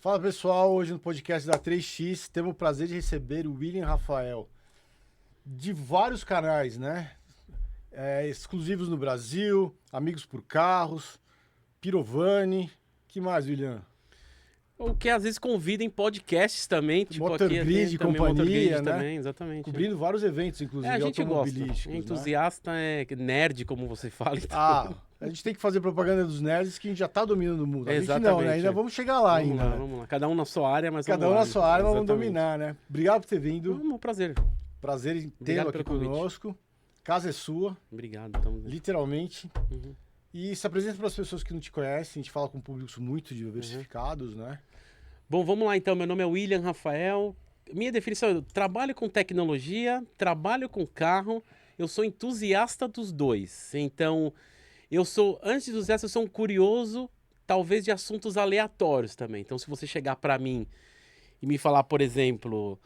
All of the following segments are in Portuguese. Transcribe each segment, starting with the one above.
Fala pessoal, hoje no podcast da 3x temos o prazer de receber o William Rafael, de vários canais, né? Exclusivos no Brasil, Amigos por Carros, Pirovani, que mais, William? O que às vezes convida em podcasts também, tipo Motorgrid, aqui também, companhia, Motorgrid né? também, exatamente. Cobrindo vários eventos, inclusive, A gente gosta. automobilísticos, Entusiasta né? é nerd, como você fala. Então. A gente tem que fazer propaganda dos nerds que a gente já tá dominando o mundo. A gente não, Exatamente, né? Ainda vamos chegar lá vamos ainda. lá, Né? vamos lá. Cada um na sua área, mas Cada vamos um lá, na sua área, mas vamos exatamente. dominar, né? Obrigado por ter vindo. Um prazer. Prazer em tê-lo Obrigado aqui pelo convite. conosco. Casa é sua, Obrigado. Então. literalmente. Uhum. E se apresenta para as pessoas que não te conhecem, a gente fala com públicos muito diversificados, né? Bom, vamos lá então. Meu nome é William Rafael. Minha definição é: eu trabalho com tecnologia, trabalho com carro, eu sou entusiasta dos dois. Então, antes de entusiasta, eu sou um curioso, talvez de assuntos aleatórios também. Então, se você chegar para mim e me falar, por exemplo,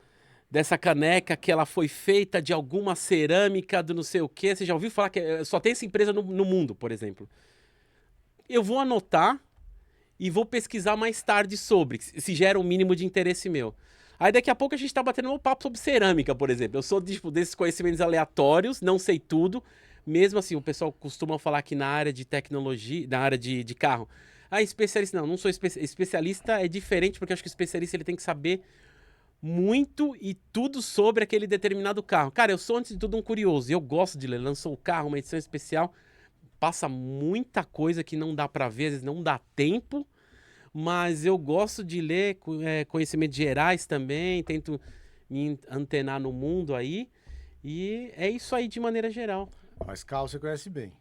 dessa caneca que ela foi feita de alguma cerâmica do não sei o quê, você já ouviu falar que só tem essa empresa no mundo, por exemplo? Eu vou anotar e vou pesquisar mais tarde sobre, se gera um mínimo de interesse meu. Aí daqui a pouco a gente tá batendo um papo sobre cerâmica, por exemplo. Eu sou tipo, desses conhecimentos aleatórios, não sei tudo. Mesmo assim, o pessoal costuma falar que na área de tecnologia, na área de carro, especialista, não sou especialista, é diferente, porque eu acho que o especialista ele tem que saber muito e tudo sobre aquele determinado carro. Cara, eu sou antes de tudo um curioso, eu gosto de ler, lançou o carro, uma edição especial, passa muita coisa que não dá para ver, às vezes não dá tempo, mas eu gosto de ler conhecimentos gerais também, tento me antenar no mundo aí, e é isso aí de maneira geral. Mas carro você conhece bem.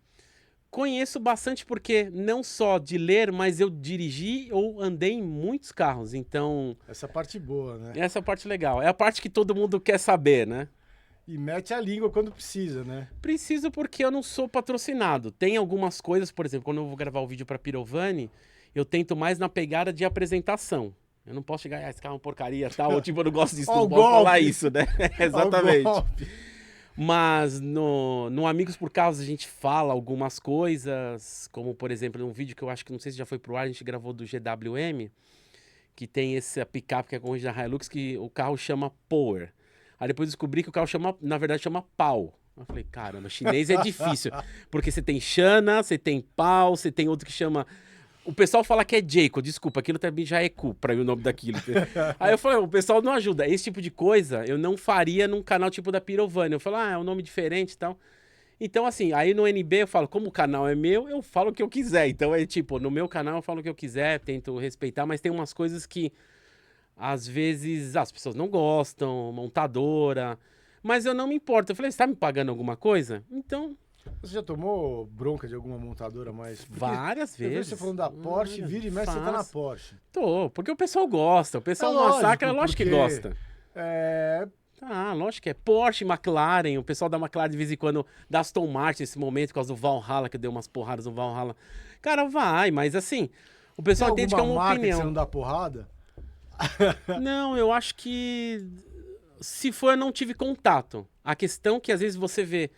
Conheço bastante porque não só de ler, mas eu dirigi ou andei em muitos carros, então... Essa é a parte boa, né? Essa é a parte legal, é a parte que todo mundo quer saber, né? E mete a língua quando precisa, né? Preciso porque eu não sou patrocinado. Tem algumas coisas, por exemplo, quando eu vou gravar o vídeo para Pirovani, eu tento mais na pegada de apresentação. Eu não posso chegar, esse carro é uma porcaria tal, ou tipo, eu não gosto disso, não posso falar isso, né? Exatamente. Mas no Amigos por Carros a gente fala algumas coisas, como por exemplo, um vídeo que eu acho que não sei se já foi pro ar, a gente gravou do GWM, que tem essa picape que é concorrente da Hilux, que o carro chama Power. Aí depois descobri que o carro na verdade chama Pau. Eu falei, caramba, chinês é difícil, porque você tem Xana, você tem Pau, você tem outro que chama... O pessoal fala que é Jayco, desculpa, aquilo também já é cu pra mim o nome daquilo. Aí eu falei, o pessoal não ajuda. Esse tipo de coisa eu não faria num canal tipo da Pirovani. Eu falo, é um nome diferente e tal. Então, assim, aí no NB eu falo, como o canal é meu, eu falo o que eu quiser. Então é tipo, no meu canal eu falo o que eu quiser, tento respeitar, mas tem umas coisas que às vezes as pessoas não gostam, montadora. Mas eu não me importo. Eu falei, você tá me pagando alguma coisa? Então... Você já tomou bronca de alguma montadora mais? Porque várias eu vejo vezes. você falando da Porsche, vira e mexe, você tá na Porsche. Tô, porque o pessoal gosta. O pessoal massacra, lógico que gosta. Lógico que é. Porsche, McLaren, o pessoal da McLaren de vez em quando, da Aston Martin, nesse momento, por causa do Valhalla, que deu umas porradas no Valhalla. Cara, vai, mas assim, o pessoal entende que é uma opinião. Que você não dá porrada? Não, eu acho que se for, eu não tive contato. A questão que às vezes você vê,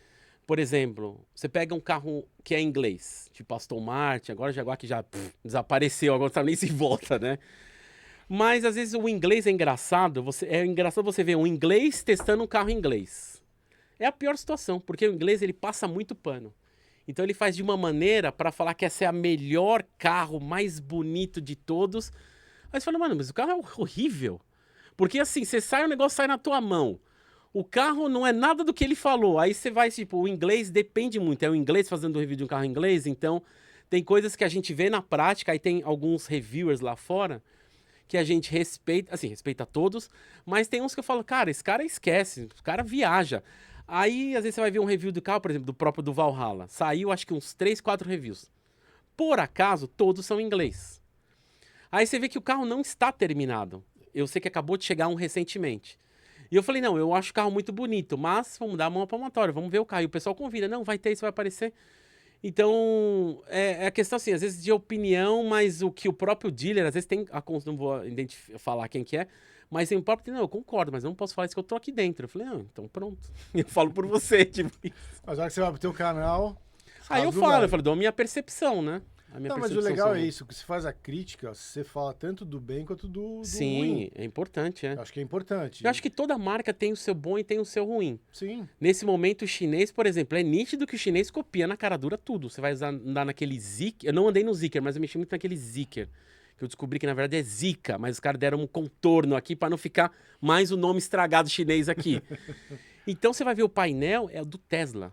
por exemplo, você pega um carro que é inglês, tipo Aston Martin, agora Jaguar que já desapareceu, agora tá nem se volta, né? Mas às vezes o inglês é engraçado você ver um inglês testando um carro inglês. É a pior situação, porque o inglês ele passa muito pano. Então ele faz de uma maneira para falar que esse é o melhor carro, mais bonito de todos. Aí você fala, mano, mas o carro é horrível. Porque assim, você sai, o negócio sai na tua mão. O carro não é nada do que ele falou. Aí você vai, tipo, o inglês depende muito. É o inglês fazendo review de um carro inglês, então tem coisas que a gente vê na prática. Aí tem alguns reviewers lá fora que a gente respeita, assim, respeita todos, mas tem uns que eu falo, cara, esse cara esquece, o cara viaja. Aí, às vezes, você vai ver um review do carro, por exemplo, do próprio do Valhalla. Saiu, acho que uns 3, 4 reviews. Por acaso, todos são em inglês. Aí você vê que o carro não está terminado. Eu sei que acabou de chegar um recentemente. E eu falei, não, eu acho o carro muito bonito, mas vamos dar a mão à palmatória, vamos ver o carro. E o pessoal convida, não, vai ter isso, vai aparecer. Então, é a questão assim, às vezes de opinião, mas o que o próprio dealer, às vezes tem, não vou falar quem que é, mas tem o próprio, não, eu concordo, mas eu não posso falar isso que eu tô aqui dentro. Eu falei, não, então pronto, eu falo por você, tipo isso. Mas na hora que você vai pro teu canal... Aí eu falo, dou a minha percepção, né? A minha Não, mas o percepção legal são- é isso, que você faz a crítica, você fala tanto do bem quanto do ruim. Sim, é importante, é. Eu acho que é importante. Eu acho que toda marca tem o seu bom e tem o seu ruim. Sim. Nesse momento, o chinês, por exemplo, é nítido que o chinês copia na cara dura tudo. Você vai andar naquele Zikr. Eu não andei no Zikr, mas eu mexi muito naquele Zikr. Que eu descobri que na verdade é Zika, mas os caras deram um contorno aqui para não ficar mais o nome estragado chinês aqui. Então você vai ver o painel, é o do Tesla.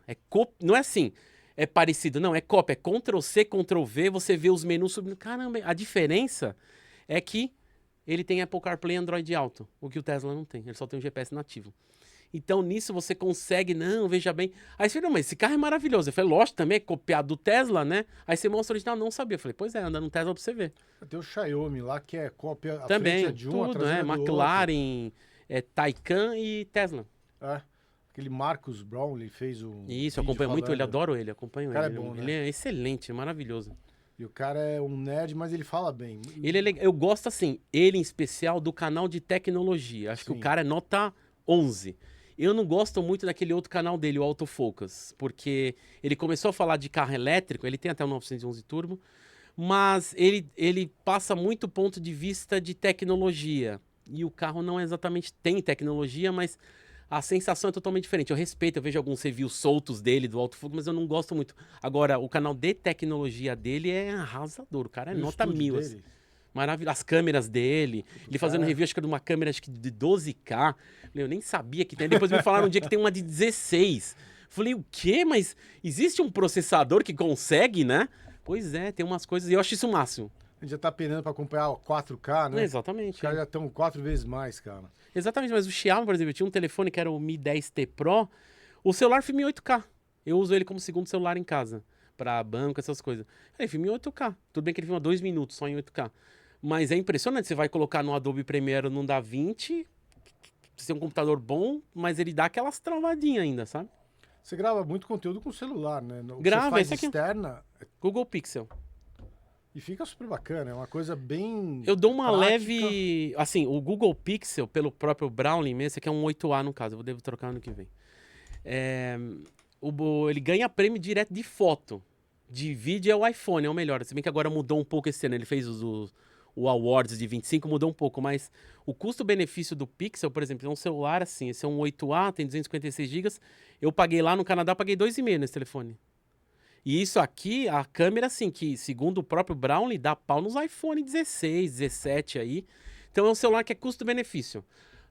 Não é assim, é parecido, não, é cópia. É Ctrl+C, Ctrl+V, você vê os menus subindo. Caramba, a diferença é que ele tem Apple CarPlay e Android Auto, o que o Tesla não tem. Ele só tem o GPS nativo. Então, nisso você consegue, não, veja bem. Aí você fala, não, mas esse carro é maravilhoso. Eu falei, lógico, também é copiado do Tesla, né? Aí você mostra o original, não sabia. Eu falei, pois é, anda no Tesla pra você ver. Tem o Xiaomi lá, que é cópia, a Também, frente é de um, a tudo, traseira né? do McLaren, Taycan e Tesla. outro. É. Aquele Marcus Brown, ele fez um Isso, eu vídeo acompanho muito falando. ele, adoro ele, acompanho O cara ele. é bom, né? Ele é excelente, maravilhoso. E o cara é um nerd, mas ele fala bem. Ele é legal. Eu gosto, assim, ele em especial, do canal de tecnologia. Acho que o Sim. cara é nota 11. Eu não gosto muito daquele outro canal dele, o Autofocus, porque ele começou a falar de carro elétrico, ele tem até o 911 Turbo, mas ele passa muito ponto de vista de tecnologia. E o carro não exatamente tem tecnologia, mas a sensação é totalmente diferente. Eu respeito, eu vejo alguns reviews soltos dele, do Autofocus, mas eu não gosto muito. Agora, o canal de tecnologia dele é arrasador, o cara é E o nota estúdio 1000. dele? Assim. Maravilhoso. As câmeras dele. Ele fazendo cara- review, acho que de uma câmera acho que de 12K. Eu nem sabia que tem. Depois me falaram um dia que tem uma de 16. Falei, o quê? Mas existe um processador que consegue, né? Pois é, tem umas coisas. E eu acho isso o máximo. A gente já tá penando pra acompanhar o 4K, né? Os Exatamente. caras já estão 4 vezes mais, cara. Exatamente, mas o Xiaomi, por exemplo, eu tinha um telefone que era o Mi 10T Pro. O celular filma em 8K. Eu uso ele como segundo celular em casa. Pra banco, essas coisas. Ele filma em 8K. Tudo bem que ele filma 2 minutos só em 8K. Mas é impressionante, você vai colocar no Adobe Premiere ou no DaVinci, você tem um computador bom, mas ele dá aquelas travadinhas ainda, sabe? Você grava muito conteúdo com o celular, né? O que Grava, você faz isso aqui. externa Google Pixel. e fica super bacana. É uma coisa bem Eu dou uma prática. leve... Assim, o Google Pixel, pelo próprio Brownlee mesmo, esse aqui é um 8A no caso, eu devo trocar ano que vem. Ele ganha prêmio direto de foto. De vídeo é o iPhone, é o melhor. Se bem que agora mudou um pouco esse ano, ele fez o Awards de 25, mudou um pouco, mas o custo-benefício do Pixel, por exemplo, é um celular assim, esse é um 8A, tem 256 GB, eu paguei lá no Canadá, paguei 2,5 nesse telefone. E isso aqui, a câmera assim, que segundo o próprio Brownlee, dá pau nos iPhone 16, 17 aí. Então é um celular que é custo-benefício.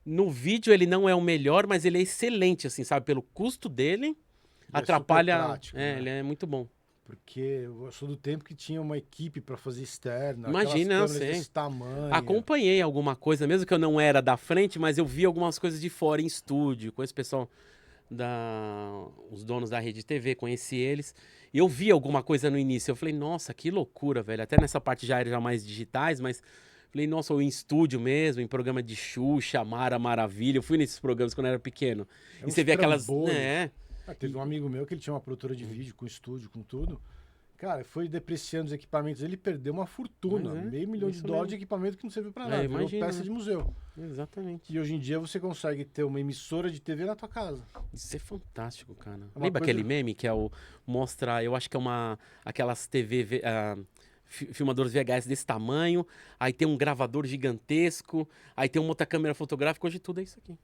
No vídeo ele não é o melhor, mas ele é excelente, assim, sabe? Pelo custo dele, Ele é atrapalha... super prático, né? Ele é muito bom. Porque eu sou do tempo que tinha uma equipe pra fazer externa. Imagina, eu aquelas câmeras sei. desse tamanho. Acompanhei alguma coisa, mesmo que eu não era da frente, mas eu vi algumas coisas de fora em estúdio, com esse pessoal, os donos da Rede TV, conheci eles. E eu vi alguma coisa no início, eu falei, nossa, que loucura, velho. Até nessa parte já mais digitais, mas falei, nossa, ou em estúdio mesmo, em programa de Xuxa, Mara Maravilha. Eu fui nesses programas quando eu era pequeno. É E uns você vê aquelas... trambolhos. né? Teve um amigo meu que ele tinha uma produtora de vídeo com estúdio, com tudo. Cara, foi depreciando os equipamentos. Ele perdeu uma fortuna. Mas é, $500 mil isso de mesmo. equipamento que não serviu pra É, nada. Virou imagina, peça né? de museu. Exatamente. E hoje em dia você consegue ter uma emissora de TV na tua casa. Isso é fantástico, cara. uma Lembra coisa- aquele meme que é o... Mostra, eu acho que é aquelas TV... filmadores VHS desse tamanho, aí tem um gravador gigantesco, aí tem uma outra câmera fotográfica, hoje tudo é isso aqui.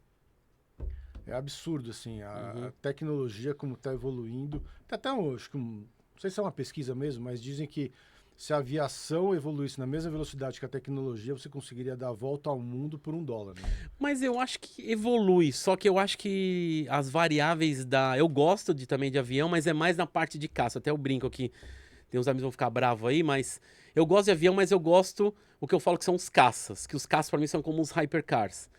É absurdo, assim, a Uhum. tecnologia como está evoluindo. Tem até, acho que não sei se é uma pesquisa mesmo, mas dizem que se a aviação evoluísse na mesma velocidade que a tecnologia, você conseguiria dar a volta ao mundo por $1, né? Mas eu acho que evolui, só que eu acho que as variáveis eu gosto também de avião, mas é mais na parte de caça, até eu brinco aqui, tem uns amigos que vão ficar bravos aí, mas eu gosto de avião, mas eu gosto, o que eu falo que são os caças, que os caças pra mim são como os hypercars.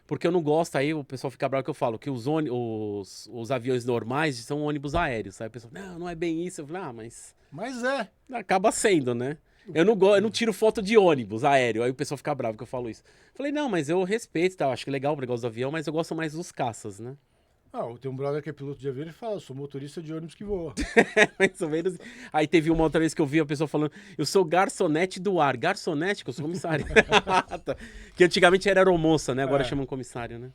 Porque eu não gosto, aí o pessoal fica bravo que eu falo, que os aviões normais são ônibus aéreos. Aí o pessoal, não é bem isso. Eu falo, mas Mas é. acaba sendo, né? Eu não tiro foto de ônibus aéreo. Aí o pessoal fica bravo que eu falo isso. Falei, não, mas eu respeito, tá? Acho que é legal o negócio do avião, mas eu gosto mais dos caças, né? Tem um brother que é piloto de avião, ele fala, eu sou motorista de ônibus que voa. Mais ou menos. Aí teve uma outra vez que eu vi a pessoa falando, eu sou garçonete do ar. Garçonete, que eu sou comissário. Que antigamente era aeromoça, né? Agora É. chamam comissário, né?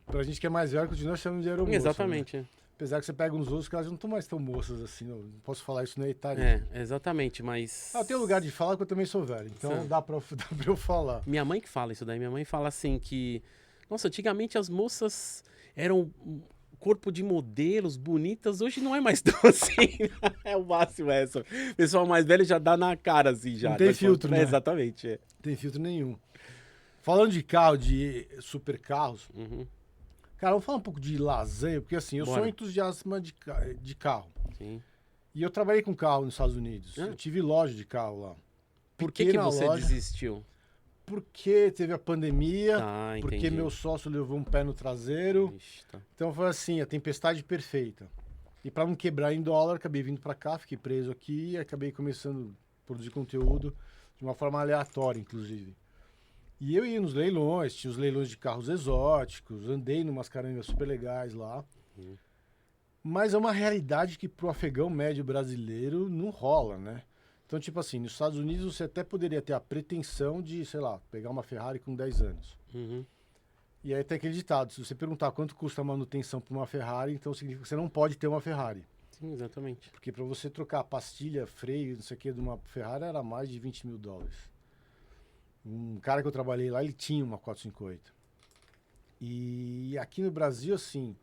Pra gente que é mais velho, continua chamando de aeromoça. Exatamente. Né? Apesar que você pega uns outros que elas não estão mais tão moças assim. Não posso falar isso na Itália. Exatamente, mas... Tem um lugar de falar que eu também sou velho. Então dá pra eu falar. Minha mãe que fala isso daí. Minha mãe fala assim que... Nossa, antigamente as moças eram corpo de modelos, bonitas. Hoje não é mais tão assim. É o máximo essa. O pessoal mais velho já dá na cara assim já. Não tem filtro, né? Exatamente. Não tem filtro nenhum. Falando de carro, de super carros... Cara, vamos falar um pouco de lasanha, porque assim, eu sou entusiasta de carro. Sim. E eu trabalhei com carro nos Estados Unidos. Eu tive loja de carro lá. Por que você desistiu? Porque teve a pandemia, porque entendi. meu sócio levou um pé no traseiro. Ixi, tá. Então foi assim, a tempestade perfeita. E para não quebrar em dólar, acabei vindo para cá, fiquei preso aqui e acabei começando a produzir conteúdo de uma forma aleatória, inclusive. E eu ia nos leilões, tinha os leilões de carros exóticos, andei numas carangas super legais lá. Mas é uma realidade que pro afegão médio brasileiro não rola, né? Então, tipo assim, nos Estados Unidos você até poderia ter a pretensão de, sei lá, pegar uma Ferrari com 10 anos. E aí tem aquele ditado, se você perguntar quanto custa a manutenção para uma Ferrari, então significa que você não pode ter uma Ferrari. Sim, exatamente. Porque para você trocar a pastilha, freio, não sei o que, de uma Ferrari era mais de $20 mil. Um cara que eu trabalhei lá, ele tinha uma 458. E aqui no Brasil, assim,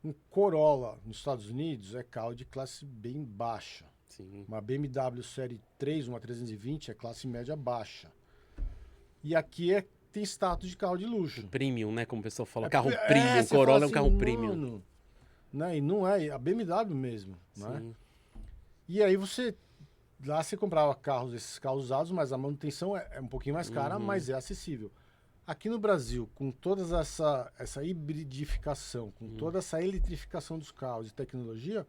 um Corolla nos Estados Unidos é carro de classe bem baixa. Sim. Uma BMW Série 3, uma 320 é classe média baixa. E aqui tem status de carro de luxo. Premium, né? Como o pessoal fala. Carro premium. Corolla é um carro assim, premium. Mano, né? E não é a BMW mesmo, né? Sim. E aí lá você comprava esses carros usados, mas a manutenção é um pouquinho mais cara, mas é acessível. Aqui no Brasil, com toda essa hibridificação, com toda essa eletrificação dos carros e tecnologia,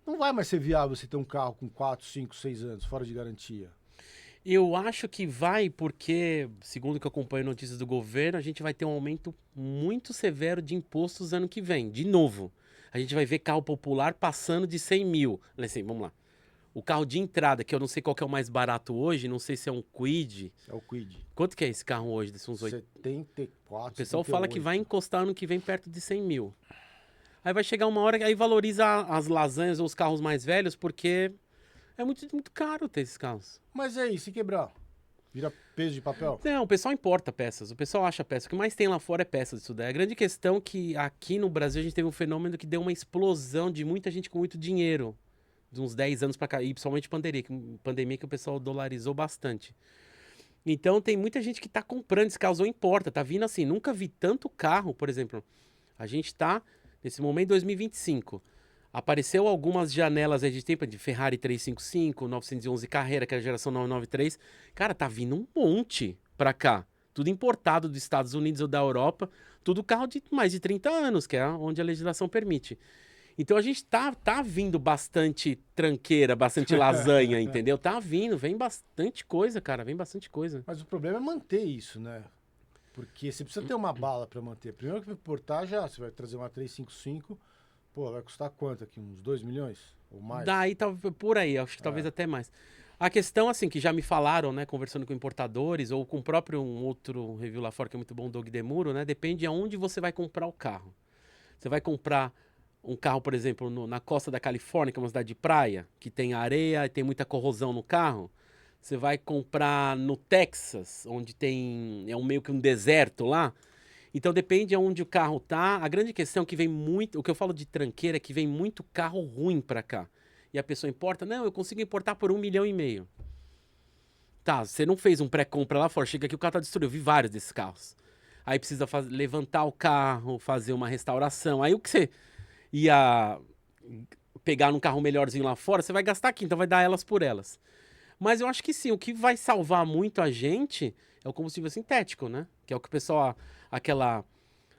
não vai mais ser viável você ter um carro com 4, 5, 6 anos, fora de garantia. Eu acho que vai porque, segundo o que eu acompanho notícias do governo, a gente vai ter um aumento muito severo de impostos ano que vem. De novo, a gente vai ver carro popular passando de 100 mil. Assim, vamos lá. O carro de entrada, que eu não sei qual que é o mais barato hoje, não sei se é um Kwid. É o Kwid. Quanto que é esse carro hoje? Desses uns 74, O pessoal 78. fala que vai encostar ano que vem perto de 100 mil. Aí vai chegar uma hora que aí valoriza as lasanhas ou os carros mais velhos, porque é muito, muito caro ter esses carros. Mas aí, se quebrar, vira peso de papel? Não, o pessoal importa peças, o pessoal acha peças. O que mais tem lá fora é peças disso daí. A grande questão é que aqui no Brasil a gente teve um fenômeno que deu uma explosão de muita gente com muito dinheiro. De uns 10 anos pra cá, e principalmente pandemia que o pessoal dolarizou bastante. Então tem muita gente que tá comprando esse carro, não importa, tá vindo assim, nunca vi tanto carro, por exemplo, a gente tá, nesse momento, 2025, apareceu algumas janelas aí de tempo, de Ferrari 355, 911 Carrera, que é a geração 993, cara, tá vindo um monte pra cá, tudo importado dos Estados Unidos ou da Europa, tudo carro de mais de 30 anos, que é onde a legislação permite. Então a gente tá vindo bastante tranqueira, bastante lasanha, entendeu? Tá vindo, vem bastante coisa, cara, vem bastante coisa. Mas o problema é manter isso, né? Porque você precisa ter uma bala para manter. Primeiro que importar você vai trazer uma 355, pô, vai custar quanto aqui? Uns 2 milhões ou mais? Daí, por aí, acho que talvez até mais. A questão, assim, que já me falaram, né, conversando com importadores, ou com o próprio um outro review lá fora, que é muito bom, o Doug Demuro, né, depende de aonde você vai comprar o carro. Você vai comprar um carro, por exemplo, na costa da Califórnia, que é uma cidade de praia, que tem areia e tem muita corrosão no carro. Você vai comprar no Texas, onde é meio que um deserto lá. Então depende de onde o carro tá. A grande questão é que vem muito, o que eu falo de tranqueira é que vem muito carro ruim pra cá. E a pessoa importa, não, eu consigo importar por 1,5 milhão. Tá, você não fez um pré-compra lá fora, chega aqui o carro tá destruído. Eu vi vários desses carros. Aí precisa levantar o carro, fazer uma restauração. Aí o que você ia pegar num carro melhorzinho lá fora, você vai gastar aqui, então vai dar elas por elas. Mas eu acho que sim, o que vai salvar muito a gente é o combustível sintético, né? Que é o que o pessoal, aquela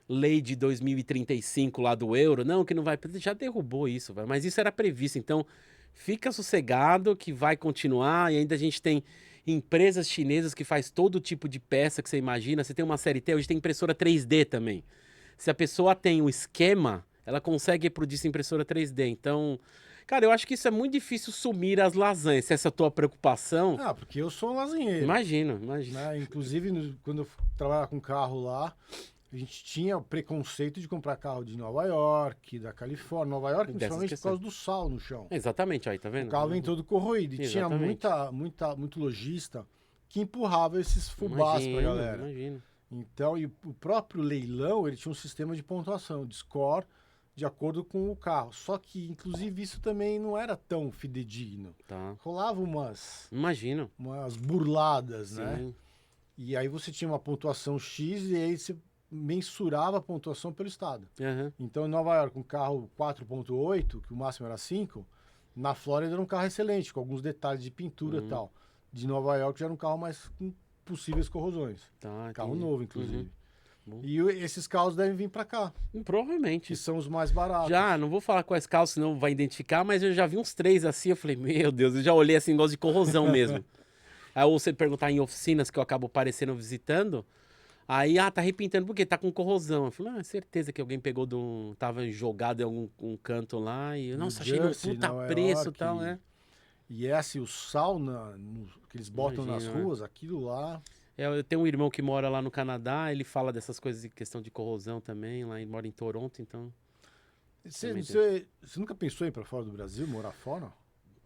lei de 2035 lá do euro, não, que não vai, já derrubou isso, véio, mas isso era previsto, então fica sossegado que vai continuar e ainda a gente tem empresas chinesas que faz todo tipo de peça que você imagina, você tem uma série T, hoje tem impressora 3D também. Se a pessoa tem o esquema, ela consegue reproduzir essa impressora 3D. Então, cara, eu acho que isso é muito difícil sumir as lasanhas. Se essa é a tua preocupação... Ah, porque eu sou um lasanheiro. Imagino. Né? Inclusive, quando eu trabalhava com carro lá, a gente tinha o preconceito de comprar carro de Nova York, da Califórnia. Nova York, Dessas principalmente por questões. causa do sal no chão. Exatamente, aí, tá O vendo? carro vem todo corroído. E tinha Exatamente. muito lojista que empurrava esses fubás pra galera. Imagina. Então, e o próprio leilão, ele tinha um sistema de pontuação, de score, de acordo com o carro. Só que, inclusive, isso também não era tão fidedigno. Tá. Rolava umas Imagino. burladas, né? Sim. E aí você tinha uma pontuação X e aí você mensurava a pontuação pelo estado. Aham. Então, em Nova York, um carro 4.8, que o máximo era 5, na Flórida era um carro excelente, com alguns detalhes de pintura e tal. De Nova York já era um carro mais com possíveis corrosões. Tá, Carro entendi. novo, inclusive. Bom. E esses carros devem vir para cá, Provavelmente. que são os mais baratos. Já, não vou falar quais carros, senão vai identificar, mas eu já vi uns 3 assim, eu falei, meu Deus, eu já olhei assim, gosto de corrosão mesmo. Aí ou você perguntar em oficinas que eu acabo parecendo visitando, aí, tá repintando, por quê? Tá com corrosão. Eu falei, certeza que alguém pegou tava jogado em algum canto lá e, nossa, achei um Jersey, puta Nova preço e York, tal, né? E esse, o sal que eles botam Imagina, nas ruas, aquilo lá... Eu tenho um irmão que mora lá no Canadá, ele fala dessas coisas de questão de corrosão também, lá ele mora em Toronto, então... Você nunca pensou em ir para fora do Brasil, morar fora?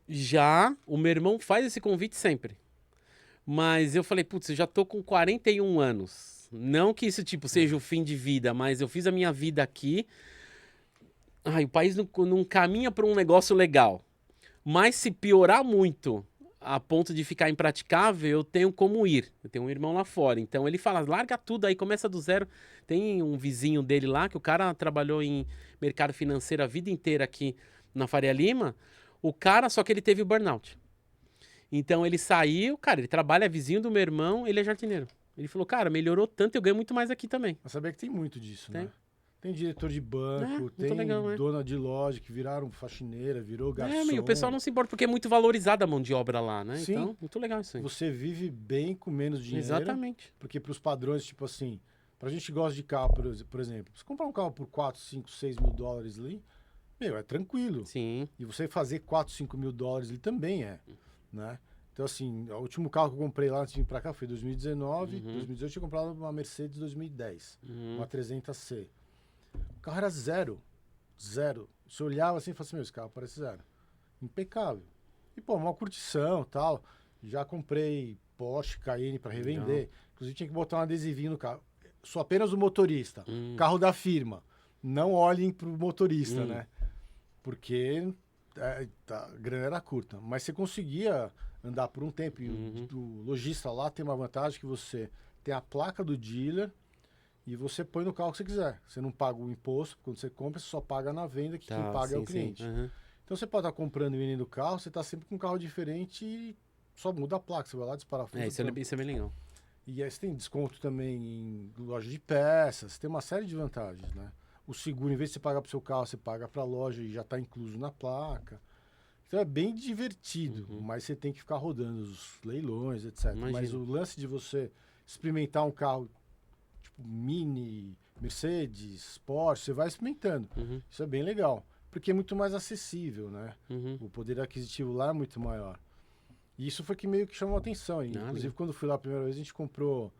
Já, o meu irmão faz esse convite sempre. Mas eu falei, putz, eu já tô com 41 anos. Não que isso, tipo, seja o fim de vida, mas eu fiz a minha vida aqui. Ai, o país não caminha para um negócio legal. Mas se piorar muito, a ponto de ficar impraticável, eu tenho como ir. Eu tenho um irmão lá fora. Então ele fala, larga tudo aí, começa do zero. Tem um vizinho dele lá, que o cara trabalhou em mercado financeiro a vida inteira aqui na Faria Lima. O cara, só que ele teve o burnout. Então ele saiu, cara, ele trabalha vizinho do meu irmão, ele é jardineiro. Ele falou, cara, melhorou tanto, eu ganho muito mais aqui também. Mas sabia que tem muito disso, Tem. né? Tem diretor de banco, muito tem legal, né? dona de loja que viraram faxineira, virou garçom. Mas o pessoal não se importa porque é muito valorizada a mão de obra lá, né? Sim. Então, muito legal isso aí. Você vive bem com menos dinheiro. Exatamente. Porque para os padrões, tipo assim, pra gente que gosta de carro, por exemplo, se comprar um carro por 4, 5, 6 mil dólares ali, é tranquilo. Sim. E você fazer 4, 5 mil dólares ali também né? Então, assim, o último carro que eu comprei lá antes de vir pra cá foi 2019. 2018 eu tinha comprado uma Mercedes 2010, uma 300C. O carro era zero. Você olhava assim e falava assim, esse carro parece zero. Impecável. E, pô, uma curtição e tal. Já comprei Porsche, Cayenne pra revender. Inclusive tinha que botar um adesivinho no carro. Sou apenas o motorista. Carro da firma. Não olhem pro motorista, né? Porque a grana era curta. Mas você conseguia andar por um tempo. E o lojista lá tem uma vantagem que você tem a placa do dealer e você põe no carro que você quiser. Você não paga o imposto. Quando você compra, você só paga na venda, que quem paga é o cliente. Então você pode estar comprando e vendendo o carro, você está sempre com um carro diferente e só muda a placa. Você vai lá, disparafusa. Isso é bem legal. E aí você tem desconto também em loja de peças. Tem uma série de vantagens, né? O seguro, em vez de você pagar para o seu carro, você paga para a loja e já está incluso na placa. Então é bem divertido, mas você tem que ficar rodando os leilões, etc. Imagino. Mas o lance de você experimentar um carro tipo Mini, Mercedes, Porsche, você vai experimentando. Isso é bem legal, porque é muito mais acessível, né? O poder aquisitivo lá é muito maior. E isso foi que meio que chamou a atenção. Inclusive, quando fui lá a primeira vez, a gente comprou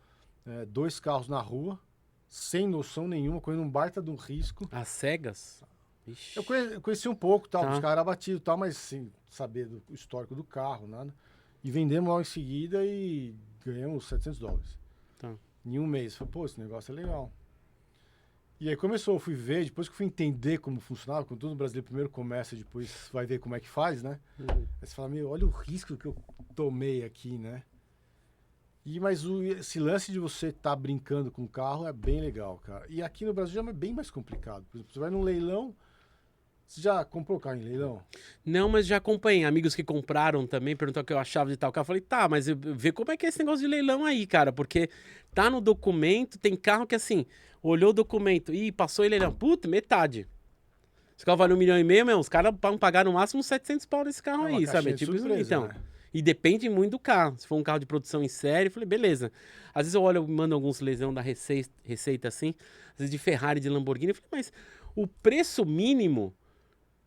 2 carros na rua, sem noção nenhuma, correndo um baita de um risco. Às cegas? Ixi. Eu conheci um pouco, tal, Tá. os caras abatidos, tal, mas sem saber do histórico do carro, nada. E vendemos logo em seguida e ganhamos $700. Tá. Em um mês. Falei, pô, esse negócio é legal. E aí começou, eu fui ver, depois que eu fui entender como funcionava, quando todo brasileiro primeiro começa, depois vai ver como é que faz, né? Aí você fala, meu, olha o risco que eu tomei aqui, né? Mas esse lance de você estar brincando com o carro é bem legal, cara. E aqui no Brasil já é bem mais complicado. Por exemplo, você vai num leilão, você já comprou carro em leilão? Não, mas já acompanhei. Amigos que compraram também, perguntaram o que eu achava de tal carro. Eu falei, tá, mas vê como é que é esse negócio de leilão aí, cara. Porque tá no documento, tem carro que assim, olhou o documento e passou em leilão. Puta, metade. Esse carro vale 1,5 milhão, meu, os caras vão pagar no máximo 700 pau nesse carro É uma aí, sabe? caixinha de Tipo, surpresa, então. né? E depende muito do carro. Se for um carro de produção em série, eu falei, beleza. Às vezes eu olho, eu mando alguns leilão da Receita assim, às vezes de Ferrari, de Lamborghini. Eu falei, mas o preço mínimo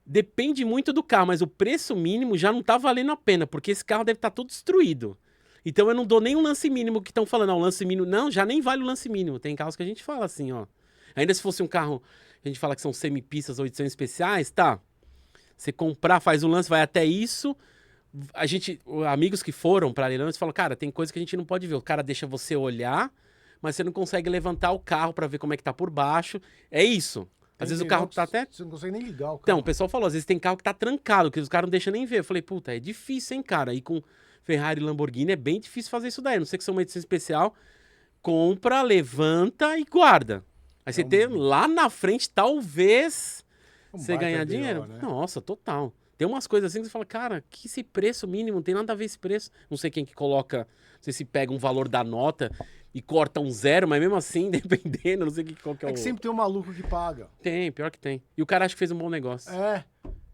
depende muito do carro, mas o preço mínimo já não tá valendo a pena, porque esse carro deve estar todo destruído. Então eu não dou nem um lance mínimo que estão falando, o lance mínimo. Não, já nem vale o lance mínimo. Tem carros que a gente fala assim, ó. Ainda se fosse um carro, a gente fala que são semipistas ou edições especiais, tá? Você comprar, faz um lance, vai até isso. Amigos que foram pra leilão, eles falam, cara, tem coisa que a gente não pode ver. O cara deixa você olhar, mas você não consegue levantar o carro pra ver como é que tá por baixo. É isso. Às vezes o carro tá até... Você não consegue nem ligar o carro. Então, o pessoal falou, às vezes tem carro que tá trancado, que os caras não deixam nem ver. Eu falei, puta, é difícil, hein, cara? E com Ferrari e Lamborghini é bem difícil fazer isso daí. A não sei que são uma edição especial, compra, levanta e guarda. Aí você tem lá na frente, talvez você ganhar dinheiro. Né? Nossa, total. Tem umas coisas assim que você fala, cara, que esse preço mínimo, não tem nada a ver esse preço. Não sei quem que coloca, não sei se pega um valor da nota e corta um zero, mas mesmo assim, dependendo, não sei qual que é o... É que sempre tem um maluco que paga. Tem, pior que tem. E o cara acha que fez um bom negócio. É,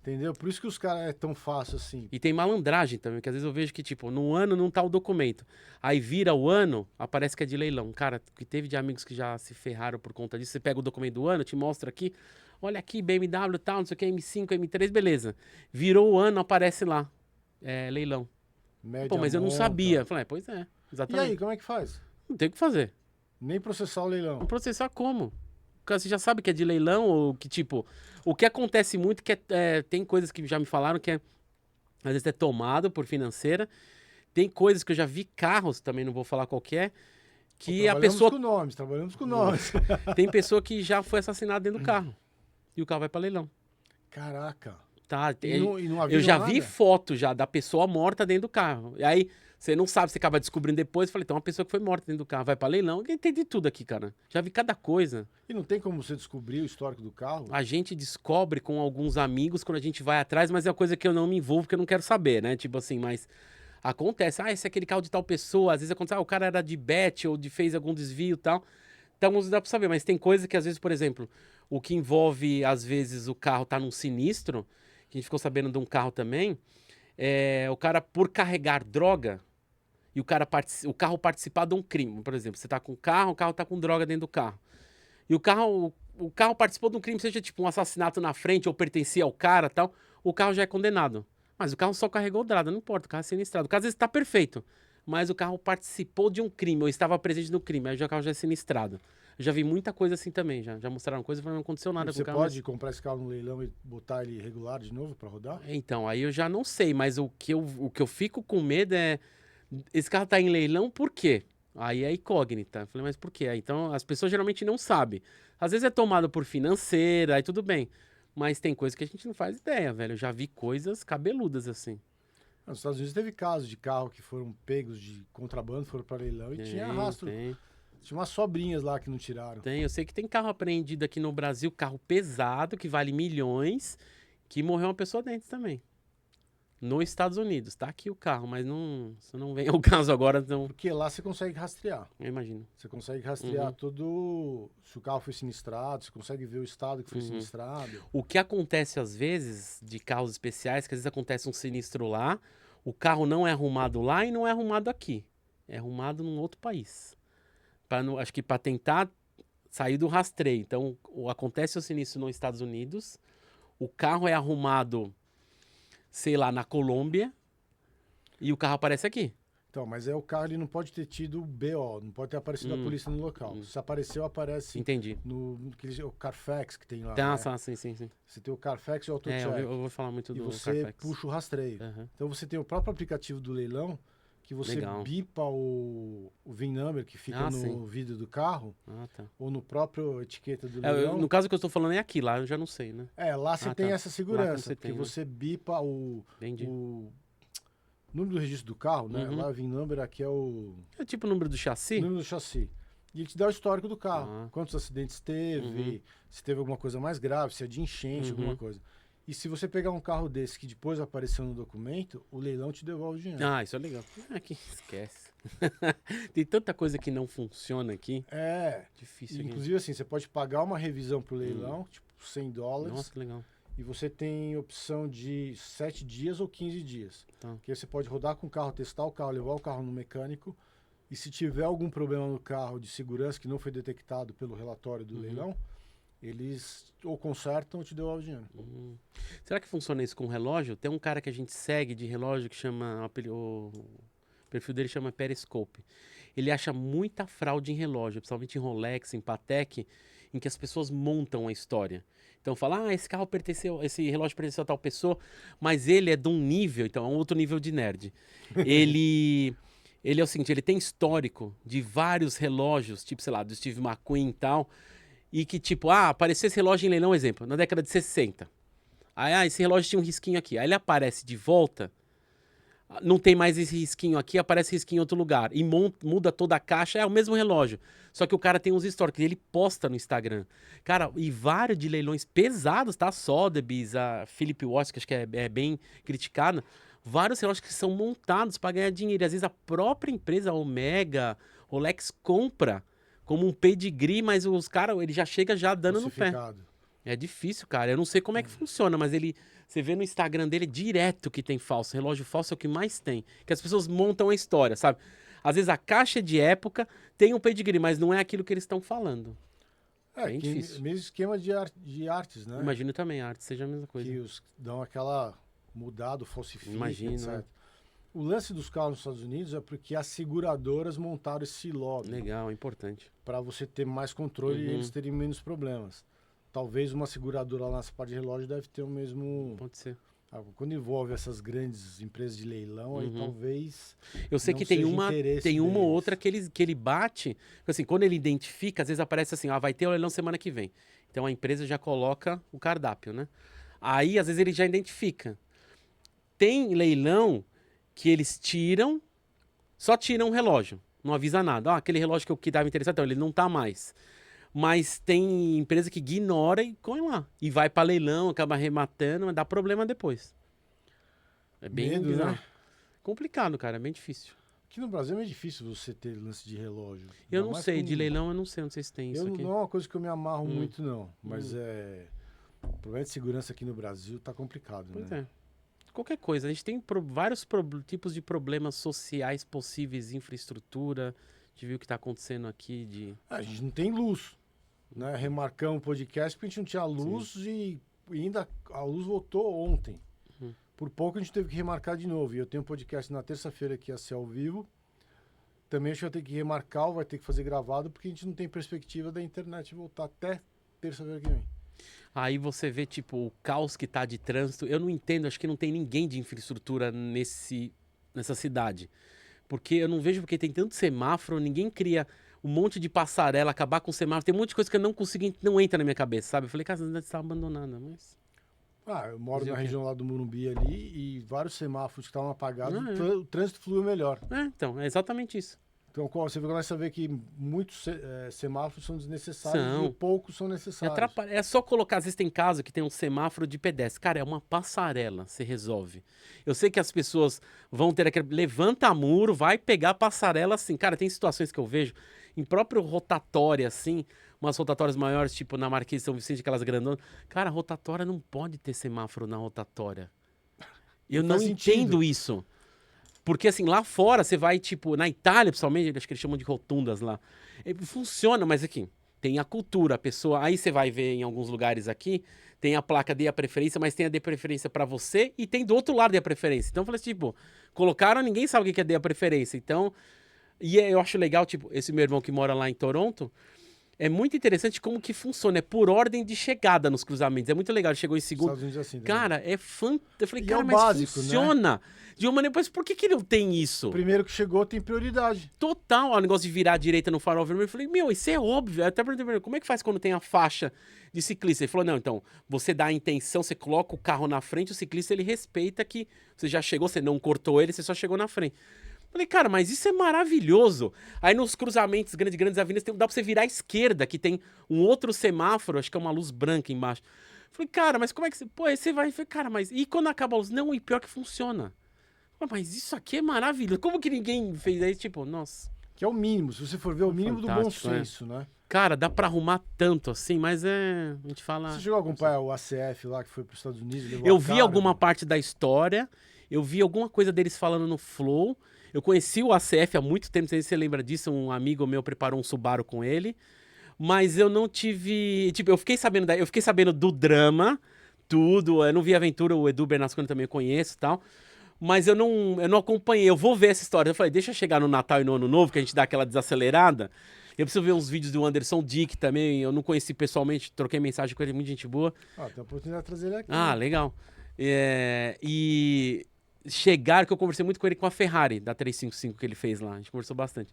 entendeu? Por isso que os caras é tão fácil assim. E tem malandragem também, que às vezes eu vejo que, tipo, no ano não tá o documento. Aí vira o ano, aparece que é de leilão. Cara, que teve de amigos que já se ferraram por conta disso. Você pega o documento do ano, te mostra aqui. Olha aqui, BMW e tal, não sei o que, M5, M3, beleza. Virou o ano, aparece lá. É, leilão. Média Pô, mas eu não monta. sabia. Falei, pois é, E exatamente. aí, como é que faz? Não tem o que fazer. Nem processar o leilão. Não processar como? Porque você já sabe que é de leilão ou que, tipo... O que acontece muito que tem coisas que já me falaram que às vezes é tomado por financeira. Tem coisas que eu já vi carros, também não vou falar qual que é, que a pessoa... Trabalhamos com nomes. Tem pessoa que já foi assassinada dentro do carro. E o carro vai pra leilão. Caraca. Tá, E não eu já nada? vi foto já da pessoa morta dentro do carro. E aí, você não sabe, você acaba descobrindo depois. Falei, então uma pessoa que foi morta dentro do carro vai pra leilão. Tem de tudo aqui, cara. Já vi cada coisa. E não tem como você descobrir o histórico do carro? A gente descobre com alguns amigos quando a gente vai atrás, mas é uma coisa que eu não me envolvo, porque eu não quero saber, né? Tipo assim, mas acontece. Ah, esse é aquele carro de tal pessoa. Às vezes acontece, o cara era de bet ou fez algum desvio e tal. Então, não dá pra saber. Mas tem coisa que, às vezes, por exemplo, o que envolve, às vezes, o carro tá num sinistro, que a gente ficou sabendo de um carro também, o cara, por carregar droga, e o carro participar de um crime. Por exemplo, você tá com o carro tá com droga dentro do carro. E o carro participou de um crime, seja tipo um assassinato na frente ou pertencia ao cara e tal, o carro já é condenado. Mas o carro só carregou droga, não importa, o carro é sinistrado. O carro às vezes tá perfeito, mas o carro participou de um crime ou estava presente no crime, aí o carro já é sinistrado. Eu já vi muita coisa assim também, já mostraram coisa, mas não aconteceu nada com Você o carro. pode comprar esse carro no leilão e botar ele regular de novo pra rodar? Então, aí eu já não sei, mas o que eu fico com medo é... Esse carro tá em leilão por quê? Aí é incógnita. Eu falei, mas por quê? Aí, então, as pessoas geralmente não sabem. Às vezes é tomado por financeira, aí tudo bem. Mas tem coisa que a gente não faz ideia, velho. Eu já vi coisas cabeludas assim. Nos Estados Unidos teve casos de carro que foram pegos de contrabando, foram para leilão e tinha rastro. Tinha umas sobrinhas lá que não tiraram. Tem, eu sei que tem carro apreendido aqui no Brasil, carro pesado, que vale milhões, que morreu uma pessoa dentro também. Nos Estados Unidos. Tá aqui o carro, mas isso não vem ao caso agora. Não... Porque lá você consegue rastrear. Eu imagino. Você consegue rastrear todo... Se o carro foi sinistrado, você consegue ver o estado que foi sinistrado. O que acontece às vezes de carros especiais, que às vezes acontece um sinistro lá, o carro não é arrumado lá e não é arrumado aqui. É arrumado num outro país. Acho que para tentar sair do rastreio. Então, acontece o sinistro nos Estados Unidos, o carro é arrumado, sei lá, na Colômbia, e o carro aparece aqui. Então, mas o carro ele não pode ter tido BO, não pode ter aparecido a polícia no local. Se apareceu, aparece Entendi. o Carfax que tem lá. Sim. Você tem o Carfax e o AutoCheck. Eu vou falar muito do Carfax. E você puxa o rastreio. Então você tem o próprio aplicativo do leilão, que você bipa o VIN number que fica no vidro do carro, ou no próprio etiqueta do leilão. No caso que eu estou falando é aqui, lá eu já não sei, né? Lá você tem essa segurança, porque você bipa o número do registro do carro, né? Lá o VIN number aqui é o... É tipo o número do chassi? O número do chassi. E ele te dá o histórico do carro. Quantos acidentes teve, se teve alguma coisa mais grave, se é de enchente, alguma coisa. E se você pegar um carro desse que depois apareceu no documento, o leilão te devolve o dinheiro. Ah, isso é legal. Aqui, esquece. Tem tanta coisa que não funciona aqui. Difícil. Inclusive, assim, você pode pagar uma revisão pro leilão, tipo $100. Nossa, que legal. E você tem opção de 7 dias ou 15 dias. Que aí você pode rodar com o carro, testar o carro, levar o carro no mecânico. E se tiver algum problema no carro de segurança que não foi detectado pelo relatório do leilão, eles ou consertam ou te devolvem o dinheiro. Será que funciona isso com relógio? Tem um cara que a gente segue de relógio que chama... O perfil dele chama Periscope. Ele acha muita fraude em relógio, principalmente em Rolex, em Patek. em que as pessoas montam a história. Então fala, esse relógio pertenceu a tal pessoa, mas ele é de um nível, então é um outro nível de nerd. Ele é o seguinte, ele tem histórico de vários relógios, tipo, sei lá, do Steve McQueen e tal, e que tipo, apareceu esse relógio em leilão, exemplo, na década de 60. Aí, esse relógio tinha um risquinho aqui. Aí ele aparece de volta, não tem mais esse risquinho aqui, aparece risquinho em outro lugar. E muda toda a caixa, é o mesmo relógio. Só que o cara tem uns históricos, ele posta no Instagram. Cara, e vários de leilões pesados, tá? Sotheby's, a Philip Watts, que acho que é bem criticada. Vários relógios que são montados para ganhar dinheiro. E às vezes a própria empresa, a Omega, Rolex, compra como um pedigree, mas os caras, ele já chega já dando no pé. É difícil, cara. Eu não sei como é que funciona, mas você vê no Instagram dele direto que tem falso. Relógio falso é o que mais tem. Que as pessoas montam a história, sabe? Às vezes a caixa é de época, tem um pedigree, mas não é aquilo que eles estão falando. É bem difícil. Mesmo esquema de artes, né? Imagino também, a arte seja a mesma coisa. Que os dão aquela mudada, falsificam, Imagino, etc. né? O lance dos carros nos Estados Unidos é porque as seguradoras montaram esse lobby. Legal, importante. Para você ter mais controle e eles terem menos problemas. Talvez uma seguradora lá nessa parte de relógio deve ter o mesmo... Pode ser. Quando envolve essas grandes empresas de leilão, aí talvez... Eu sei que tem uma ou outra que ele bate, assim, quando ele identifica, às vezes aparece assim, vai ter o leilão semana que vem. Então a empresa já coloca o cardápio, né? Aí, às vezes, ele já identifica. Tem leilão que eles só tiram o relógio, não avisa nada. Aquele relógio que estava interessado, então, ele não tá mais. Mas tem empresa que ignora e põe lá. E vai para leilão, acaba arrematando, mas dá problema depois. É bem né? Complicado, cara, é bem difícil. Aqui no Brasil é meio difícil você ter lance de relógio. Eu não sei, de leilão eu não sei se tem isso aqui. Não é uma coisa que eu me amarro muito, não. Mas o problema de segurança aqui no Brasil tá complicado, pois né? É. Qualquer coisa, a gente tem vários tipos de problemas sociais possíveis, infraestrutura. A gente viu o que está acontecendo aqui A gente não tem luz, né? Remarcamos o podcast porque a gente não tinha luz e ainda a luz voltou ontem. Por pouco a gente teve que remarcar de novo. E eu tenho um podcast na terça-feira que ia ser ao vivo. Também a gente vai ter que remarcar, vai ter que fazer gravado, porque a gente não tem perspectiva da internet voltar até terça-feira que vem. Aí você vê, tipo, o caos que tá de trânsito. Eu não entendo, acho que não tem ninguém de infraestrutura nessa cidade. Porque eu não vejo porque tem tanto semáforo, ninguém cria um monte de passarela, acabar com o semáforo. Tem um monte de coisa que eu não consigo, não entra na minha cabeça, sabe? Eu falei, cara, a cidade está abandonada, mas... eu moro na região lá do Morumbi ali e vários semáforos que estavam apagados, o trânsito fluiu melhor. Então, é exatamente isso. Então, você começa a ver que muitos semáforos são desnecessários e poucos são necessários. É só colocar, às vezes tem caso que tem um semáforo de pedestre. Cara, é uma passarela, você resolve. Eu sei que as pessoas vão ter aquele... Levanta muro, vai pegar a passarela assim. Cara, tem situações que eu vejo em próprio rotatória, assim, umas rotatórias maiores, tipo na Marquês de São Vicente, aquelas grandonas. Cara, rotatória não pode ter semáforo na rotatória. Eu não entendo isso. Porque, assim, lá fora, você vai, tipo, na Itália, principalmente, acho que eles chamam de rotundas lá. Funciona, mas aqui, tem a cultura, a pessoa... Aí você vai ver em alguns lugares aqui, tem a placa dê a preferência, mas tem a dê preferência pra você e tem do outro lado dê a preferência. Então, eu falei assim, tipo, colocaram, ninguém sabe o que é dê a preferência. Então, e eu acho legal, tipo, esse meu irmão que mora lá em Toronto, é muito interessante como que funciona. É por ordem de chegada nos cruzamentos. É muito legal. Ele chegou em segundo. Estados Unidos é assim, cara, é fantástico. Eu falei, cara, mas básico, funciona. Né? De uma maneira, mas por que não tem isso? O primeiro que chegou tem prioridade. Total. O negócio de virar à direita no farol vermelho. Eu falei, isso é óbvio. Eu até perguntei, como é que faz quando tem a faixa de ciclista? Ele falou, não, então, você dá a intenção, você coloca o carro na frente, o ciclista, ele respeita que você já chegou, você não cortou ele, você só chegou na frente. Falei, cara, mas isso é maravilhoso. Aí nos cruzamentos, grandes avenidas, dá pra você virar à esquerda, que tem um outro semáforo, acho que é uma luz branca embaixo. Falei, cara, mas como é que você... Pô, aí você vai... Falei, cara, mas... E quando acaba a luz? Não, e pior que funciona. Falei, mas isso aqui é maravilhoso. Como que ninguém fez aí? Tipo, nossa... Que é o mínimo, se você for ver, o mínimo do bom senso, né? Cara, dá pra arrumar tanto assim, mas a gente fala... Você chegou a acompanhar o ACF lá, que foi pros Estados Unidos? Eu vi alguma parte da história, eu vi alguma coisa deles falando no Flow. Eu conheci o ACF há muito tempo, não sei se você lembra disso, um amigo meu preparou um Subaru com ele, mas eu não tive... Tipo, eu fiquei sabendo do drama, tudo, eu não vi a aventura, o Edu Bernasconi também eu conheço e tal, mas eu não acompanhei, eu vou ver essa história. Eu falei, deixa eu chegar no Natal e no Ano Novo, que a gente dá aquela desacelerada, Eu preciso ver uns vídeos do Anderson Dick também. Eu não conheci pessoalmente, troquei mensagem com ele, muita gente boa. Ah, tem a oportunidade de trazer ele aqui. Ah, né? legal. E chegar, que eu conversei muito com ele com a Ferrari, da 355 que ele fez lá. A gente conversou bastante.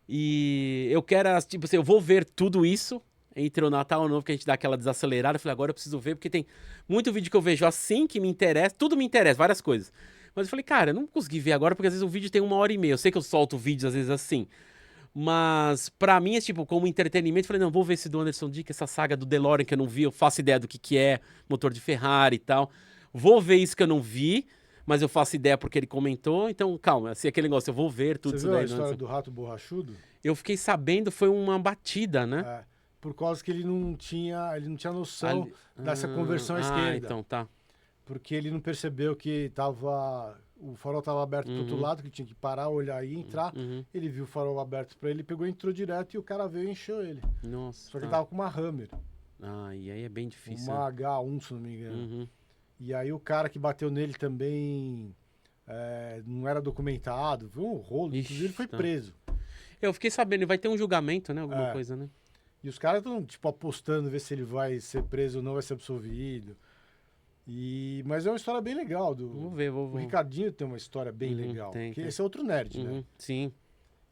E eu quero, tipo assim, eu vou ver tudo isso entre o Natal e o Novo, que a gente dá aquela desacelerada. Eu falei, agora eu preciso ver, porque tem muito vídeo que eu vejo assim que me interessa. Tudo me interessa, várias coisas. Mas eu falei, cara, eu não consegui ver agora, porque às vezes o vídeo tem 1h30. Eu sei que eu solto vídeos às vezes assim. Mas pra mim é tipo, como entretenimento, eu falei, não, vou ver esse do Anderson Dick, essa saga do DeLorean que eu não vi, eu faço ideia do que é, motor de Ferrari e tal. Vou ver isso que eu não vi, mas eu faço ideia porque ele comentou, então calma, assim, aquele negócio, eu vou ver tudo Você isso viu a daí. história do rato borrachudo? Eu fiquei sabendo, foi uma batida, né? É, por causa que ele não tinha noção Ali- dessa conversão à Ah, esquerda. então tá. Porque ele não percebeu que o farol estava aberto pro outro lado, que ele tinha que parar, olhar e entrar. Uhum. Ele viu o farol aberto para ele, pegou e entrou direto e o cara veio e encheu ele. Nossa. Só que ele tá. tava com uma Hammer, Ah, e aí é bem difícil. uma Né? H1, se não me engano. Uhum. E aí o cara que bateu nele também não era documentado, foi um rolo, Ixi, inclusive ele foi tá. preso. Eu fiquei sabendo, vai ter um julgamento, né? Alguma É. coisa, né? E os caras estão, tipo, apostando, ver se ele vai ser preso ou não, vai ser absolvido. Mas é uma história bem legal. Vamos ver, O Ricardinho tem uma história bem legal. tem, Porque tem. esse é outro nerd, né? Uhum, sim.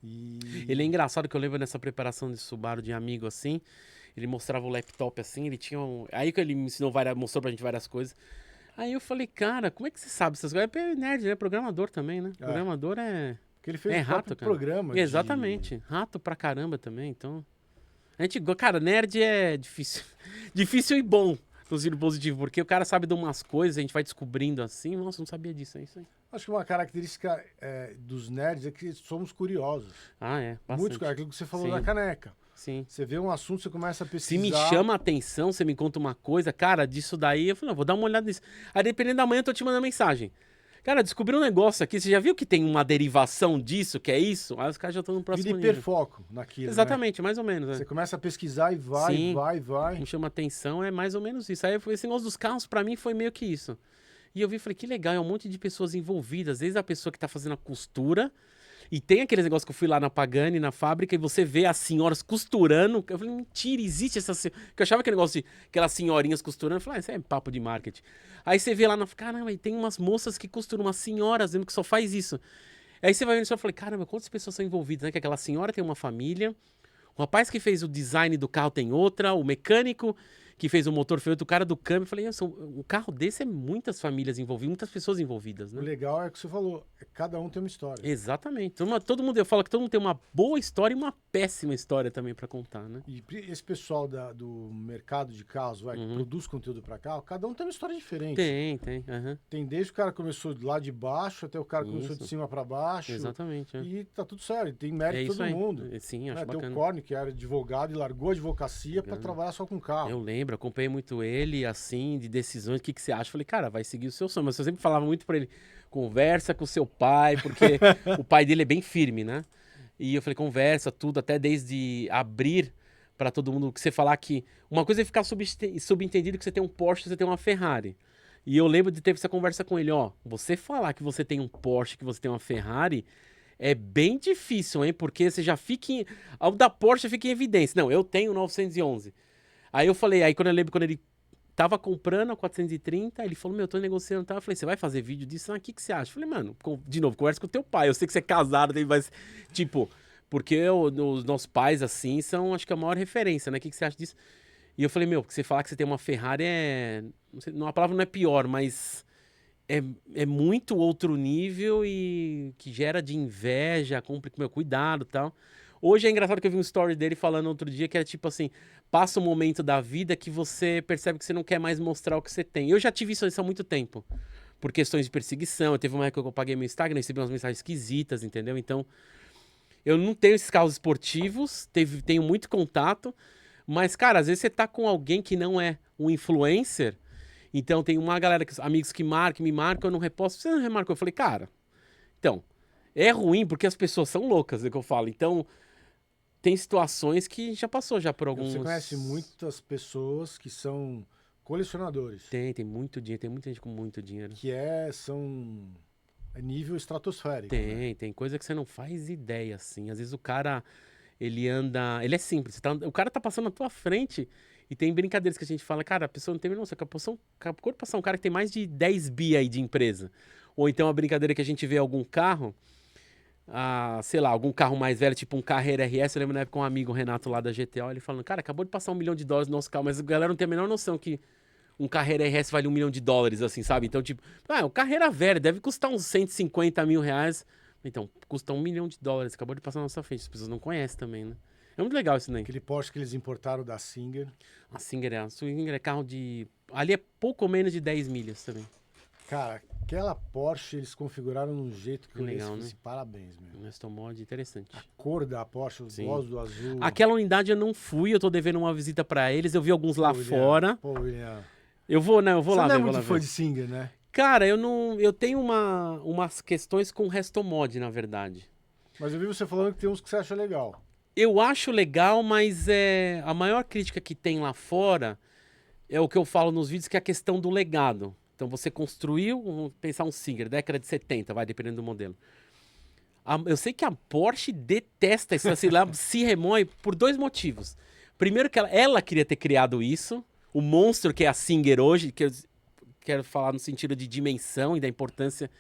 E... Ele é engraçado que eu lembro nessa preparação de Subaru de amigo assim. Ele mostrava o laptop assim, ele tinha um. Aí que ele me ensinou mostrou pra gente várias coisas. Aí eu falei, cara, como é que você sabe essas coisas? É nerd, né? Programador também, né? Programador é. Porque ele fez É o próprio rato, cara. programa. Exatamente. Rato pra caramba também, então. A gente, cara, nerd é difícil. Difícil e bom, no sentido positivo, porque o cara sabe de umas coisas, a gente vai descobrindo assim. Nossa, não sabia disso, é isso aí. Acho que uma característica dos nerds é que somos curiosos. Ah, é. Bastante. Muitos, aquilo que você falou Sim. da caneca. Sim. Você vê um assunto, você começa a Se pesquisar. me chama a atenção, você me conta uma coisa, cara, disso daí, eu falei, não, vou dar uma olhada nisso. Aí, dependendo da manhã, eu tô te mandando mensagem. Cara, descobri um negócio aqui, você já viu que tem uma derivação disso, que é isso? Aí os caras já estão no próximo Vira nível. hiperfoco naquilo. Né? Exatamente, mais ou menos. Você Né? começa a pesquisar e vai, Sim. vai. Me chama atenção, é mais ou menos isso. Aí esse negócio dos carros, pra mim, foi meio que isso. E eu vi e falei, que legal, é um monte de pessoas envolvidas, desde a pessoa que tá fazendo a costura. E tem aqueles negócios que eu fui lá na Pagani, na fábrica, e você vê as senhoras costurando. Eu falei, mentira, existe essa. Que eu achava aquele negócio de aquelas senhorinhas costurando. Eu falei, isso é papo de marketing. Aí você vê lá na. Caramba, e tem umas moças que costuram, umas senhoras dizendo que só faz isso. Aí você vai vendo isso e eu falei, caramba, quantas pessoas são envolvidas, né? Que aquela senhora tem uma família, o rapaz que fez o design do carro tem outra, o mecânico que fez o motor foi outro, o cara do câmbio. Eu falei, um carro desse é muitas famílias envolvidas, muitas pessoas envolvidas, O né? legal é o que você falou, cada um tem uma história. Exatamente. Todo mundo, eu falo que todo mundo tem uma boa história e uma péssima história também pra contar, né? E esse pessoal do mercado de carros, que produz conteúdo para carro, cada um tem uma história diferente. Tem. Aham. Tem desde o cara que começou lá de baixo até o cara que começou de Isso. cima para baixo. Exatamente. É. E tá tudo certo, tem É mérito isso todo aí. mundo. Sim, acho Tem o bacana. Corne, que era advogado e largou a advocacia para Bacana. trabalhar só com carro. Eu lembro, acompanhei muito ele, assim, de decisões. O que você acha? Falei, cara, vai seguir o seu sonho. Mas eu sempre falava muito pra ele, conversa com o seu pai, porque o pai dele é bem firme, né? E eu falei, conversa, tudo, até desde abrir pra todo mundo, que você falar que... Uma coisa é ficar subentendido que você tem um Porsche, você tem uma Ferrari. E eu lembro de ter essa conversa com ele, ó, você falar que você tem um Porsche, que você tem uma Ferrari... É bem difícil, hein? Porque você já fica em... O da Porsche fica em evidência. Não, eu tenho 911. Aí eu falei, aí quando eu lembro, quando ele tava comprando a 430, ele falou, meu, eu tô negociando, tá? Eu falei, você vai fazer vídeo disso? Ah, o que que você acha? Eu falei, mano, de novo, conversa com o teu pai. Eu sei que você é casado, mas, tipo, porque os nossos pais, assim, são, acho que a maior referência, né? O que que você acha disso? E eu falei, meu, que você falar que você tem uma Ferrari não sei, a palavra não é pior, mas é muito outro nível e que gera de inveja, meu, cuidado e tal. Hoje é engraçado que eu vi um story dele falando outro dia que era tipo assim, passa um momento da vida que você percebe que você não quer mais mostrar o que você tem. Eu já tive isso há muito tempo, por questões de perseguição. Eu teve uma época que eu paguei meu Instagram, recebi umas mensagens esquisitas, entendeu? Então, eu não tenho esses carros esportivos, tenho muito contato, mas, cara, às vezes você tá com alguém que não é um influencer, então tem uma galera, amigos que me marcam, eu não reposto. Você não remarcou? Eu falei, cara, então, é ruim porque as pessoas são loucas, é o que eu falo. Então, tem situações que já passou já por alguns... Você conhece muitas pessoas que são colecionadores. Tem muito dinheiro, tem muita gente com muito dinheiro. Que são nível estratosférico. Tem coisa que você não faz ideia, assim. Às vezes o cara... Ele anda... Ele é simples. O cara tá passando na tua frente e tem brincadeiras que a gente fala, cara, a pessoa não tem noção. Acabou de passar um cara que tem mais de 10 bi aí de empresa. Ou então a brincadeira que a gente vê algum carro, sei lá, algum carro mais velho, tipo um Carreira RS. Eu lembro na época um amigo, o Renato, lá da GTO, ele falando, cara, acabou de passar $1 milhão no nosso carro, mas a galera não tem a menor noção que um Carreira RS vale $1 milhão, assim, sabe? Então, tipo, o Carreira velho deve custar uns 150 mil reais. Então, custa $1 milhão, acabou de passar na nossa frente, as pessoas não conhecem também, né? É muito legal isso daí. Aquele Porsche que eles importaram da Singer. A Singer é carro de... Ali é pouco menos de 10 milhas também. Cara, aquela Porsche eles configuraram de um jeito que legal, né? Parabéns, meu. Nestor Mod, interessante. A cor da Porsche, os voz do azul. Aquela unidade eu não fui, eu tô devendo uma visita pra eles, eu vi alguns lá fora. Pô, William. Eu vou lá ver. Você não é muito fã de Singer, né? Cara, eu tenho umas questões com Restomod, na verdade. Mas eu vi você falando que tem uns que você acha legal. Eu acho legal, mas a maior crítica que tem lá fora é o que eu falo nos vídeos, que é a questão do legado. Então você construiu, vamos pensar um Singer, década de 70, vai dependendo do modelo. Eu sei que a Porsche detesta isso, assim, lá se remoe por 2 motivos. Primeiro que ela queria ter criado isso, o monstro que é a Singer hoje, que eu quero falar no sentido de dimensão e da importância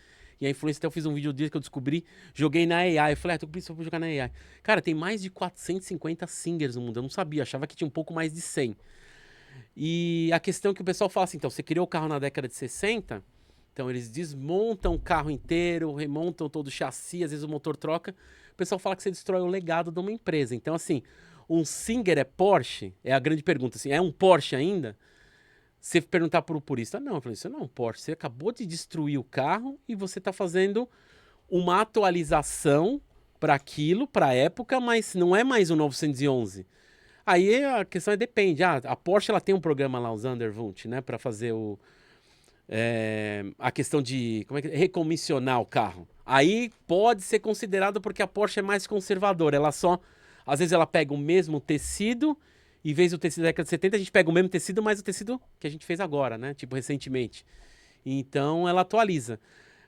e a influência. Até eu fiz um vídeo disso que eu descobri, joguei na AI. Eu falei, tô com isso, eu vou jogar na AI. Cara, tem mais de 450 Singers no mundo. Eu não sabia, achava que tinha um pouco mais de 100. E a questão que o pessoal fala assim, então, você criou o carro na década de 60, então eles desmontam o carro inteiro, remontam todo o chassi, às vezes o motor troca. O pessoal fala que você destrói o legado de uma empresa. Então, assim, um Singer é Porsche? É a grande pergunta, assim, é um Porsche ainda? Você perguntar para o purista, não, eu falei, isso não é um Porsche, você acabou de destruir o carro e você está fazendo uma atualização para aquilo, para a época, mas não é mais um 911. Aí a questão depende. A Porsche ela tem um programa lá, o Thunderbolt, né, para fazer a questão de recomissionar o carro. Aí pode ser considerado porque a Porsche é mais conservadora. Às vezes ela pega o mesmo tecido. Em vez do tecido da década de 70, a gente pega o mesmo tecido, mas o tecido que a gente fez agora, né? Tipo, recentemente. Então, ela atualiza.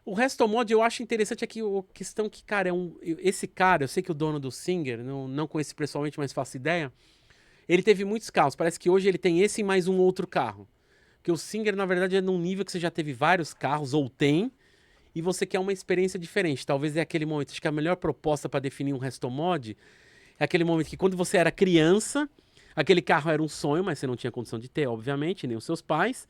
O Restomod, eu acho interessante aqui a questão que, cara, esse cara, eu sei que o dono do Singer, não conheço pessoalmente, mas faço ideia, ele teve muitos carros. Parece que hoje ele tem esse e mais um outro carro. Porque o Singer, na verdade, é num nível que você já teve vários carros, ou tem, e você quer uma experiência diferente. Talvez é aquele momento, acho que a melhor proposta para definir um Restomod é aquele momento que quando você era criança... Aquele carro era um sonho, mas você não tinha condição de ter, obviamente, nem os seus pais.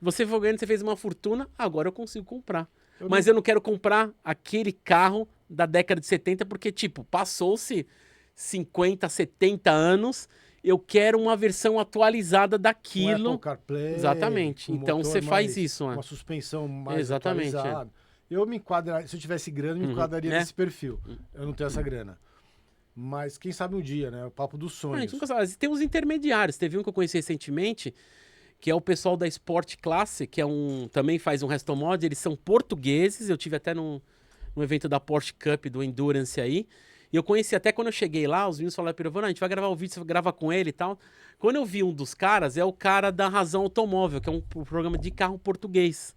Você foi ganhando, você fez uma fortuna, agora eu consigo comprar. Mas eu não quero comprar aquele carro da década de 70, porque, tipo, passou-se 50, 70 anos, eu quero uma versão atualizada daquilo. Com Apple CarPlay, exatamente. Então você faz isso, uma suspensão mais exatamente, atualizada. Eu me enquadraria, se eu tivesse grana, eu me enquadraria nesse perfil. Eu não tenho essa grana. Mas quem sabe um dia, né? O papo dos sonhos. A gente nunca sabe. Tem uns intermediários. Teve um que eu conheci recentemente, que é o pessoal da Sport Classe, que também faz um Restomod. Eles são portugueses. Eu tive até no evento da Porsche Cup, do Endurance aí. E eu conheci até quando eu cheguei lá, os meninos falaram, a gente vai gravar o vídeo, você grava com ele e tal. Quando eu vi um dos caras, é o cara da Razão Automóvel, que é um programa de carro português.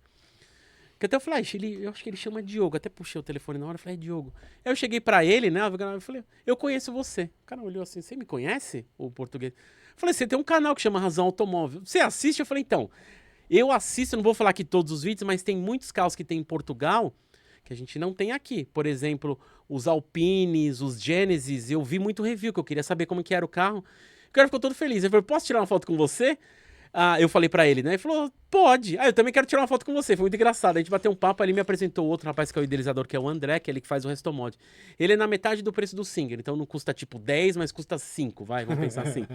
Que até eu falei, eu acho que ele chama Diogo. Até puxei o telefone na hora e falei, Diogo. Aí eu cheguei pra ele, né? Eu falei, eu conheço você. O cara olhou assim, você me conhece? O português. Eu falei, você tem um canal que chama Razão Automóvel. Você assiste? Eu falei, então, eu assisto, não vou falar aqui todos os vídeos, mas tem muitos carros que tem em Portugal que a gente não tem aqui. Por exemplo, os Alpines, os Genesis. Eu vi muito review, que eu queria saber como que era o carro. O cara ficou todo feliz. Ele falou, posso tirar uma foto com você? Eu falei pra ele, né? Ele falou, pode. Eu também quero tirar uma foto com você. Foi muito engraçado. A gente bateu um papo, ali me apresentou outro rapaz que é o idealizador, que é o André, que é ele que faz o Restomod. Ele é na metade do preço do Singer, então não custa tipo 10, mas custa 5, vamos pensar assim.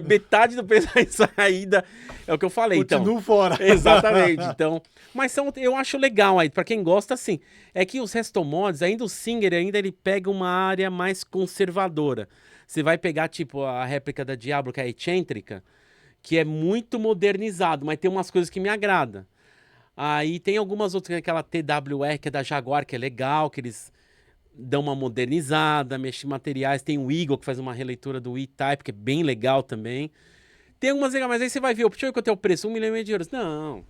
Metade do preço da saída, é o que eu falei. Continuo fora. Exatamente. Então, mas eu acho legal aí, pra quem gosta, assim, é que os Restomods, ainda o Singer, ele pega uma área mais conservadora. Você vai pegar, tipo, a réplica da Diablo, que é a excêntrica, que é muito modernizado, mas tem umas coisas que me agradam. Aí tem algumas outras, aquela TWR, que é da Jaguar, que é legal, que eles dão uma modernizada, mexem em materiais. Tem o Eagle, que faz uma releitura do E-Type, que é bem legal também. Tem algumas legais, mas aí você vai ver, deixa eu ver quanto é o preço, €1,5 milhão.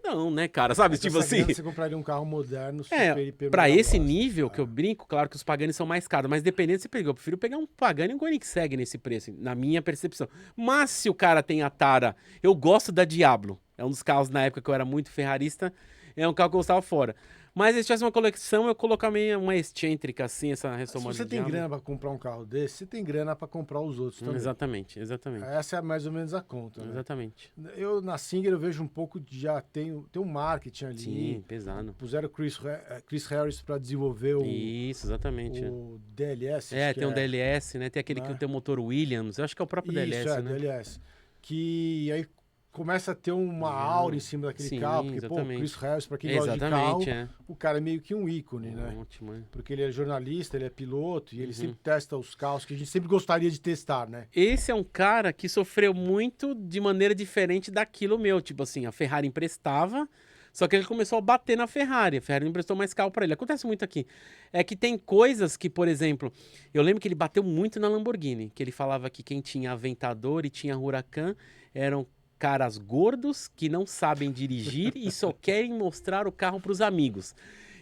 Não, né, cara? Sabe, Mas tipo essa assim... grana você compraria um carro moderno, super, hiper, Pra mega esse blast. nível que eu brinco, claro que os Pagani são mais caros, mas dependendo se você pegou, eu prefiro pegar um Pagani e um Koenigsegg nesse preço, na minha percepção. Mas se o cara tem a Tara, eu gosto da Diablo, é um dos carros na época que eu era muito ferrarista, é um carro que eu gostava fora. Mas se tivesse uma coleção, eu colocaria uma excêntrica assim, essa Se Ressomar você de tem Diablo. grana pra comprar um carro desse, você tem grana pra comprar os outros também. Exatamente, exatamente. Essa é mais ou menos a conta, né? Exatamente. Eu, na Singer, eu vejo um pouco de já tem um marketing ali. Sim, pesado. Puseram Chris Harris pra desenvolver Isso, exatamente. o DLS. É, acho que tem um DLS, né? Tem aquele né? que tem o motor Williams, eu acho que é o próprio DLS, Isso, né? DLS. Que aí começa a ter uma aura em cima daquele Sim, carro, porque, pô, exatamente. Chris Harris, pra quem gosta de carro, Exatamente, é. o cara é meio que um ícone, né? Ótimo, é. Porque ele é jornalista, ele é piloto, e Uhum. ele sempre testa os carros que a gente sempre gostaria de testar, né? Esse é um cara que sofreu muito de maneira diferente daquilo meu. Tipo assim, a Ferrari emprestava, só que ele começou a bater na Ferrari. A Ferrari não emprestou mais carro pra ele. Acontece muito aqui. É que tem coisas que, por exemplo, eu lembro que ele bateu muito na Lamborghini, que ele falava que quem tinha Aventador e tinha Huracan eram caras gordos que não sabem dirigir e só querem mostrar o carro pros amigos.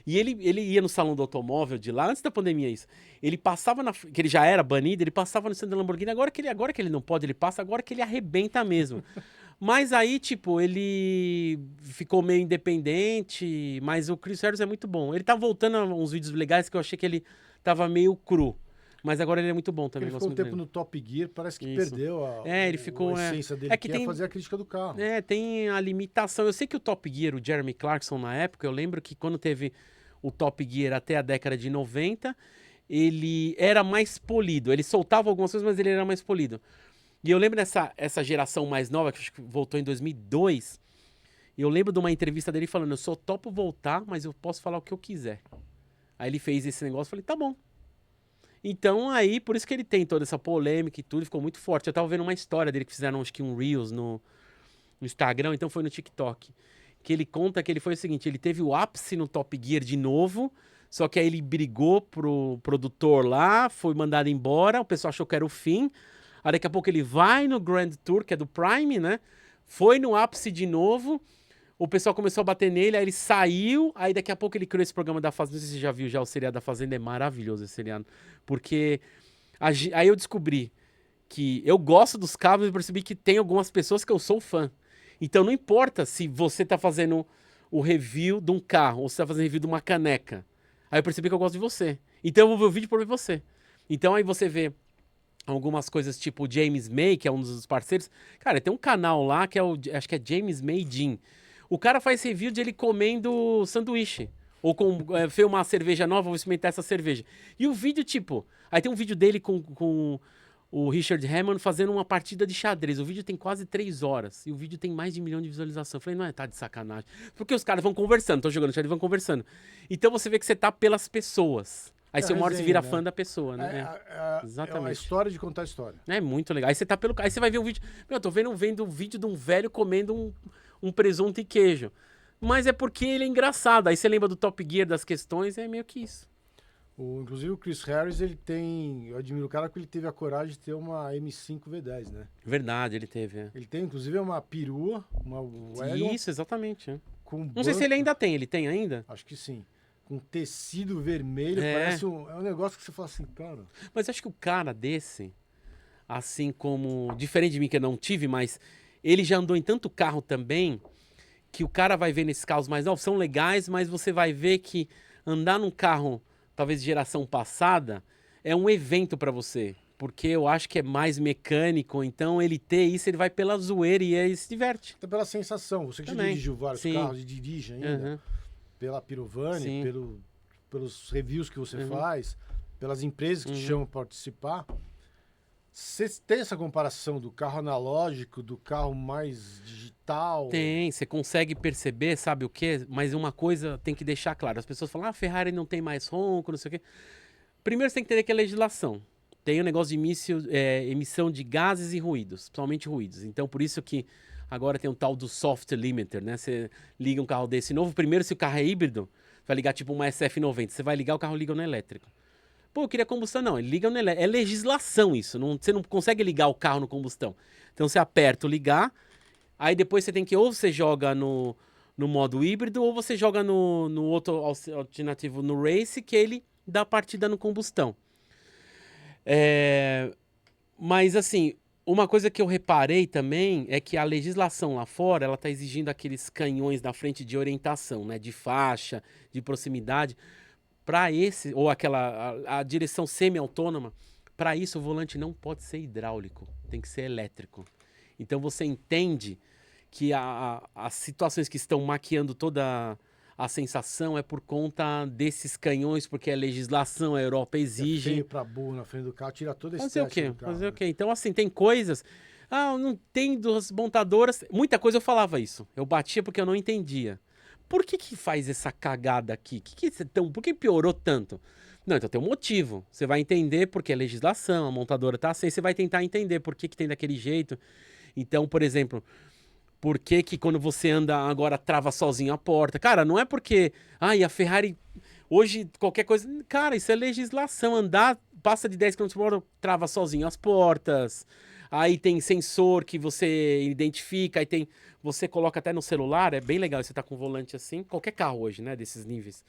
E ele ia no salão do automóvel de lá, antes da pandemia isso. Ele passava que ele já era banido, ele passava no centro da Lamborghini, agora que ele não pode, ele passa, agora que ele arrebenta mesmo. Mas aí, tipo, ele ficou meio independente, mas o Chris Harris é muito bom. Ele tá voltando a uns vídeos legais que eu achei que ele tava meio cru. Mas agora ele é muito bom também. Ele gosto ficou um muito tempo dele. no Top Gear, parece que Isso. perdeu Ele ficou, a essência dele, é que que tem- é fazer a crítica do carro. É, tem a limitação. Eu sei que o Top Gear, o Jeremy Clarkson na época, eu lembro que quando teve o Top Gear até a década de 90, ele era mais polido. Ele soltava algumas coisas, mas ele era mais polido. E eu lembro essa geração mais nova, que acho que voltou em 2002, e eu lembro de uma entrevista dele falando, eu só topo voltar, mas eu posso falar o que eu quiser. Aí ele fez esse negócio, eu falei, tá bom. Então aí, por isso que ele tem toda essa polêmica e tudo, ficou muito forte. Eu tava vendo uma história dele que fizeram, acho que um Reels no Instagram, então foi no TikTok. Que ele conta que ele foi o seguinte, ele teve o ápice no Top Gear de novo, só que aí ele brigou pro produtor lá, foi mandado embora, o pessoal achou que era o fim. Aí daqui a pouco ele vai no Grand Tour, que é do Prime, né? Foi no ápice de novo, o pessoal começou a bater nele, aí ele saiu, aí daqui a pouco ele criou esse programa da Fazenda, não sei se você já viu já o seriado da Fazenda, é maravilhoso esse seriado. Porque aí eu descobri que eu gosto dos carros e percebi que tem algumas pessoas que eu sou fã. Então não importa se você tá fazendo o review de um carro ou se tá fazendo review de uma caneca. Aí eu percebi que eu gosto de você. Então eu vou ver o vídeo por ver você. Então aí você vê algumas coisas tipo o James May, que é um dos parceiros. Cara, tem um canal lá que é acho que é James May Jean. O cara faz review de ele comendo sanduíche. Ou fez uma cerveja nova, vou experimentar essa cerveja. E o vídeo, tipo... Aí tem um vídeo dele com o Richard Hammond fazendo uma partida de xadrez. O vídeo tem quase 3 horas. E o vídeo tem mais de 1 milhão de visualizações. Eu falei, não é, tá de sacanagem. Porque os caras vão conversando, tô jogando xadrez, vão conversando. Então você vê que você tá pelas pessoas. Aí você uma hora você vira fã da pessoa, né? É Exatamente. a história de contar a história. É muito legal. Aí você tá Aí você vai ver um vídeo. Meu, eu tô vendo um vídeo de um velho comendo um presunto e queijo. Mas é porque ele é engraçado. Aí você lembra do Top Gear, das questões, é meio que isso. Inclusive o Chris Harris, ele tem... Eu admiro o cara porque ele teve a coragem de ter uma M5 V10, né? Verdade, ele teve. É. Ele tem, inclusive, uma perua, uma Wagon Isso, exatamente. É. com Não sei se ele ainda tem. Ele tem ainda? Acho que sim. Com tecido vermelho, parece é um negócio que você fala assim, cara... Mas eu acho que o cara desse, assim como... Diferente de mim que eu não tive, mas ele já andou em tanto carro também, que o cara vai ver nesses carros mais novos, são legais, mas você vai ver que andar num carro, talvez de geração passada, é um evento pra você. Porque eu acho que é mais mecânico, então ele ter isso, ele vai pela zoeira e aí se diverte. Até pela sensação. Você que já Também. dirigiu vários Sim. carros e dirige ainda, Uhum. pela Pirovani, Sim. pelos reviews que você Uhum. faz, pelas empresas que te Uhum. chamam para participar. Você tem essa comparação do carro analógico, do carro mais digital? Tem, você consegue perceber, sabe o quê? Mas uma coisa tem que deixar claro. As pessoas falam, a Ferrari não tem mais ronco, não sei o quê. Primeiro você tem que entender que é legislação. Tem o negócio de emissão de gases e ruídos, principalmente ruídos. Então, por isso que agora tem um tal do soft limiter, né? Você liga um carro desse novo, primeiro se o carro é híbrido, vai ligar tipo uma SF90, você vai ligar, o carro liga no elétrico. Pô, eu queria combustão, não, ele liga no elétrico. É legislação isso, você não consegue ligar o carro no combustão. Então você aperta o ligar, aí depois você tem que, ou você joga no no modo híbrido, ou você joga no outro alternativo, no Race, que ele dá partida no combustão. Mas, assim, uma coisa que eu reparei também é que a legislação lá fora, ela está exigindo aqueles canhões na frente de orientação, né? De faixa, de proximidade. Para esse, ou a direção semi-autônoma, para isso o volante não pode ser hidráulico, tem que ser elétrico. Então você entende que as situações que estão maquiando toda a sensação é por conta desses canhões, porque a legislação, a Europa exige. É feio pra burro na frente do carro, tira toda esse Fazer o quê? do carro, Fazer né? o quê? Então, assim, tem coisas. Ah, eu não entendo as montadoras. Muita coisa eu falava isso. Eu batia porque eu não entendia. Por que faz essa cagada aqui? Por que piorou tanto? Não, então tem um motivo. Você vai entender porque é legislação, a montadora tá assim, você vai tentar entender por que tem daquele jeito. Então, por exemplo, por que quando você anda agora trava sozinho a porta? Cara, não é porque, e a Ferrari hoje qualquer coisa, cara, isso é legislação, andar passa de 10 km por hora, trava sozinho as portas. Aí tem sensor que você identifica, você coloca até no celular, é bem legal, você tá com o volante assim, qualquer carro hoje, né, desses níveis.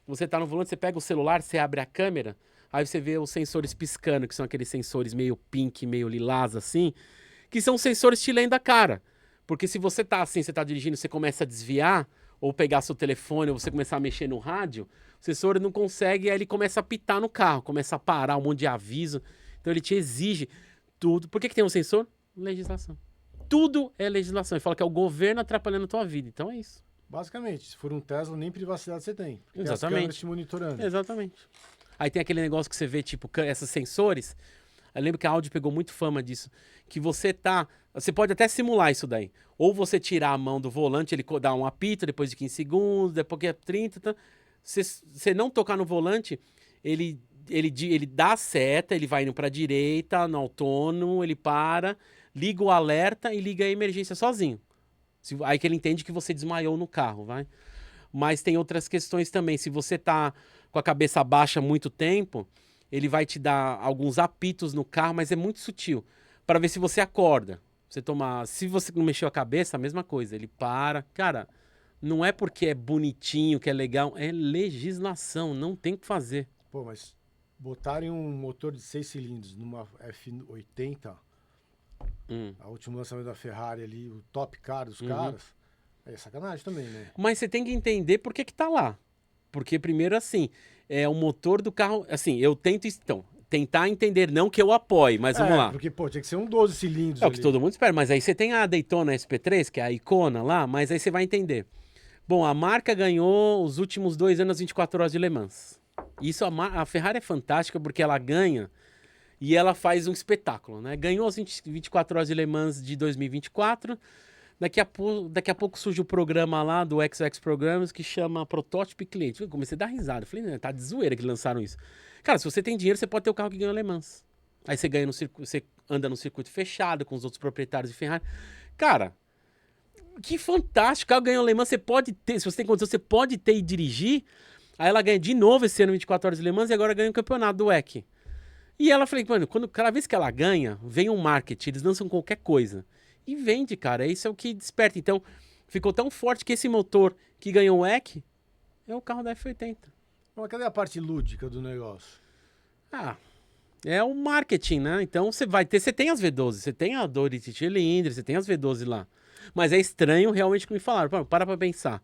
Você tá no volante, você pega o celular, você abre a câmera, aí você vê os sensores piscando, que são aqueles sensores meio pink, meio lilás assim, que são sensores te lendo a cara. Porque se você tá assim, você tá dirigindo, você começa a desviar, ou pegar seu telefone, ou você começar a mexer no rádio, o sensor não consegue, aí ele começa a pitar no carro, começa a parar, um monte de aviso. Então ele te exige tudo. Por que tem um sensor? Legislação. Tudo é legislação. Ele fala que é o governo atrapalhando a tua vida. Então é isso. Basicamente, se for um Tesla, nem privacidade você tem. Porque Exatamente. as câmeras te monitorando. Exatamente. Aí tem aquele negócio que você vê, tipo, esses sensores. Eu lembro que a Audi pegou muito fama disso. Que você pode até simular isso daí. Ou você tirar a mão do volante, ele dá um apito depois de 15 segundos, depois que é 30. Tá? Você não tocar no volante, ele dá a seta, ele vai indo para a direita, no autônomo, ele para, liga o alerta e liga a emergência sozinho. Aí que ele entende que você desmaiou no carro, vai. Mas tem outras questões também. Se você tá com a cabeça baixa há muito tempo, ele vai te dar alguns apitos no carro, mas é muito sutil, para ver se você acorda. Se você não mexeu a cabeça, a mesma coisa. Ele para. Cara, não é porque é bonitinho, que é legal, é legislação, não tem o que fazer. Pô, mas botarem um motor de 6 cilindros numa F80, a último lançamento da Ferrari ali, o top car dos caras, é sacanagem também, né? Mas você tem que entender por que tá lá. Porque primeiro, assim, é o motor do carro... Assim, eu tento... Então, tentar entender, não que eu apoie, mas vamos lá. Porque, pô, tinha que ser um 12 cilindros É o que ali. todo mundo espera, mas aí você tem a Daytona SP3, que é a icona lá, mas aí você vai entender. Bom, a marca ganhou os últimos 2 anos 24 horas de Le Mans. Isso, a Ferrari é fantástica porque ela ganha e ela faz um espetáculo, né? Ganhou as 24 horas de Le Mans de 2024. Daqui a pouco surge o programa lá do XX Programs que chama Protótipo e Cliente. Eu comecei a dar risada. Falei, tá de zoeira que lançaram isso. Cara, se você tem dinheiro, você pode ter o carro que ganhou Le Mans. Aí você ganha você anda no circuito fechado com os outros proprietários de Ferrari. Cara, que fantástico. O carro ganhou Le Mans, você pode ter, se você tem condição, você pode ter e dirigir. Aí ela ganha de novo esse ano 24 horas de Le Mans e agora ganha o campeonato do WEC. E ela falei, mano, cada vez que ela ganha, vem um marketing, eles lançam qualquer coisa. E vende, cara. Isso é o que desperta. Então, ficou tão forte que esse motor que ganhou o WEC é o carro da F80. Mas cadê a parte lúdica do negócio? É o marketing, né? Então, você tem as V12, você tem a Dorite cilindro, você tem as V12 lá. Mas é estranho realmente que me falaram. Para pra pensar.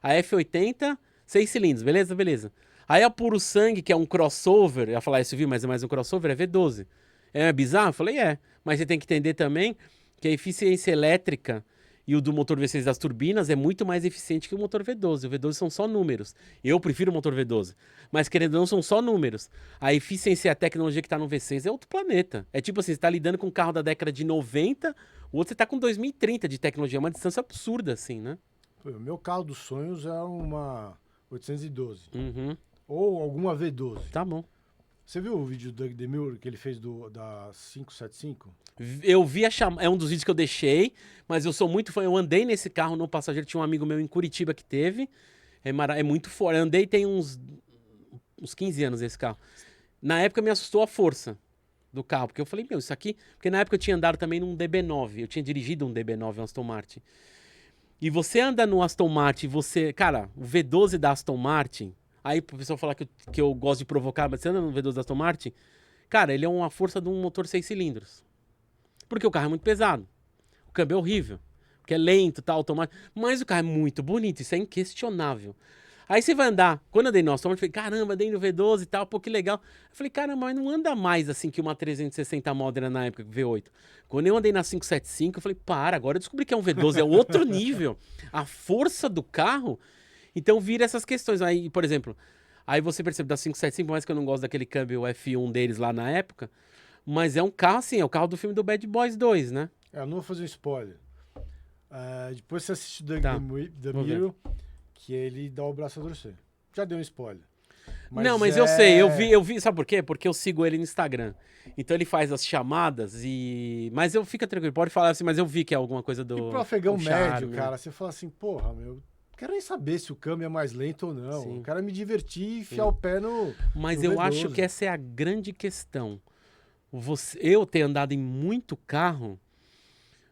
A F80, 6 cilindros, beleza? Beleza. Aí a Puro Sangue, que é um crossover, eu ia falar SUV, mas é mais um crossover, é V12. É bizarro? Eu falei, Mas você tem que entender também que a eficiência elétrica e o do motor V6 das turbinas é muito mais eficiente que o motor V12. O V12 são só números. Eu prefiro o motor V12. Mas, querendo ou não, são só números. A eficiência e a tecnologia que está no V6 é outro planeta. É tipo assim, você está lidando com um carro da década de 90, o outro você está com 2030 de tecnologia. É uma distância absurda, assim, né? Pô, o meu carro dos sonhos é uma 812. Uhum. Ou alguma V12. Tá bom. Você viu o vídeo do Doug DeMure que ele fez da 575? Eu vi é um dos vídeos que eu deixei, mas eu sou muito fã. Eu andei nesse carro no passageiro, tinha um amigo meu em Curitiba que teve. É muito forte. Eu andei tem uns 15 anos esse carro. Na época me assustou a força do carro, porque eu falei, isso aqui... Porque na época eu tinha andado também num DB9, eu tinha dirigido um DB9, um Aston Martin. E você anda no Aston Martin, cara, o V12 da Aston Martin, aí o pessoal fala que eu gosto de provocar, mas você anda no V12 da Aston Martin, cara, ele é uma força de um motor 6 cilindros. Porque o carro é muito pesado. O câmbio é horrível. Porque é lento, tá, automático. Mas o carro é muito bonito, isso é inquestionável. Aí você vai andar. Quando eu andei no Aston Martin, eu falei, caramba, andei no V12 e tal, pô, que legal. Eu falei, caramba, mas não anda mais assim que uma 360 Modena na época, V8. Quando eu andei na 575, eu falei, agora eu descobri que é um V12, é outro nível. A força do carro, então vira essas questões. Aí, por exemplo, aí você percebe da 575, por mais que eu não gosto daquele câmbio F1 deles lá na época, mas é um carro assim, é o carro do filme do Bad Boys 2, né? Eu não vou fazer um spoiler. Depois você assiste Tá, The vou ver. Mirror, que ele dá o braço a torcer. Já deu um spoiler. Não, mas eu sei, eu vi, sabe por quê? Porque eu sigo ele no Instagram. Então ele faz as chamadas e... Mas eu fico tranquilo, pode falar assim, mas eu vi que é alguma coisa do... E pro afegão do médio, charme. cara, você fala assim, porra, meu, não quero nem saber se o câmbio é mais lento ou não. Sim. Eu quero me divertir e enfiar o pé no Mas no eu V12. acho que essa é a grande questão. Eu ter andado em muito carro,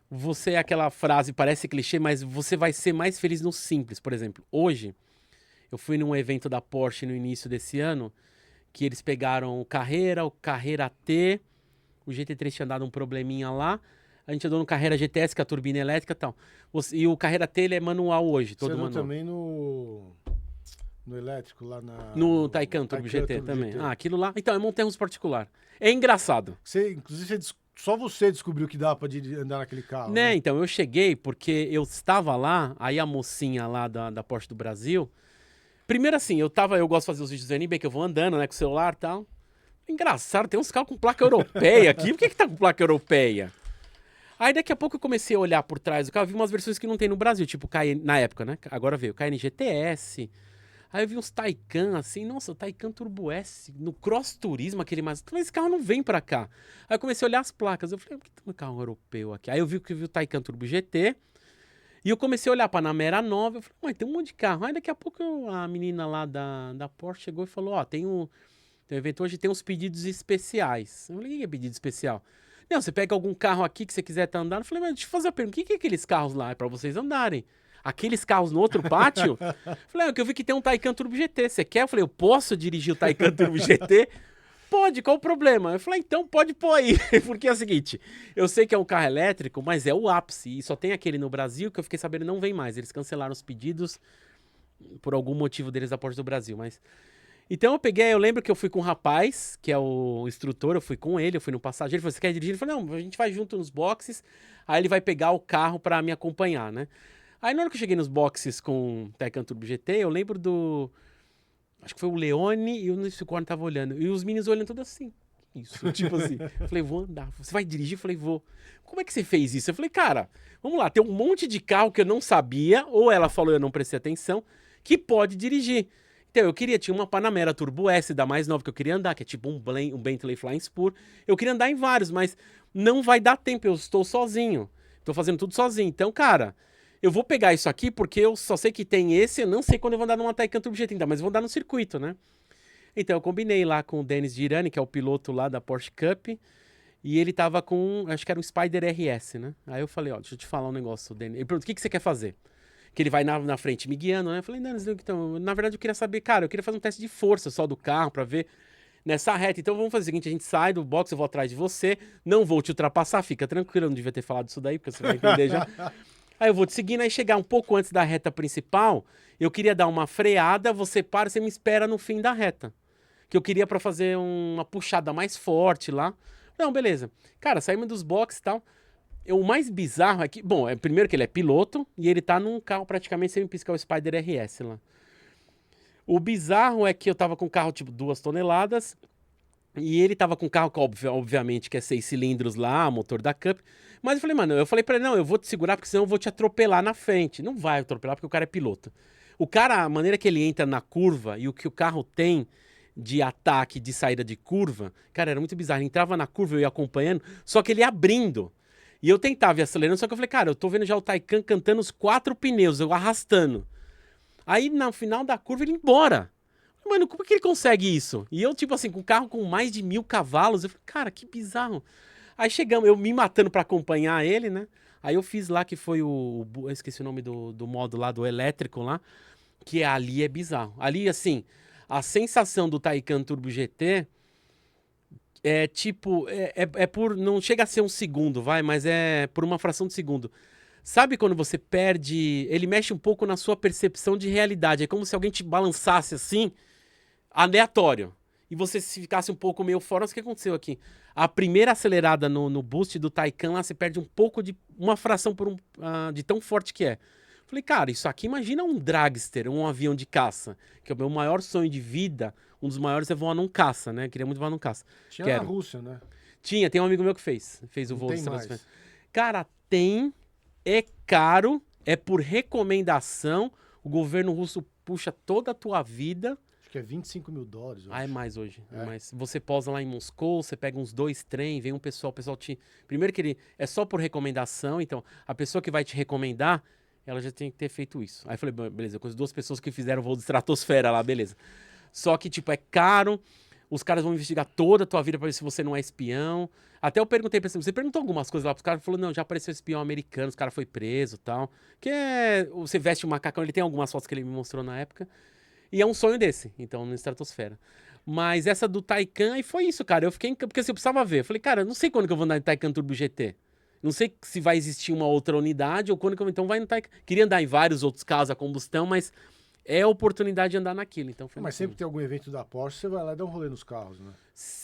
você é aquela frase, parece clichê, mas você vai ser mais feliz no simples. Por exemplo, hoje, eu fui num evento da Porsche no início desse ano, que eles pegaram o Carrera T, o GT3 tinha dado um probleminha lá, a gente andou no Carrera GTS, que é a turbina elétrica e tal. E o Carrera T, ele é manual hoje, Você todo andou manual. também no elétrico lá na... No Taycan Turbo GT também. Ah, aquilo lá. Então, é montanha-russa particular. É engraçado. Inclusive, só você descobriu que dá pra andar naquele carro, Né, né? então, eu cheguei porque eu estava lá, aí a mocinha lá da Porsche do Brasil. Primeiro assim, eu gosto de fazer os vídeos do NB, que eu vou andando, né, com o celular e tal. Engraçado, tem uns carros com placa europeia aqui. Por que tá com placa europeia? Aí daqui a pouco eu comecei a olhar por trás do carro, vi umas versões que não tem no Brasil, tipo na época, né? Agora veio o KN GTS. Aí eu vi uns Taycan assim, nossa, o Taycan Turbo S, no Cross Turismo, aquele mais. Mas esse carro não vem pra cá. Aí eu comecei a olhar as placas, eu falei, por que tem um carro europeu aqui? Aí eu vi o Taycan Turbo GT. E eu comecei a olhar pra Panamera nova, eu falei, mas tem um monte de carro. Aí daqui a pouco a menina lá da Porsche chegou e falou, ó, tem um evento hoje, tem uns pedidos especiais. Eu falei, o que é pedido especial? Não, você pega algum carro aqui que você quiser estar andando. Eu falei, mas deixa eu fazer uma pergunta, o que é aqueles carros lá? É pra vocês andarem. Aqueles carros no outro pátio? Eu falei, que eu vi que tem um Taycan Turbo GT, você quer? Eu falei, eu posso dirigir o Taycan Turbo GT? Pode, qual o problema? Eu falei, então pode pôr aí. Porque é o seguinte, eu sei que é um carro elétrico, mas é o ápice. E só tem aquele no Brasil que eu fiquei sabendo não vem mais. Eles cancelaram os pedidos por algum motivo deles da Porsche do Brasil. Mas então eu lembro que eu fui com um rapaz, que é o instrutor, eu fui com ele, eu fui no passageiro, ele falou, você quer dirigir? Ele falou, não, a gente vai junto nos boxes, aí ele vai pegar o carro pra me acompanhar, né? Aí na hora que eu cheguei nos boxes com o Taycan Turbo GT, eu lembro acho que foi o Leone e o Cicorno tava olhando. E os meninos olhando tudo assim. Isso, tipo assim. Eu falei, vou andar. Você vai dirigir? Eu falei, vou. Como é que você fez isso? Eu falei, cara, vamos lá, tem um monte de carro que eu não sabia, ou ela falou e eu não prestei atenção, que pode dirigir. Então, tinha uma Panamera Turbo S da mais nova que eu queria andar, que é tipo um Bentley Flying Spur. Eu queria andar em vários, mas não vai dar tempo, eu estou sozinho. Estou fazendo tudo sozinho. Então, cara, eu vou pegar isso aqui porque eu só sei que tem esse, eu não sei quando eu vou andar numa Taycan Turbo GT ainda, mas eu vou andar no circuito, né? Então, eu combinei lá com o Denis Girani, que é o piloto lá da Porsche Cup, e ele tava com, acho que era um Spider RS, né? Aí eu falei, ó, deixa eu te falar um negócio, Denis. Ele perguntou, o que você quer fazer? Que ele vai na frente me guiando, né? Eu falei, Denis, então, na verdade eu queria saber, cara, eu queria fazer um teste de força só do carro pra ver nessa reta. Então vamos fazer o seguinte, a gente sai do box, eu vou atrás de você, não vou te ultrapassar, fica tranquilo, eu não devia ter falado isso daí, porque você vai entender já. Aí eu vou te seguindo, aí chegar um pouco antes da reta principal, eu queria dar uma freada, você para, você me espera no fim da reta. Que eu queria pra fazer uma puxada mais forte lá. Não, beleza. Cara, saímos dos boxes e tal. O mais bizarro é que, bom, primeiro que ele é piloto e ele tá num carro praticamente semi-pista, que é o Spider RS lá. O bizarro é que eu tava com um carro tipo 2 toneladas e ele tava com um carro, obviamente, que é 6 cilindros lá, motor da Cup. Mas eu falei pra ele, não, eu vou te segurar porque senão eu vou te atropelar na frente. Não vai atropelar porque o cara é piloto. O cara, a maneira que ele entra na curva e o que o carro tem de ataque, de saída de curva, cara, era muito bizarro. Ele entrava na curva, eu ia acompanhando, só que ele ia abrindo. E eu tentava ir acelerando, só que eu falei, cara, eu tô vendo já o Taycan cantando os 4 pneus, eu arrastando. Aí, no final da curva, ele ia embora. Mano, como é que ele consegue isso? E eu, tipo assim, com um carro com mais de 1000 cavalos, eu falei, cara, que bizarro. Aí chegamos, eu me matando pra acompanhar ele, né? Aí eu fiz lá que foi eu esqueci o nome do modo lá, do elétrico lá, que ali é bizarro. Ali, assim, a sensação do Taycan Turbo GT é tipo, por, não chega a ser um segundo, vai, mas é por uma fração de segundo. Sabe quando você perde, ele mexe um pouco na sua percepção de realidade, é como se alguém te balançasse assim, aleatório. E você se ficasse um pouco meio fora, o que aconteceu aqui? A primeira acelerada no boost do Taycan lá, você perde um pouco de uma fração de tão forte que é. Falei, cara, isso aqui imagina um dragster, um avião de caça, que é o meu maior sonho de vida, um dos maiores é voar num caça, né? Queria muito voar num caça. Tinha Quero. na Rússia, né? Tem um amigo meu que fez o Não voo tem de mais. estratosfera. Cara, é caro, é por recomendação, o governo russo puxa toda a tua vida. Acho que é $25 mil. Eu Ah, é acho. mais hoje. É É? mais. Você posa lá em Moscou, você pega uns 2 trem, vem um pessoal, o pessoal te. Primeiro que ele é só por recomendação, então a pessoa que vai te recomendar, ela já tem que ter feito isso. Aí eu falei, beleza, eu conheço 2 pessoas que fizeram voo de estratosfera lá, beleza. Só que, tipo, é caro, os caras vão investigar toda a tua vida pra ver se você não é espião. Até eu perguntei pra você perguntou algumas coisas lá pros caras, falou, não, já apareceu espião americano, os cara foi preso e tal. Que é, você veste um macacão, ele tem algumas fotos que ele me mostrou na época. E é um sonho desse, então, na estratosfera. Mas essa do Taycan, aí foi isso, cara. Eu fiquei. Porque assim, eu precisava ver. Eu falei, cara, eu não sei quando que eu vou andar em Taycan Turbo GT. Não sei se vai existir uma outra unidade ou quando que eu. Então vai no Taycan. Queria andar em vários outros carros a combustão, mas é a oportunidade de andar naquilo. Então foi Mas sempre tem algum evento da Porsche, você vai lá e dá um rolê nos carros, né?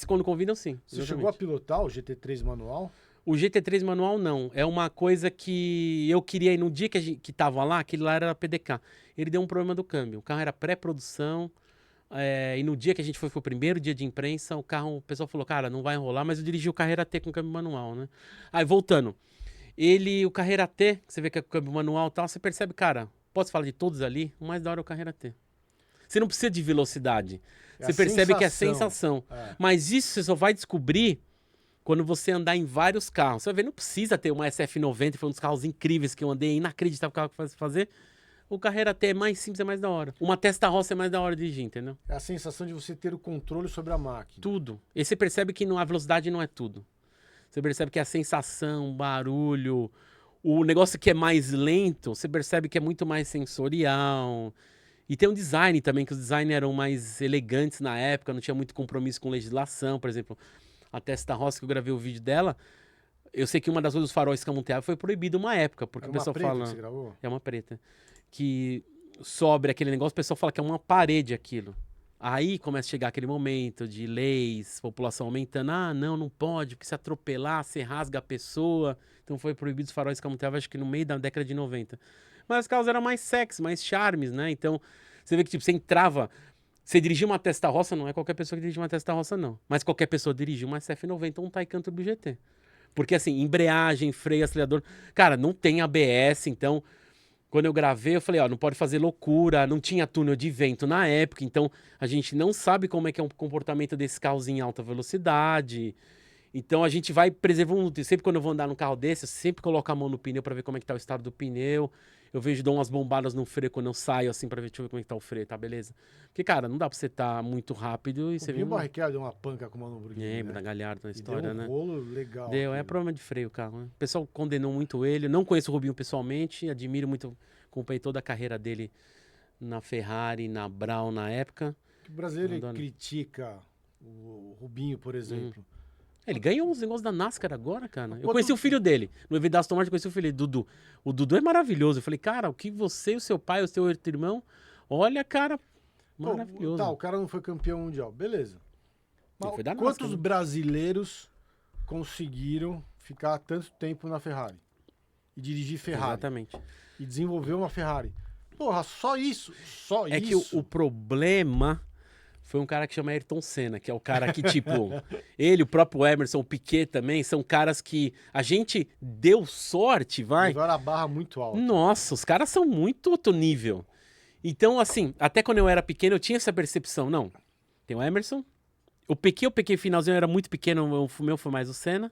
Quando convidam, sim. Você exatamente. chegou a pilotar o GT3 manual? O GT3 manual não. É uma coisa que eu queria ir no dia que tava lá, aquele lá era PDK. Ele deu um problema do câmbio. O carro era pré-produção. E no dia que a gente foi o primeiro dia de imprensa, o pessoal falou, cara, não vai rolar, mas eu dirigi o Carreira T com câmbio manual, né? Aí, voltando. O Carreira T, que você vê que é com câmbio manual e tal, você percebe, cara, posso falar de todos ali? O mais da hora é o Carreira T. Você não precisa de velocidade. Você percebe que é sensação. É. Mas isso você só vai descobrir quando você andar em vários carros. Você vai ver, não precisa ter uma SF90, foi um dos carros incríveis que eu andei, inacreditável o carro que fazer. O Carreira T é mais simples, é mais da hora. Uma Testarossa é mais da hora de dirigir, entendeu? É a sensação de você ter o controle sobre a máquina. Tudo. E você percebe que a velocidade não é tudo. Você percebe que a sensação, o barulho, o negócio que é mais lento, você percebe que é muito mais sensorial. E tem um design também, que os designers eram mais elegantes na época, não tinha muito compromisso com legislação. Por exemplo, a Testarossa, que eu gravei o vídeo dela, eu sei que uma das coisas dos faróis escamoteados foi proibido uma época, porque o pessoal fala... Que você gravou? É uma preta. Que sobre aquele negócio, o pessoal fala que é uma parede aquilo. Aí começa a chegar aquele momento de leis, população aumentando. Ah, não pode, porque se atropelar, você rasga a pessoa. Então foi proibido os faróis escamoteados, acho que no meio da década de 90. Mas os carros eram mais sexy, mais charmes, né? Então, você vê que tipo, você entrava... Você dirigia uma Testarossa, não é qualquer pessoa que dirige uma Testarossa, não. Mas qualquer pessoa dirige uma SF90 ou um Taycan Turbo GT. Porque assim, embreagem, freio, acelerador... Cara, não tem ABS, então... Quando eu gravei, eu falei, ó, não pode fazer loucura, não tinha túnel de vento na época, então a gente não sabe como é que é o comportamento desses carros em alta velocidade. Então a gente vai preservando, sempre quando eu vou andar num carro desse, eu sempre coloco a mão no pneu para ver como é que tá o estado do pneu. Eu vejo, dou umas bombadas no freio quando eu saio, assim, pra ver, deixa eu ver como é que tá o freio, tá, beleza? Porque, cara, não dá pra você estar muito rápido e você vê... O Barrichello deu uma panca com o Mano Burguini, Lembra, né? da Galhardo na E história, deu um né? rolo legal. Deu, é aquilo. problema de freio o carro, né? O pessoal condenou muito ele. Não conheço o Rubinho pessoalmente, admiro muito, acompanhei toda a carreira dele na Ferrari, na Brown na época. O brasileiro ele Mandando. critica o Rubinho, por exemplo. Ele ganhou uns negócios da NASCAR agora, cara. Eu Quanto- conheci o filho dele. No evento da Aston Martin, eu conheci o filho dele, Dudu. O Dudu é maravilhoso. Eu falei, cara, o que você, o seu pai, o seu outro irmão... Olha, cara, Pô, maravilhoso. tá, o cara não foi campeão mundial, beleza. Ele Mas foi da quantos NASCAR, né? brasileiros conseguiram ficar tanto tempo na Ferrari? E dirigir Ferrari? Exatamente. E desenvolver uma Ferrari? Porra, só isso. Só É que isso. o problema foi um cara que chama Ayrton Senna, que é o cara que, tipo, ele, o próprio Emerson, o Piquet também, são caras que a gente deu sorte, vai. Levaram a barra muito alta. Nossa, os caras são muito outro nível. Então, assim, até quando eu era pequeno, eu tinha essa percepção. Não, tem o Emerson. O Piquet finalzinho era muito pequeno, o meu foi mais o Senna.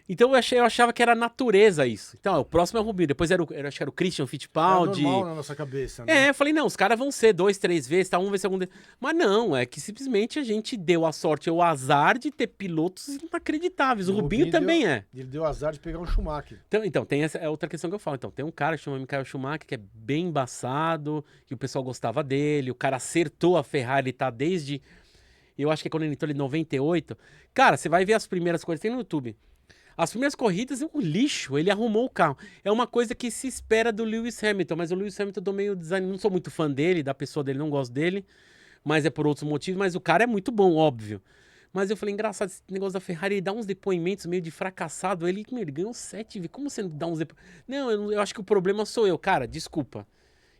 Então eu achava que era natureza isso. Então, o próximo é o Rubinho, depois acho que era o Christian É Fittipaldi. normal na nossa cabeça, né? É, eu falei, não, os caras vão ser 2, 3 vezes, tá? Vamos ver se algum deles... Mas não, é que simplesmente a gente deu a sorte, o azar de ter pilotos inacreditáveis. O Rubinho também é. Ele deu azar de pegar um Schumacher. Então, tem essa é outra questão que eu falo. Então, tem um cara que chama Michael Schumacher, que é bem embaçado, que o pessoal gostava dele, o cara acertou a Ferrari, tá desde... Eu acho que é quando ele entrou em 98. Cara, você vai ver as primeiras coisas, tem no YouTube. As primeiras corridas é um lixo, ele arrumou o carro. É uma coisa que se espera do Lewis Hamilton, mas o Lewis Hamilton eu tô meio desanimado, não sou muito fã dele, da pessoa dele, não gosto dele, mas é por outros motivos, mas o cara é muito bom, óbvio. Mas eu falei, engraçado, esse negócio da Ferrari, ele dá uns depoimentos meio de fracassado, ele ganhou 7, como você não dá uns depoimentos? Não, eu acho que o problema sou eu, cara, desculpa.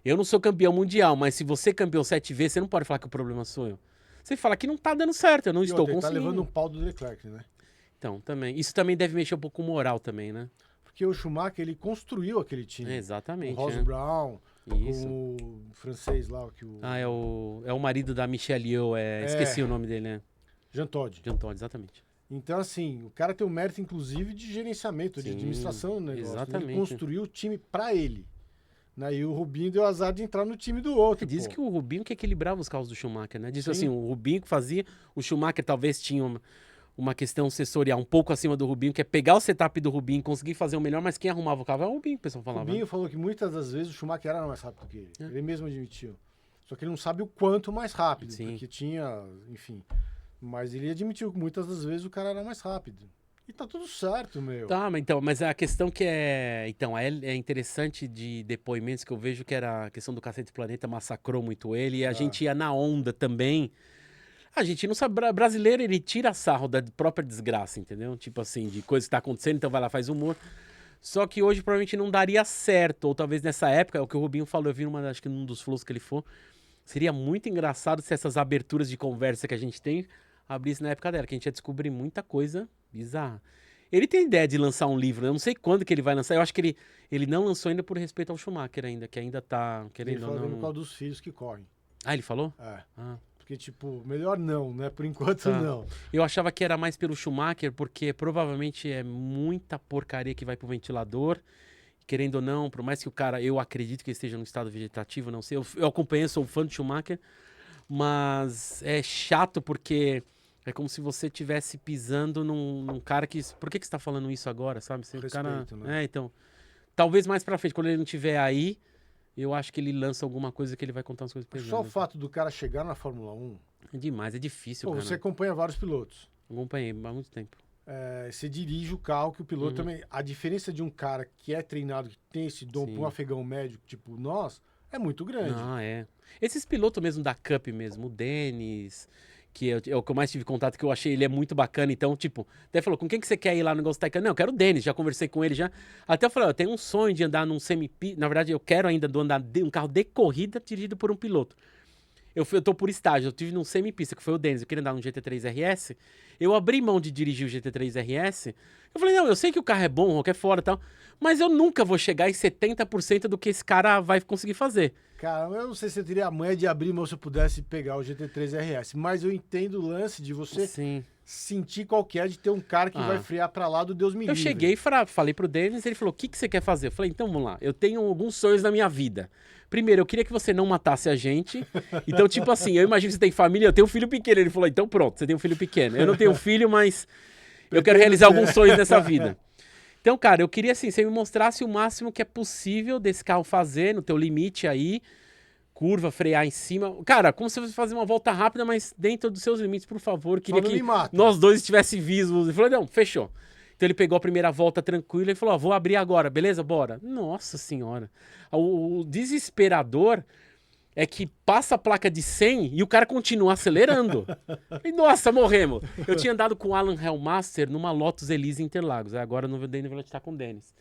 Eu não sou campeão mundial, mas se você é campeão 7 vezes, você não pode falar que o problema sou eu. Você fala que não tá dando certo, eu não estou Ele conseguindo. tá levando um pau do Leclerc, né? Então, também. Isso também deve mexer um pouco com moral também, né? Porque o Schumacher, ele construiu aquele time. Exatamente. Com o Ross Brown, Isso. com o francês lá. Que o... Ah, é o marido da Michelle Yeoh, esqueci o nome dele, né? Jean Todt. Jean Todt, exatamente. Então, assim, o cara tem o mérito, inclusive, de gerenciamento, de Sim, administração do negócio. exatamente. Ele construiu o time pra ele. Né? E o Rubinho deu azar de entrar no time do outro. Diz que o Rubinho que equilibrava os carros do Schumacher, né? Diz Sim. assim, o Rubinho que fazia, o Schumacher talvez tinha uma questão sensorial um pouco acima do Rubinho, que é pegar o setup do Rubinho, conseguir fazer o melhor, mas quem arrumava o carro é o Rubinho, o pessoal O falava. Rubinho falou que muitas das vezes o Schumacher era mais rápido que ele. É. Ele mesmo admitiu. Só que ele não sabe o quanto mais rápido, Sim. porque tinha, enfim. Mas ele admitiu que muitas das vezes o cara era mais rápido. E tá tudo certo, meu. Tá, mas a questão que é. Então, é interessante de depoimentos que eu vejo que era a questão do Cacete Planeta massacrou muito ele, e a gente ia na onda também. A gente não sabe, brasileiro ele tira sarro da própria desgraça, entendeu? Tipo assim, de coisa que tá acontecendo, então vai lá, faz humor. Só que hoje provavelmente não daria certo, ou talvez nessa época, é o que o Rubinho falou, eu vi acho que num dos flows que ele for, seria muito engraçado se essas aberturas de conversa que a gente tem abrisse na época dela, que a gente ia descobrir muita coisa bizarra. Ele tem ideia de lançar um livro, eu não sei quando que ele vai lançar, eu acho que ele não lançou ainda por respeito ao Schumacher ainda, que ainda tá querendo Ele ou falou não... por causa dos filhos que correm. Ah, ele falou? É. Ah. Porque, tipo, melhor não, né? Por enquanto, Tá. não. Eu achava que era mais pelo Schumacher, porque provavelmente é muita porcaria que vai pro ventilador. Querendo ou não, por mais que o cara, eu acredito que ele esteja no estado vegetativo, não sei. Eu acompanhei, sou fã do Schumacher, mas é chato porque é como se você estivesse pisando num cara que... Por que você tá falando isso agora, sabe? Se o cara... Respeito, né? então... Talvez mais pra frente, quando ele não estiver aí, eu acho que ele lança alguma coisa que ele vai contar umas coisas pesadas. Só o fato do cara chegar na Fórmula 1... É demais, é difícil, Pô, cara. você acompanha vários pilotos. Acompanhei há muito tempo. Você dirige o carro que o piloto Uhum. também... A diferença de um cara que é treinado, que tem esse dom Sim. para um afegão médio, tipo nós, é muito grande. Ah, é. Esses pilotos mesmo da Cup mesmo, o Dennis, que é o que eu mais tive contato, que eu achei ele é muito bacana. Então, tipo, até falou, com quem que você quer ir lá no negócio Taycan? Não, eu quero o Dennis, já conversei com ele já. Até eu falei, ó, eu tenho um sonho de andar num na verdade, eu quero ainda andar um carro de corrida dirigido por um piloto. Eu tô por estágio, eu tive num semipista, que foi o Dennis, eu queria andar no GT3 RS. Eu abri mão de dirigir o GT3 RS. Eu falei, não, eu sei que o carro é bom, o rock é fora e tal, mas eu nunca vou chegar em 70% do que esse cara vai conseguir fazer. Cara, eu não sei se eu teria a manha de abrir mão se eu pudesse pegar o GT3 RS, mas eu entendo o lance de você Sim. sentir qual que é de ter um cara que vai frear pra lá do Deus me Eu livre. cheguei e falei pro Dennis, ele falou, o que você quer fazer? Eu falei, então vamos lá, eu tenho alguns sonhos na minha vida. Primeiro, eu queria que você não matasse a gente. Então, tipo assim, eu imagino que você tem família, eu tenho um filho pequeno. Ele falou, então pronto, você tem um filho pequeno. Eu não tenho filho, mas eu quero realizar alguns sonhos nessa vida. Então, cara, eu queria assim, você me mostrasse o máximo que é possível desse carro fazer, no teu limite aí, curva, frear em cima. Cara, como se você fazer uma volta rápida, mas dentro dos seus limites, por favor. Eu queria não que me mata. nós dois estivéssemos vivos. Ele falou, não, fechou. Então ele pegou a primeira volta tranquila e falou, ó, vou abrir agora, beleza? Bora. Nossa senhora. O desesperador é que passa a placa de 100 e o cara continua acelerando. E, nossa, morremos. Eu tinha andado com o Alan Hellmaster numa Lotus Elise Interlagos. Agora no Dennis vai estar com o Dennis.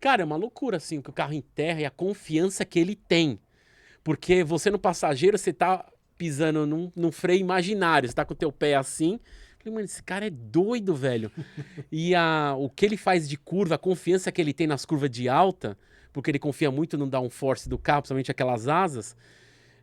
Cara, é uma loucura, assim, que o carro enterra e a confiança que ele tem. Porque você no passageiro, você tá pisando num freio imaginário. Você tá com o teu pé assim. Falei, mano, esse cara é doido, velho. E o que ele faz de curva, a confiança que ele tem nas curvas de alta, porque ele confia muito no downforce do carro, principalmente aquelas asas,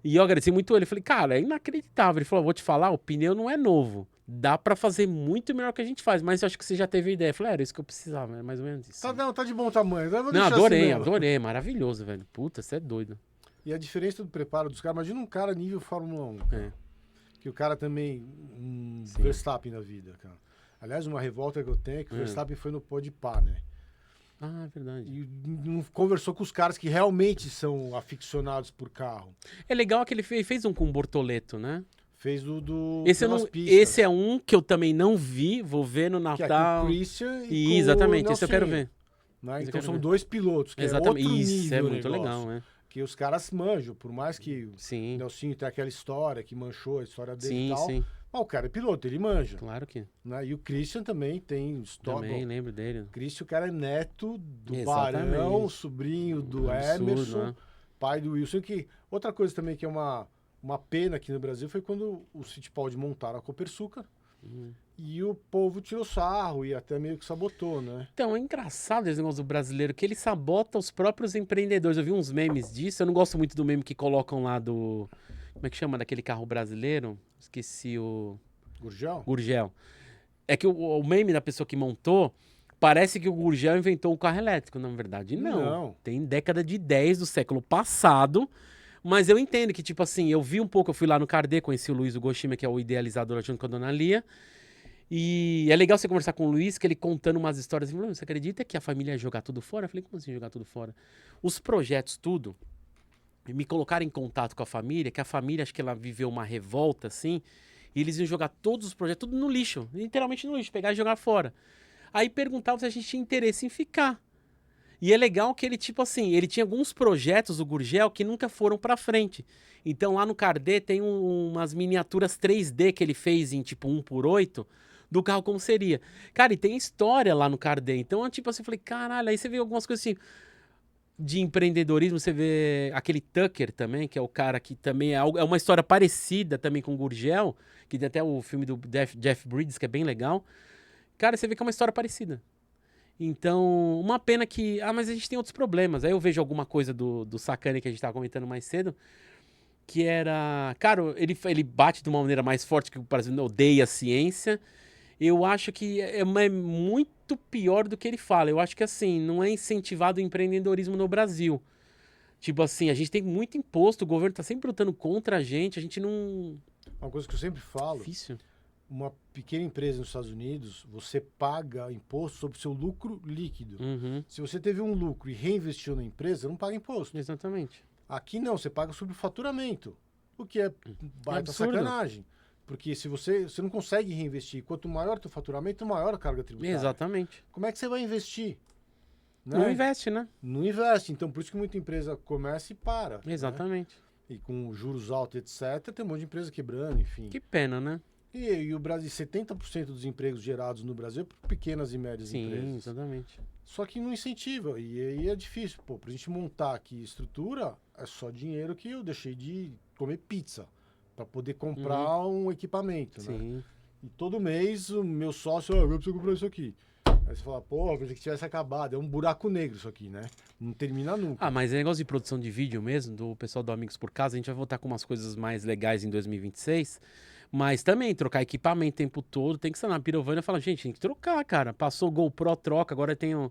E eu agradeci muito ele. Falei, cara, é inacreditável. Ele falou, vou te falar, o pneu não é novo. Dá pra fazer muito melhor que a gente faz, mas eu acho que você já teve ideia. Eu falei, era isso que eu precisava, era mais ou menos isso. Tá, não, tá de bom tamanho. Eu vou Não, deixar adorei, assim mesmo. adorei. Maravilhoso, velho. Puta, você é doido. E a diferença do preparo dos caras, imagina um cara nível Fórmula 1. É. Que o cara também, Sim. Verstappen na vida, cara. Aliás, uma revolta que eu tenho é que o Verstappen foi no Podpah, né? Ah, é verdade. E não conversou com os caras que realmente são aficionados por carro. É legal que ele fez um com o Bortoleto, né? Fez o do Esse, Pelas Pistas, esse é um que eu também não vi, vou ver no que é com Natal. o Christian e E, com exatamente, o esse eu quero Nelsinho, ver. né? Esse eu Então quero são ver. dois pilotos, que Exatamente. é outro Isso, nível é o muito negócio. legal, né? Que os caras manjam, por mais que o Sim, Nelsinho tem aquela história que manchou a história dele sim, e tal. sim. Mas o cara é piloto, ele manja. Claro que. Né? E o Christian também tem história. Também lembro dele. O Christian, o cara é neto do Exatamente. Barão, sobrinho do Absurdo, Emerson, né? pai do Wilson. Que outra coisa também que é uma pena aqui no Brasil foi quando os Fittipaldi montaram a Copersucar e o povo tirou sarro e até meio que sabotou, né? Então, é engraçado esse negócio do brasileiro, que ele sabota os próprios empreendedores. Eu vi uns memes disso, eu não gosto muito do meme que colocam lá do... Como é que chama? Daquele carro brasileiro? Esqueci o... Gurgel? Gurgel. É que o meme da pessoa que montou, parece que o Gurgel inventou o carro elétrico. Na verdade, não. Não. Tem década de 10 do século passado, mas eu entendo que, tipo assim, eu vi um pouco, eu fui lá no Cardê, conheci o Luiz Ugoshima, que é o idealizador junto com a Dona Lia, e é legal você conversar com o Luiz, que ele contando umas histórias, assim, você acredita que a família ia jogar tudo fora? Eu falei, como assim jogar tudo fora? Os projetos, tudo, me colocaram em contato com a família, que a família, acho que ela viveu uma revolta, assim, e eles iam jogar todos os projetos, tudo no lixo, literalmente no lixo, pegar e jogar fora. Aí perguntavam se a gente tinha interesse em ficar. E é legal que ele, tipo assim, ele tinha alguns projetos, o Gurgel, que nunca foram pra frente. Então lá no Cardê tem umas miniaturas 3D que ele fez em tipo 1x8 do carro como seria. Cara, e tem história lá no Cardê. Então, tipo assim, eu falei, caralho, aí você vê algumas coisas assim de empreendedorismo, você vê aquele Tucker também, que é o cara que também é uma história parecida também com o Gurgel, que tem até o filme do Jeff Bridges, que é bem legal. Cara, você vê que é uma história parecida. Então, uma pena que... Ah, mas a gente tem outros problemas. Aí eu vejo alguma coisa do Sacani que a gente tava comentando mais cedo, que era... Cara, ele bate de uma maneira mais forte, que o Brasil odeia a ciência. Eu acho que é muito pior do que ele fala. Eu acho que, assim, não é incentivado o empreendedorismo no Brasil. Tipo assim, a gente tem muito imposto, o governo tá sempre lutando contra a gente não... Uma coisa que eu sempre falo, Difícil. uma pequena empresa nos Estados Unidos, você paga imposto sobre o seu lucro líquido. Uhum, Se você teve um lucro e reinvestiu na empresa, não paga imposto. exatamente. Aqui não, você paga sobre o faturamento, o que é baita absurdo. sacanagem. Porque se você não consegue reinvestir, quanto maior o teu faturamento, maior a carga tributária. Exatamente. Como é que você vai investir? Né? Não investe, né? Não investe. Então, por isso que muita empresa começa e para. Né? Exatamente. E com juros altos, etc., tem um monte de empresa quebrando, enfim. Que pena, né? E o Brasil, 70% dos empregos gerados no Brasil é por pequenas e médias Sim, empresas. exatamente. Só que não incentiva. E aí é difícil. Pô, pra gente montar aqui estrutura, é só dinheiro que eu deixei de comer pizza para poder comprar um equipamento, né? Sim. E todo mês o meu sócio, eu preciso comprar isso aqui. Aí você fala, pô, eu pensei que tivesse acabado. É um buraco negro isso aqui, né? Não termina nunca. Ah, mas é negócio de produção de vídeo mesmo, do pessoal do Amigos por Casa, a gente vai voltar com umas coisas mais legais em 2026. Mas também, trocar equipamento o tempo todo, tem que ser na Pirovânia e falar, gente, tem que trocar, cara. Passou o GoPro, troca, agora tem o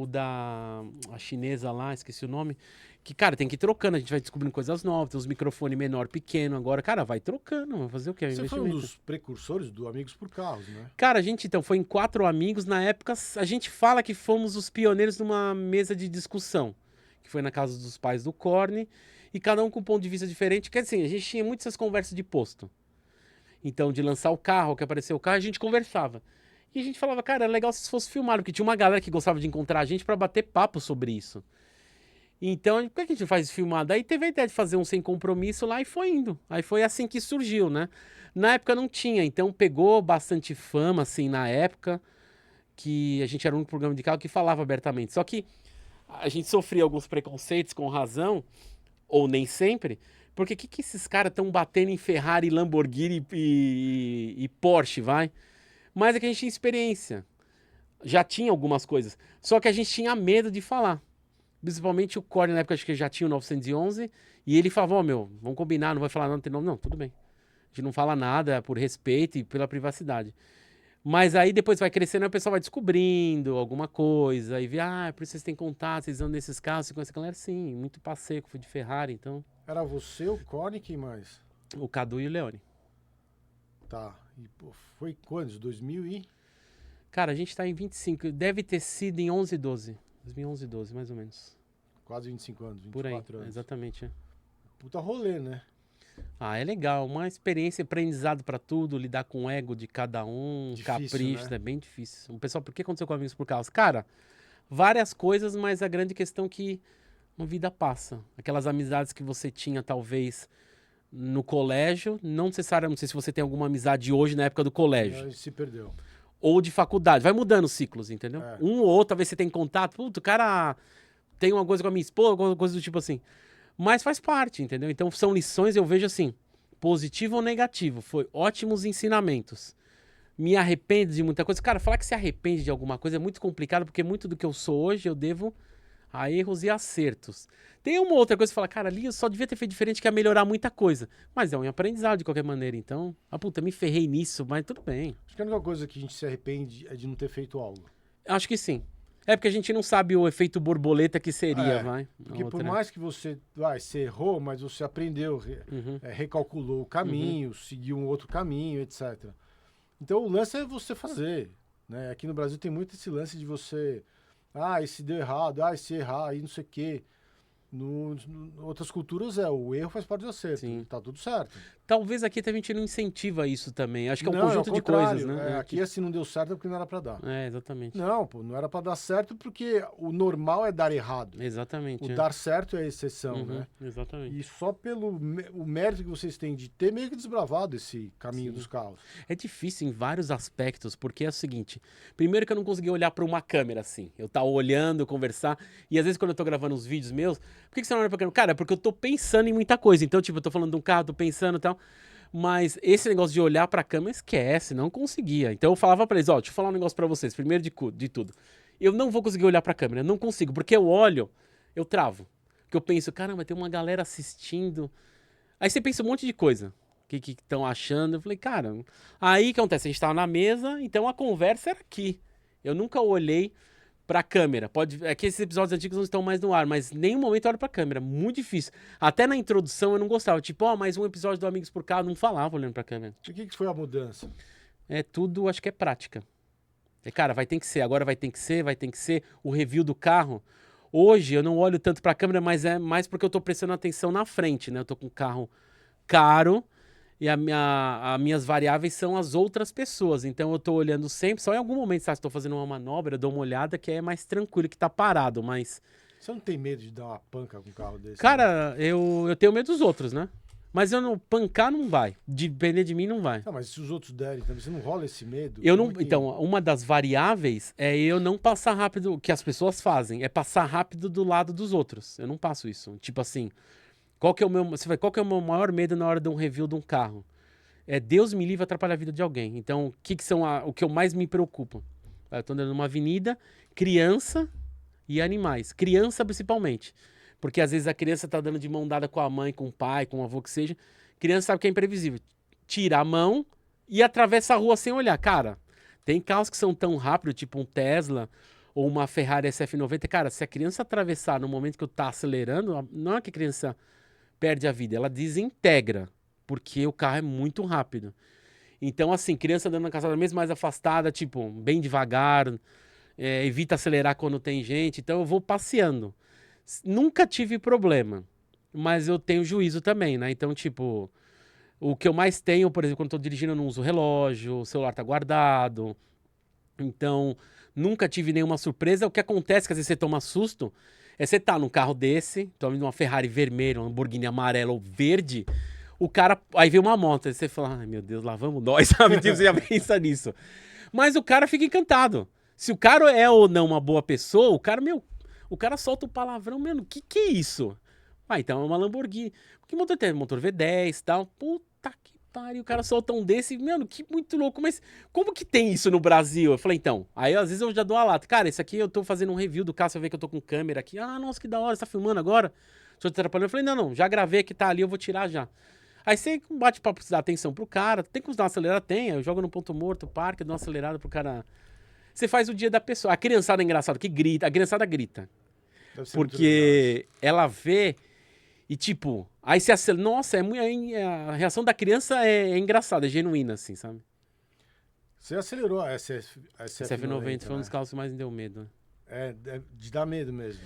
da a chinesa lá, esqueci o nome. Que, cara, tem que ir trocando, a gente vai descobrindo coisas novas, tem uns microfones menor, pequeno, agora, cara, vai trocando, vai fazer o quê? É um Você foi um investimento. dos precursores do Amigos por Carros, né? Cara, a gente então foi em 4 amigos. Na época, a gente fala que fomos os pioneiros numa mesa de discussão, que foi na casa dos pais do Corne, e cada um com um ponto de vista diferente. Quer dizer, a gente tinha muitas essas conversas de posto. Então, de lançar o carro, que apareceu o carro, a gente conversava. E a gente falava, cara, era legal se fosse filmado, porque tinha uma galera que gostava de encontrar a gente pra bater papo sobre isso. Então, por que a gente não faz filmado? Aí teve a ideia de fazer um sem compromisso lá e foi indo. Aí foi assim que surgiu, né? Na época não tinha, então pegou bastante fama, assim, na época, que a gente era um programa de carro que falava abertamente. Só que a gente sofria alguns preconceitos com razão, ou nem sempre, porque o que esses caras estão batendo em Ferrari, Lamborghini e Porsche, vai? Mas é que a gente tinha experiência. Já tinha algumas coisas. Só que a gente tinha medo de falar. Principalmente o Corne, na época, acho que já tinha o 911. E ele falava, ó, meu, vamos combinar, não vai falar nada, não tem nome. Não, tudo bem. A gente não fala nada por respeito e pela privacidade. Mas aí depois vai crescendo, aí o pessoal vai descobrindo alguma coisa. E vê, por isso vocês têm contato, vocês andam nesses carros, você conhece a galera? Sim, muito passeio, fui de Ferrari, então... Era você, o Corne e quem mais? O Cadu e o Leone. Tá. E, pô, foi quando? 2000 e... Cara, a gente tá em 25, deve ter sido em 11, 12. 2011, 12, mais ou menos. Quase 25 anos, 24 Por aí, anos. exatamente. É. Puta rolê, né? É legal, uma experiência, aprendizado pra tudo, lidar com o ego de cada um, Difícil, capricho, né? é bem difícil. O pessoal, por que aconteceu com Amigos por Causa? Cara, várias coisas, mas a grande questão é que a vida passa. Aquelas amizades que você tinha, talvez, no colégio, não necessariamente, não sei se você tem alguma amizade hoje na época do colégio. Aí se perdeu. Ou de faculdade, vai mudando os ciclos, entendeu? É. Um ou outro, talvez você tenha contato, puto, o cara tem uma coisa com a minha esposa, alguma coisa do tipo assim. Mas faz parte, entendeu? Então são lições, eu vejo assim, positivo ou negativo, foi ótimos ensinamentos. Me arrependo de muita coisa. Cara, falar que se arrepende de alguma coisa é muito complicado, porque muito do que eu sou hoje eu devo a erros e acertos. Tem uma outra coisa que fala, cara, ali eu só devia ter feito diferente, que é melhorar muita coisa. Mas é um aprendizado de qualquer maneira, então, puta, me ferrei nisso, mas tudo bem. Acho que a única coisa que a gente se arrepende é de não ter feito algo. Acho que sim. É porque a gente não sabe o efeito borboleta que seria, vai. Porque por mais que você errou, mas você aprendeu, recalculou o caminho, seguiu um outro caminho, etc. Então o lance é você fazer, né? Aqui no Brasil tem muito esse lance de você, esse deu errado, esse errar, aí não sei o quê. Outras culturas o erro faz parte do acerto, Sim. tá tudo certo. Talvez aqui a gente não incentiva isso também. Acho que é um Não, conjunto de coisas, né? Aqui assim não deu certo é porque não era pra dar. Exatamente. Não, pô, não era pra dar certo porque o normal é dar errado. Exatamente. O dar certo é a exceção, né? Exatamente. E só pelo o mérito que vocês têm de ter meio que desbravado esse caminho dos carros. É difícil em vários aspectos, porque é o seguinte, primeiro que eu não consegui olhar pra uma câmera assim, eu tava olhando, conversar, e às vezes quando eu tô gravando os vídeos meus, por que você não olha pra câmera? Cara, é porque eu tô pensando em muita coisa, então tipo, eu tô falando de um carro, tô pensando e tal, mas esse negócio de olhar pra câmera, esquece, não conseguia. Então eu falava pra eles, deixa eu falar um negócio pra vocês, primeiro de tudo, eu não vou conseguir olhar pra câmera, não consigo, porque eu olho, eu travo, porque eu penso, caramba, tem uma galera assistindo, aí você pensa um monte de coisa. O que estão achando? Eu falei, cara, aí o que acontece? A gente tava na mesa, então a conversa era aqui. Eu nunca olhei pra câmera. É que esses episódios antigos não estão mais no ar, mas em nenhum momento eu olho pra câmera. Muito difícil. Até na introdução eu não gostava. Tipo, mais um episódio do Amigos por Cá, não falava olhando pra câmera. E o que foi a mudança? É tudo, acho que é prática. Cara, vai ter que ser, agora vai ter que ser. O review do carro. Hoje eu não olho tanto pra câmera, mas é mais porque eu tô prestando atenção na frente, né? Eu tô com um carro caro. E as minhas variáveis são as outras pessoas. Então eu tô olhando sempre, só em algum momento, se estou fazendo uma manobra, eu dou uma olhada que é mais tranquilo, que tá parado, mas... Você não tem medo de dar uma panca com um carro desse? Cara, né? eu tenho medo dos outros, né? Mas eu não... Pancar não vai. Depender de mim não vai. Não, mas se os outros derem também, você não rola esse medo? Eu não... Então, uma das variáveis é eu não passar rápido, o que as pessoas fazem, é passar rápido do lado dos outros. Eu não passo isso. Tipo assim... Qual que é o meu maior medo na hora de um review de um carro? É Deus me livre atrapalhar a vida de alguém. Então, o que eu mais me preocupa? Eu tô andando numa avenida, criança e animais. Criança, principalmente. Porque às vezes a criança tá dando de mão dada com a mãe, com o pai, com o avô que seja. Criança sabe que é imprevisível. Tira a mão e atravessa a rua sem olhar. Cara, tem carros que são tão rápidos, tipo um Tesla ou uma Ferrari SF90. Cara, se a criança atravessar no momento que eu tá acelerando, não é que a criança perde a vida, ela desintegra, porque o carro é muito rápido. Então, assim, criança andando na calçada mesmo mais afastada, tipo, bem devagar, evita acelerar quando tem gente, então eu vou passeando. Nunca tive problema, mas eu tenho juízo também, né? Então, tipo, o que eu mais tenho, por exemplo, quando eu tô dirigindo, eu não uso relógio, o celular tá guardado. Então, nunca tive nenhuma surpresa. O que acontece, que às vezes você toma susto, você tá num carro desse, tô indo numa Ferrari vermelha, um Lamborghini amarelo ou verde, o cara, aí vem uma moto, aí você fala, ai meu Deus, lá vamos nós, sabe? Tipo, você já pensa nisso. Mas o cara fica encantado. Se o cara é ou não uma boa pessoa, o cara solta o palavrão, mano, que é isso? Então é uma Lamborghini. Porque motor tem motor V10 e tal, puta que pariu, o cara solta um desse, mano, que muito louco, mas como que tem isso no Brasil? Eu falei, então, aí às vezes eu já dou a lata. Cara, esse aqui eu tô fazendo um review do carro, você vê que eu tô com câmera aqui. Ah, nossa, que da hora, você tá filmando agora? Tô te atrapalhando. Eu falei, não, já gravei que tá ali, eu vou tirar já. Aí você bate papo, dar atenção pro cara, tem como dar uma acelerada? Tem, eu jogo no ponto morto, parque, dou uma acelerada pro cara. Você faz o dia da pessoa. A criançada é engraçada, que grita, a criançada grita. Deve ser muito Porque ela vê e tipo, aí você acelera. Nossa, a reação da criança é engraçada, é genuína, assim, sabe? Você acelerou a A SF90 foi um né? dos carros que mais me deu medo. É, de dar medo mesmo.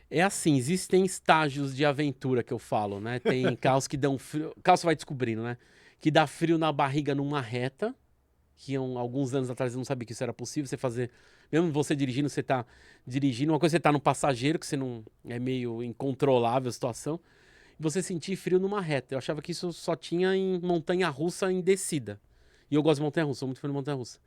É assim, existem estágios de aventura que eu falo, né? Tem carros que dão frio. Carro você vai descobrindo, né? Que dá frio na barriga numa reta. Que alguns anos atrás eu não sabia que isso era possível. Você fazer. Mesmo você dirigindo, você tá dirigindo. Uma coisa é você tá no passageiro, que você não. É meio incontrolável a situação. E você sentir frio numa reta. Eu achava que isso só tinha em montanha-russa em descida. E eu gosto de montanha-russa, sou muito fã de montanha-russa.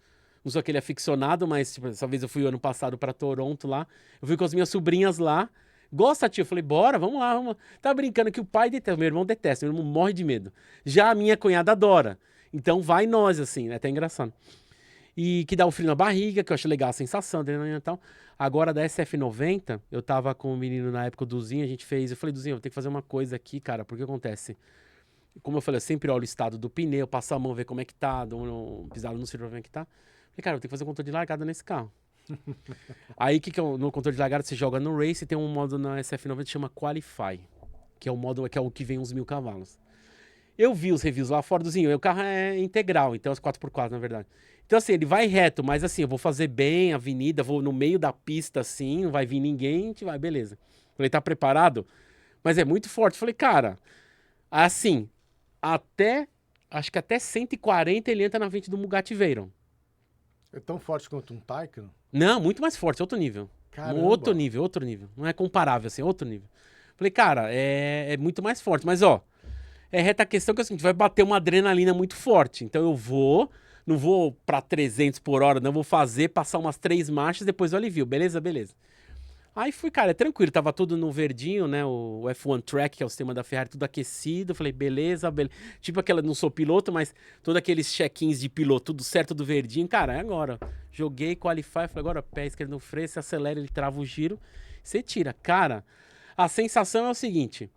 Não sou aquele aficionado, mas tipo, dessa vez eu fui ano passado pra Toronto lá. Eu fui com as minhas sobrinhas lá. Gosta, tio? Eu falei, bora, vamos lá, vamos lá. Tá brincando que o pai detesta, meu irmão detesta, meu irmão morre de medo. Já a minha cunhada adora. Então vai nós, assim, é até engraçado. E que dá o frio na barriga, que eu acho legal a sensação, e tal. Agora da SF90, eu tava com o menino na época, o Duzinho, a gente fez. Eu falei, Duzinho, eu vou ter que fazer uma coisa aqui, cara, porque acontece. Como eu falei, eu sempre olho o estado do pneu, passo a mão, ver como é que tá, dou um pisado no circo, ver como é que tá. Falei, cara, eu tenho que fazer um controle de largada nesse carro. Aí, no controle de largada, você joga no Race e tem um modo na SF90 que chama Qualify, que é o modo que é o que vem uns 1000 cavalos. Eu vi os reviews lá fora dozinho, o carro é integral, então é 4x4, na verdade. Então, assim, ele vai reto, mas assim, eu vou fazer bem a avenida, vou no meio da pista, assim, não vai vir ninguém, a gente vai, beleza. Falei, tá preparado? Mas é muito forte. Falei, cara, assim, acho que até 140 ele entra na frente do Bugatti Veyron. É tão forte quanto um Taycan? Não, muito mais forte, outro nível. Caramba. Outro nível, outro nível. Não é comparável, assim, outro nível. Falei, cara, é muito mais forte, mas ó, é reta a questão que é o seguinte, vai bater uma adrenalina muito forte. Então eu não vou pra 300 por hora, não vou fazer, passar umas 3 marchas, depois eu alivio, beleza, beleza. Aí fui, cara, é tranquilo, tava tudo no verdinho, né, o F1 Track, que é o sistema da Ferrari, tudo aquecido, falei, beleza, beleza. Tipo aquela, não sou piloto, mas todos aqueles check-ins de piloto, tudo certo do verdinho, cara, é agora. Joguei, qualify, falei, agora pé esquerdo no freio, você acelera, ele trava o giro, você tira. Cara, a sensação é o seguinte,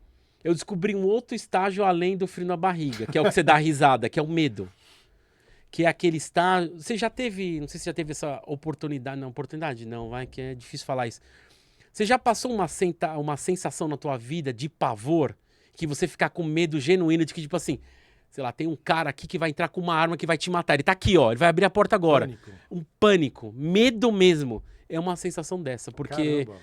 eu descobri um outro estágio além do frio na barriga, que é o que você dá risada, que é o medo. Que é aquele estágio, você já teve, não sei se já teve essa oportunidade não, vai, que é difícil falar isso. Você já passou uma sensação na tua vida de pavor, que você ficar com medo genuíno de que, tipo assim, sei lá, tem um cara aqui que vai entrar com uma arma que vai te matar. Ele tá aqui, ó, ele vai abrir a porta agora. Pânico. Um pânico, medo mesmo. É uma sensação dessa, porque Caramba.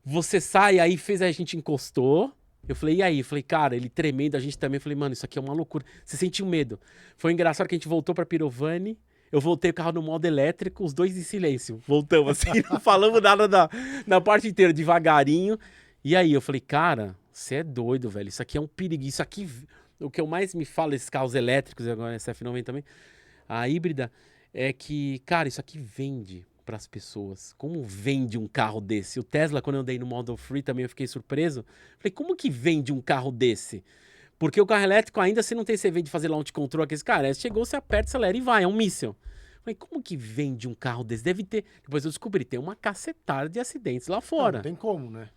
você sai, aí a gente encostou. Eu falei, e aí? Eu falei, cara, ele tremendo, a gente também. Eu falei, mano, isso aqui é uma loucura. Você sentiu medo. Foi engraçado que a gente voltou pra Pirovani. Eu voltei o carro no modo elétrico, os dois em silêncio. Voltamos assim, não falamos nada na parte inteira, devagarinho. E aí eu falei, cara, você é doido, velho. Isso aqui é um perigo. Isso aqui, o que eu mais me falo desses carros elétricos, agora essa F90 também, a híbrida, é que, cara, isso aqui vende para as pessoas. Como vende um carro desse? O Tesla, quando eu andei no Model 3 também, eu fiquei surpreso. Falei, como que vende um carro desse? Porque o carro elétrico ainda você não tem esse evento de fazer launch control, aqueles cara, chegou, você aperta, acelera e vai, é um míssil. Falei, como que vende um carro desse? Deve ter. Depois eu descobri, tem uma cacetada de acidentes lá fora. Não tem como, né?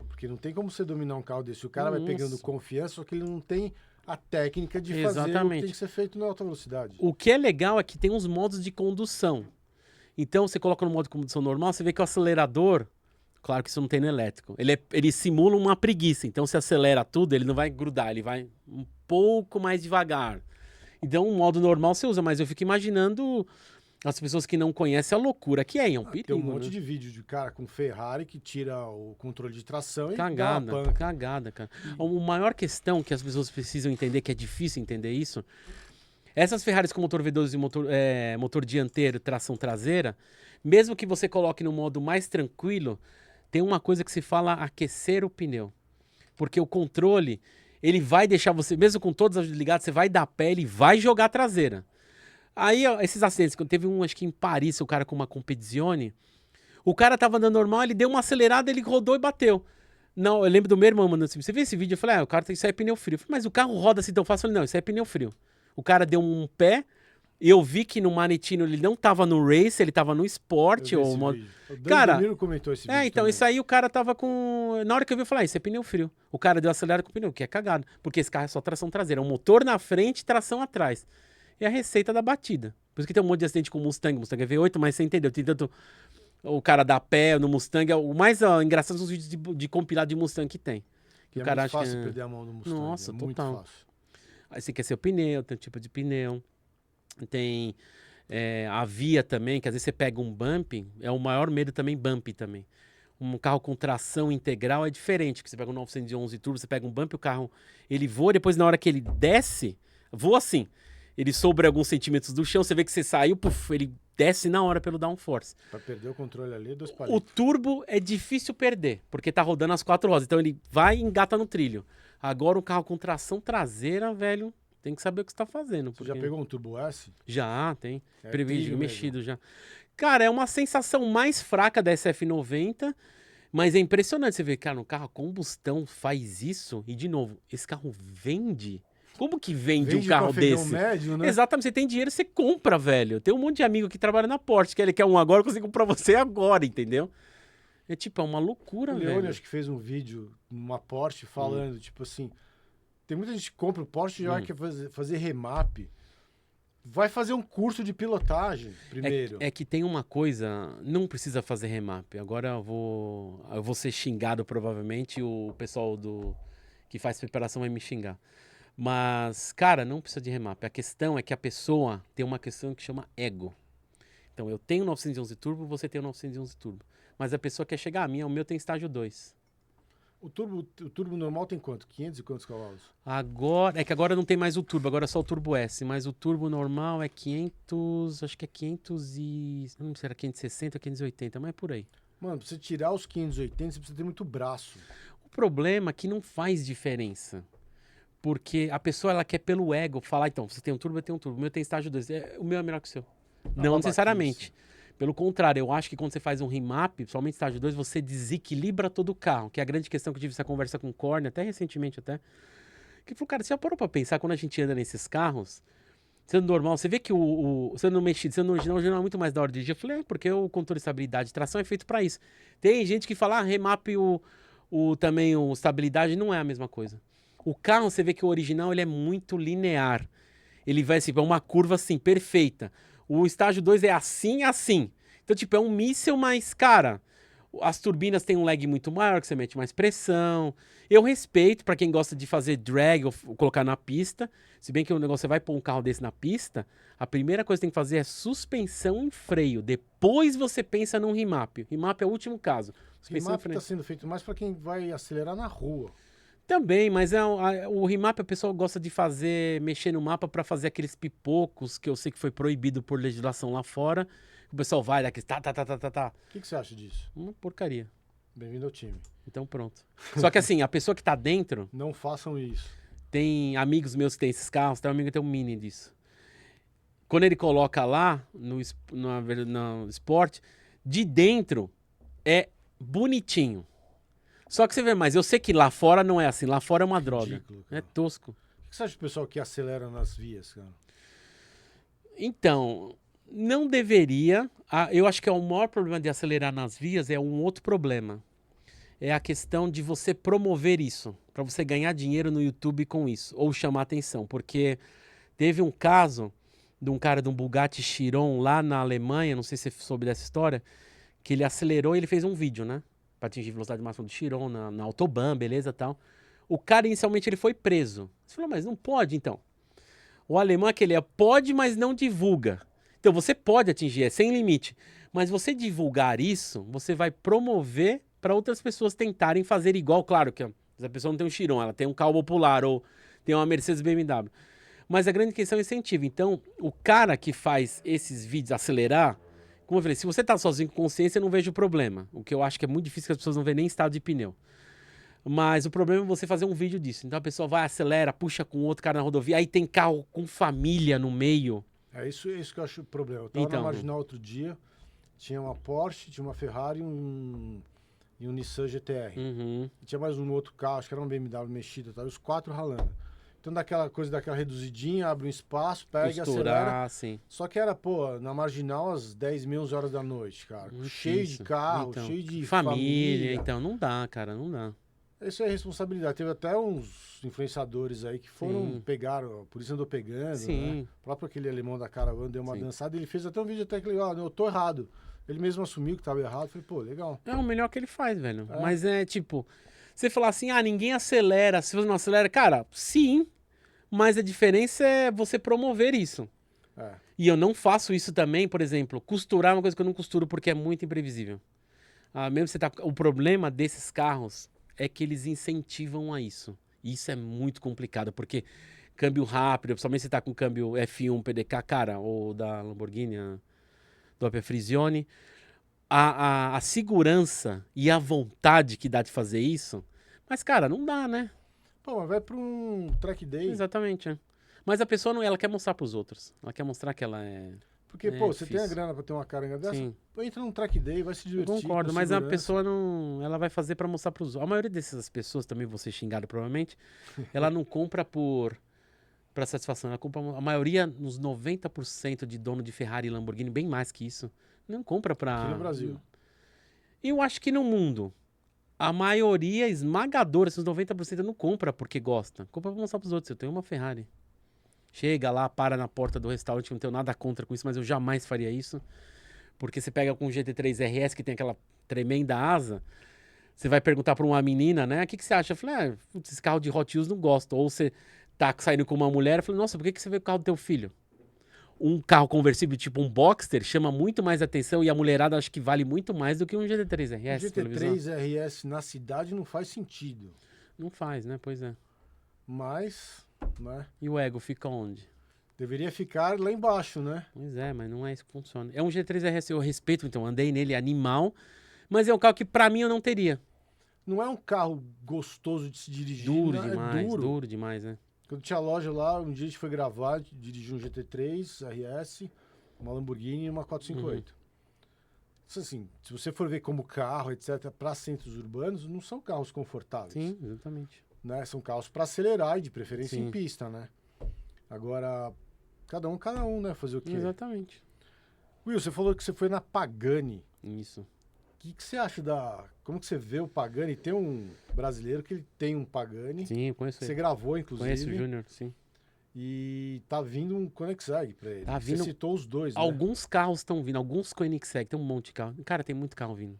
Porque não tem como você dominar um carro desse. O cara vai pegando confiança, só que ele não tem a técnica de fazer o que tem que ser feito na alta velocidade. O que é legal é que tem uns modos de condução. Então você coloca no modo de condução normal, você vê que o acelerador, claro que isso não tem no elétrico, ele simula uma preguiça. Então você acelera tudo, ele não vai grudar, ele vai um pouco mais devagar. Então o modo normal você usa, mas eu fico imaginando as pessoas que não conhecem a loucura que é um perigo. Tem um monte de vídeo de cara com Ferrari que tira o controle de tração e cagada, dá uma panca. Cagada, cara. A maior questão que as pessoas precisam entender, que é difícil entender isso, essas Ferraris com motor V12 e motor dianteiro, tração traseira, mesmo que você coloque no modo mais tranquilo, tem uma coisa que se fala aquecer o pneu. Porque o controle, ele vai deixar você, mesmo com todas as ligadas, você vai dar pé, ele vai jogar a traseira. Aí, ó, esses acidentes, quando teve um, acho que em Paris, o cara com uma Competizione, o cara tava andando normal, ele deu uma acelerada, ele rodou e bateu. Não, eu lembro do meu irmão mandando assim, você viu esse vídeo? Eu falei, o cara tem isso aí é pneu frio. Eu falei, mas o carro roda assim tão fácil? Eu falei, não, isso aí é pneu frio. O cara deu um pé, eu vi que no Maritino ele não tava no race, ele tava no esporte. Eu vi Ou esse modo... vídeo. O Dan Cara, Danilo comentou esse vídeo então, também. isso aí o cara tava com... Na hora que eu vi, eu falei, isso é pneu frio. O cara deu acelerado com o pneu, que é cagado. Porque esse carro é só tração traseira. É um motor na frente e tração atrás. É a receita da batida. Por isso que tem um monte de acidente com o Mustang. Mustang é V8, mas você entendeu. Tem tanto o cara dá pé no Mustang. O mais engraçado são os vídeos de compilado de Mustang que tem. Que E o é cara muito acha fácil que... perder a mão no Mustang. Nossa, é muito total. fácil. Aí você quer ser o pneu, tem um tipo de pneu. Tem a via também, que às vezes você pega um bump, é o maior medo também, bump também. Um carro com tração integral é diferente, que você pega um 911 Turbo, você pega um bump, o carro, ele voa, depois na hora que ele desce, voa assim. Ele sobre alguns centímetros do chão, você vê que você saiu, puf, ele desce na hora pelo downforce. Pra perder o controle ali, 2 O palitos. turbo é difícil perder, porque tá rodando as 4 rodas, então ele vai e engata no trilho. Agora um carro com tração traseira, velho, tem que saber o que você tá fazendo. Você já porque- pegou um Turbo S? Já, tem. É Prevídeo, trilho mexido já. Cara, é uma sensação mais fraca da SF90, mas é impressionante você ver, cara, um carro a combustão faz isso e, de novo, esse carro vende? Como que vende um Vende carro com afegão desse? médio, né? Exatamente, você tem dinheiro, você compra, velho. Tem um monte de amigo que trabalha na Porsche, que ele quer um agora, eu consigo comprar você agora, entendeu? É tipo, é uma loucura, O Leone, velho. acho que fez um vídeo numa Porsche falando, tipo assim, tem muita gente que compra o Porsche e já quer fazer remap. Vai fazer um curso de pilotagem primeiro. É que tem uma coisa, não precisa fazer remap. Agora eu vou ser xingado provavelmente, o pessoal que faz preparação vai me xingar. Mas, cara, não precisa de remap. A questão é que a pessoa tem uma questão que chama ego. Então, eu tenho 911 Turbo, você tem o 911 Turbo. Mas a pessoa quer chegar a mim, o meu tem estágio 2. O turbo normal tem quanto? 500 e quantos cavalos? Agora, é que agora não tem mais o turbo, agora é só o turbo S, mas o turbo normal é 500, acho que é 500 e... não sei se era 560 ou 580, mas é por aí. Mano, pra você tirar os 580, você precisa ter muito braço. O problema é que não faz diferença, porque a pessoa ela quer pelo ego falar, então, você tem um turbo, eu tenho um turbo, o meu tem estágio 2, o meu é melhor que o seu. Não babaquice. necessariamente. Pelo contrário, eu acho que quando você faz um remap, principalmente estágio 2, você desequilibra todo o carro, que é a grande questão que eu tive essa conversa com o Corne, até recentemente até, que falou, cara, você já parou pra pensar quando a gente anda nesses carros, sendo normal, você vê que sendo mexido, sendo original é muito mais da hora de dirigir. Eu falei, porque o controle de estabilidade, tração é feito pra isso. Tem gente que fala, remap também o estabilidade não é a mesma coisa. O carro, você vê que o original ele é muito linear. Ele vai assim, é uma curva assim, perfeita. O estágio 2 é assim, assim. Então, tipo, é um míssil, mas, cara, as turbinas têm um lag muito maior, que você mete mais pressão. Eu respeito pra quem gosta de fazer drag ou colocar na pista. Se bem que o negócio, você vai pôr um carro desse na pista, a primeira coisa que tem que fazer é suspensão e freio. Depois você pensa num remap. Remap é o último caso. Suspensão e Remap freio. tá sendo feito mais pra quem vai acelerar na rua. Também, mas o remap a pessoa gosta de fazer, mexer no mapa pra fazer aqueles pipocos que eu sei que foi proibido por legislação lá fora. O pessoal vai daqueles tá. O que você acha disso? Uma porcaria. Bem-vindo ao time. Então pronto. Só que assim, a pessoa que tá dentro, Não façam isso. tem amigos meus que tem esses carros, tem um amigo que tem um Mini disso. Quando ele coloca lá no esporte, de dentro é bonitinho. Só que você vê, mas eu sei que lá fora não é assim, lá fora é uma droga. Ridículo, cara. É tosco. O que você acha do pessoal que acelera nas vias, cara? Então, não deveria. Eu acho que o maior problema de acelerar nas vias é um outro problema. É a questão de você promover isso, para você ganhar dinheiro no YouTube com isso, ou chamar atenção. Porque teve um caso de um cara de um Bugatti Chiron lá na Alemanha, não sei se você soube dessa história, que ele acelerou e ele fez um vídeo, né? Para atingir a velocidade máxima do Chiron na Autobahn, beleza, tal. O cara, inicialmente, ele foi preso. Você falou, mas não pode, então. O alemão é que ele pode, mas não divulga. Então, você pode atingir, é sem limite. Mas você divulgar isso, você vai promover para outras pessoas tentarem fazer igual. Claro que a pessoa não tem um Chiron, ela tem um carro popular ou tem uma Mercedes BMW. Mas a grande questão é incentivo. Então, o cara que faz esses vídeos acelerar, como eu falei, se você tá sozinho com consciência, eu não vejo problema. O que eu acho que é muito difícil que as pessoas não veem nem estado de pneu. Mas o problema é você fazer um vídeo disso. Então a pessoa vai, acelera, puxa com outro cara na rodovia, aí tem carro com família no meio. É isso que eu acho o problema. Eu tava Então. na Marginal outro dia, tinha uma Porsche, tinha uma Ferrari e um Nissan GTR. Uhum. E tinha mais um outro carro, acho que era um BMW mexido, tá? Os 4 ralando. Então daquela coisa, daquela reduzidinha, abre um espaço, pega e acelera. Costurar, sim. Só que era, pô, na Marginal às 10, meia, 11 horas da noite, cara. Cheio de Difícil. carro, Então, cheio de família. família. Então, não dá, cara, não dá. Isso é responsabilidade. Teve até uns influenciadores aí que foram, Sim. pegaram, a polícia andou pegando, né? Sim. O próprio aquele alemão da Caravana deu uma Sim. dançada, ele fez até um vídeo até que legal, eu tô errado. Ele mesmo assumiu que tava errado, falei, pô, legal. É o melhor que ele faz, velho. É. Mas é tipo, você falar assim, ninguém acelera, se você não acelera, cara, sim, mas a diferença é você promover isso. É. E eu não faço isso também, por exemplo, costurar é uma coisa que eu não costuro porque é muito imprevisível. Mesmo você tá. O problema desses carros é que eles incentivam a isso. E isso é muito complicado, porque câmbio rápido, principalmente se tá com câmbio F1 PDK, cara, ou da Lamborghini, do Opel Frisione, a segurança e a vontade que dá de fazer isso, mas, cara, não dá, né? Pô, mas vai pra um track day. Exatamente, é. Mas a pessoa não, ela quer mostrar pros outros. Ela quer mostrar que ela é. Porque, É pô, você tem a difícil. grana pra ter uma caranga dessa, Sim. entra num track day, vai se Eu divertir. concordo, com mas a segurança. pessoa não. Ela vai fazer pra mostrar pros outros. A maioria dessas pessoas, também vou ser xingado provavelmente, ela não compra pra satisfação. Ela compra. A maioria, uns 90% de dono de Ferrari e Lamborghini, bem mais que isso, não compra pra. Aqui no Brasil. Eu acho que no mundo, a maioria esmagadora, esses 90% não compra porque gosta. Compra pra mostrar pros outros. Eu tenho uma Ferrari. Chega lá, para na porta do restaurante, não tenho nada contra com isso, mas eu jamais faria isso. Porque você pega com o GT3 RS, que tem aquela tremenda asa, você vai perguntar pra uma menina, né? O que você acha? Eu falei, putz, esse carro de Hot Wheels não gosto. Ou você tá saindo com uma mulher, eu falei, nossa, por que você veio com o carro do teu filho? Um carro conversível tipo um Boxster chama muito mais atenção e a mulherada acho que vale muito mais do que um GT3 O RS. televisão. GT3 RS na cidade não faz sentido. Não faz, né? Pois é. Mas, né? E o ego fica onde? Deveria ficar lá embaixo, né? Pois é, mas não é isso que funciona. É um G3 RS, eu respeito, então, andei nele, é animal, mas é um carro que pra mim eu não teria. Não é um carro gostoso de se dirigir. Duro não, demais, é duro. duro demais, né? Quando tinha loja lá, um dia a gente foi gravar, dirigi um GT3 RS, uma Lamborghini e uma 458. Isso assim, se você for ver como carro, etc., para centros urbanos, não são carros confortáveis. Sim, exatamente. Né? São carros para acelerar e de preferência Sim. em pista, né? Agora, cada um, né? Fazer o quê? Exatamente. Will, você falou que você foi na Pagani. Isso. O que você acha da... Como que você vê o Pagani? Tem um brasileiro que ele tem um Pagani. Sim, eu conheço Você ele. gravou, inclusive. Conheço o Júnior, sim. E tá vindo um Koenigsegg pra ele. Tá Você vindo- citou os dois, né? Alguns carros estão vindo, alguns Koenigsegg, tem um monte de carro. Cara, tem muito carro vindo.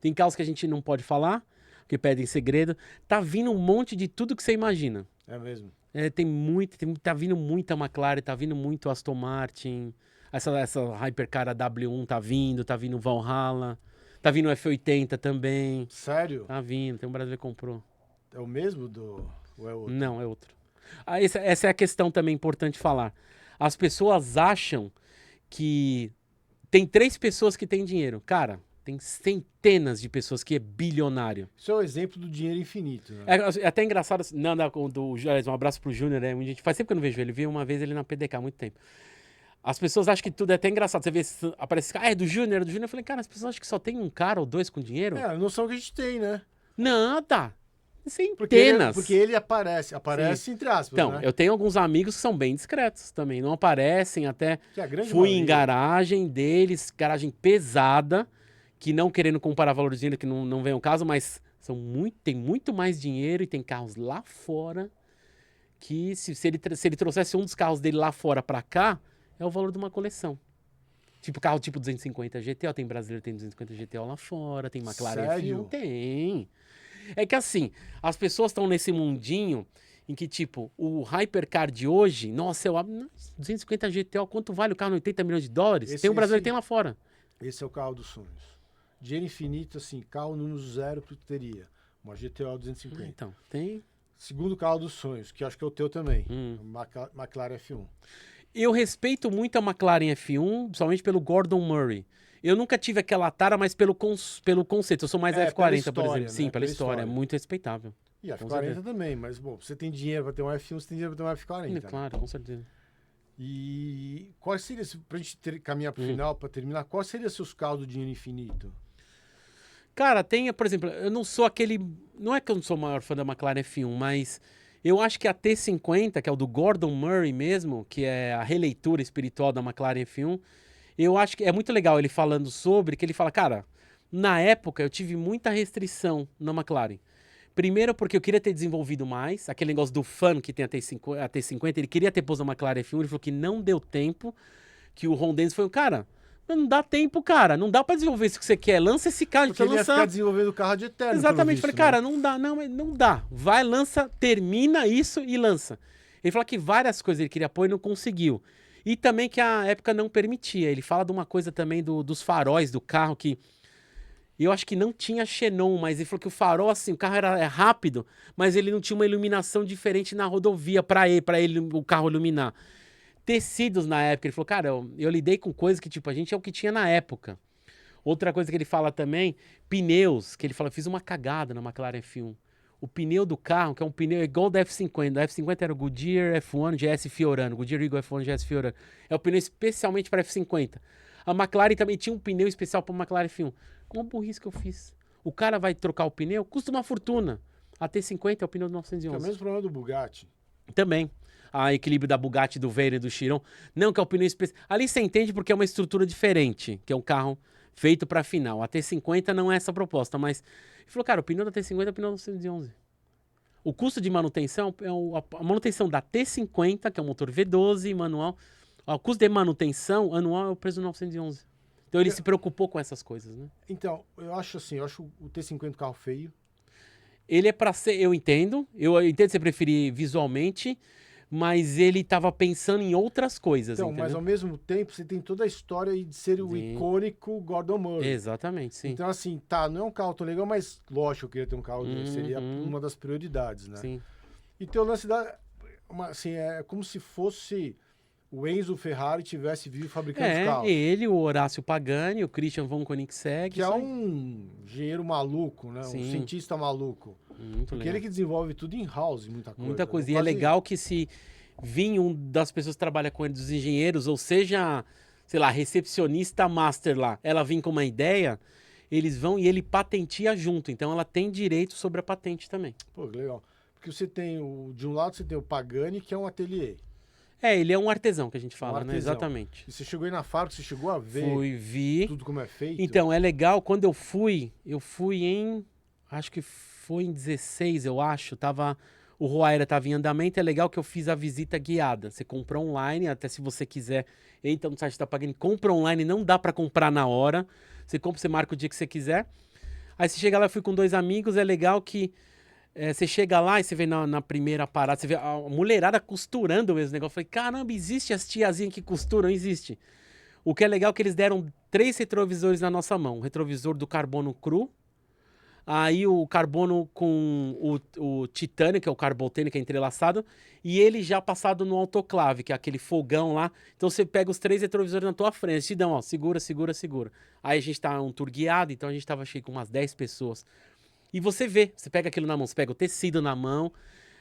Tem carros que a gente não pode falar, que pedem segredo. Tá vindo um monte de tudo que você imagina. É mesmo. Tá vindo muita McLaren, tá vindo muito Aston Martin. Essa Hypercar W1 tá vindo Valhalla. Tá vindo o F80 também. Sério? Tá vindo, tem um brasileiro que comprou. É o mesmo do... Ou é outro? Não, é outro. Essa é a questão também importante falar. As pessoas acham que tem 3 pessoas que têm dinheiro. Cara, tem centenas de pessoas que é bilionário. Isso é o exemplo do dinheiro infinito, né? É até engraçado. Não, um abraço pro Júnior, né? A gente faz tempo que eu não vejo ele. Vi uma vez ele na PDK há muito tempo. As pessoas acham que tudo é até engraçado. Você vê, aparece, é do Júnior, é do Júnior. Eu falei, cara, as pessoas acham que só tem um cara ou 2 com dinheiro? É, a noção que a gente tem, né? Nada. Porque ele, Centenas. porque ele aparece entre aspas, Então, né? eu tenho alguns amigos que são bem discretos também. Não aparecem até. Que a grande Fui em maioria- garagem deles, garagem pesada, que não querendo comparar valor de dinheiro, que não vem ao caso, mas tem muito mais dinheiro e tem carros lá fora que se ele trouxesse um dos carros dele lá fora pra cá, é o valor de uma coleção. Tipo, carro tipo 250 GTO, tem brasileiro que tem 250 GTO lá fora, tem McLaren Sério? F1, tem. É que assim, as pessoas estão nesse mundinho em que, tipo, o Hypercar de hoje, nossa, 250 GTO, quanto vale o carro? 80 milhões de dólares? Tem um brasileiro que tem lá fora. Esse é o carro dos sonhos. Dinheiro infinito, assim, carro número 0 que tu teria. Uma GTO 250. Então, tem. Segundo carro dos sonhos, que acho que é o teu também. Hum. McLaren F1. Eu respeito muito a McLaren F1, principalmente pelo Gordon Murray. Eu nunca tive aquela tara, mas pelo conceito. Eu sou mais É, F40, pela por história, exemplo. Sim, né? pela Pela história. É história. muito respeitável. E a Com F40 certeza. também, mas, bom, você tem dinheiro pra ter um F1, você tem dinheiro pra ter um F40. né? Claro, com certeza. E qual seria, pra gente caminhar pro final, pra terminar, qual seria seus carros do dinheiro infinito? Cara, por exemplo, eu não sou aquele. Não é que eu não sou o maior fã da McLaren F1, mas Eu acho que a T50, que é o do Gordon Murray mesmo, que é a releitura espiritual da McLaren F1, eu acho que é muito legal ele falando sobre, que ele fala, cara, na época eu tive muita restrição na McLaren. Primeiro porque eu queria ter desenvolvido mais, aquele negócio do fã que tem a T50, ele queria ter posto na McLaren F1, ele falou que não deu tempo, que o Ron Dennis foi, cara, não dá tempo, cara, não dá pra desenvolver isso que você quer, lança esse carro, a gente Porque ele ia lançar... ficar desenvolvendo o carro de eterno. Exatamente, pelo falei, visto, cara, né? não dá, não dá. Vai, lança, termina isso e lança. Ele fala que várias coisas ele queria pôr e não conseguiu. E também que a época não permitia. Ele fala de uma coisa também dos faróis do carro que eu acho que não tinha xenon, mas ele falou que o farol, assim, o carro era rápido, mas ele não tinha uma iluminação diferente na rodovia para ele o carro iluminar. Tecidos na época, ele falou, cara, eu lidei com coisas que, tipo, a gente é o que tinha na época. Outra coisa que ele fala também, pneus, que ele fala, fiz uma cagada na McLaren F1. O pneu do carro, que é um pneu igual do F50. O F50 era o Goodyear F1 GS Fiorano. Goodyear Eagle F1 GS Fiorano. É o pneu especialmente para F50. A McLaren também tinha um pneu especial para a McLaren F1. Uma burrice que eu fiz. O cara vai trocar o pneu, custa uma fortuna. A T50 é o pneu do Que é o 911. mesmo problema do Bugatti. Também. A equilíbrio da Bugatti, do Veyron e do Chiron. Não, que é o pneu especial. Ali você entende porque é uma estrutura diferente, que é um carro feito para final. A T50 não é essa a proposta, mas ele falou, cara, o pneu da T50 é o pneu 911. O custo de manutenção é a manutenção da T50, que é um motor V12 manual. O custo de manutenção anual é o preço do 911. Então ele se preocupou com essas coisas, né? Então, eu acho assim, eu acho o T50 um carro feio. Ele é para ser, eu entendo você preferir visualmente, mas ele estava pensando em outras coisas, Então, entendeu? mas ao mesmo tempo você tem toda a história aí de ser o Sim. icônico Gordon Murray. Exatamente, sim. Então, assim, tá, não é um carro tão legal, mas lógico, eu queria ter um carro dele. Seria Uhum. uma das prioridades, né? Sim. E tem o lance da... assim, é como se fosse o Enzo Ferrari tivesse vivo fabricando os carros. Ele, o Horácio Pagani, o Christian von Koenigsegg. Que é um engenheiro maluco, né? Um Sim. cientista maluco. Muito Porque legal. ele que desenvolve tudo in-house, muita coisa. Muita coisa. E é Quase- legal que se vir um das pessoas que trabalha com ele, dos engenheiros, ou seja, sei lá, recepcionista master lá, ela vir com uma ideia, eles vão e ele patenteia junto. Então ela tem direito sobre a patente também. Pô, que legal. Porque você tem de um lado você tem o Pagani, que é um ateliê. Ele é um artesão que a gente fala, né? artesão. Exatamente. E você chegou aí na fábrica, você chegou a ver Vi. tudo como é feito. Então, é legal, quando eu fui em, acho que foi em 16, eu acho, o Roaira tava em andamento, é legal que eu fiz a visita guiada. Você compra online, até se você quiser, entra no site da Pagani, compra online, não dá para comprar na hora. Você compra, você marca o dia que você quiser. Aí você chega lá, eu fui com 2 amigos, é legal que você chega lá e você vê na primeira parada, você vê a mulherada costurando mesmo o negócio. Eu falei, caramba, existe as tiazinhas que costuram? Existe. O que é legal é que eles deram 3 retrovisores na nossa mão. O retrovisor do carbono cru, aí o carbono com o titânio, que é o carbotênio, que é entrelaçado, e ele já passado no autoclave, que é aquele fogão lá. Então você pega os 3 retrovisores na tua frente, eles te dão, ó, segura, segura, segura. Aí a gente tá um tour guiado, então a gente tava cheio com umas 10 pessoas. E você vê, você pega aquilo na mão, você pega o tecido na mão,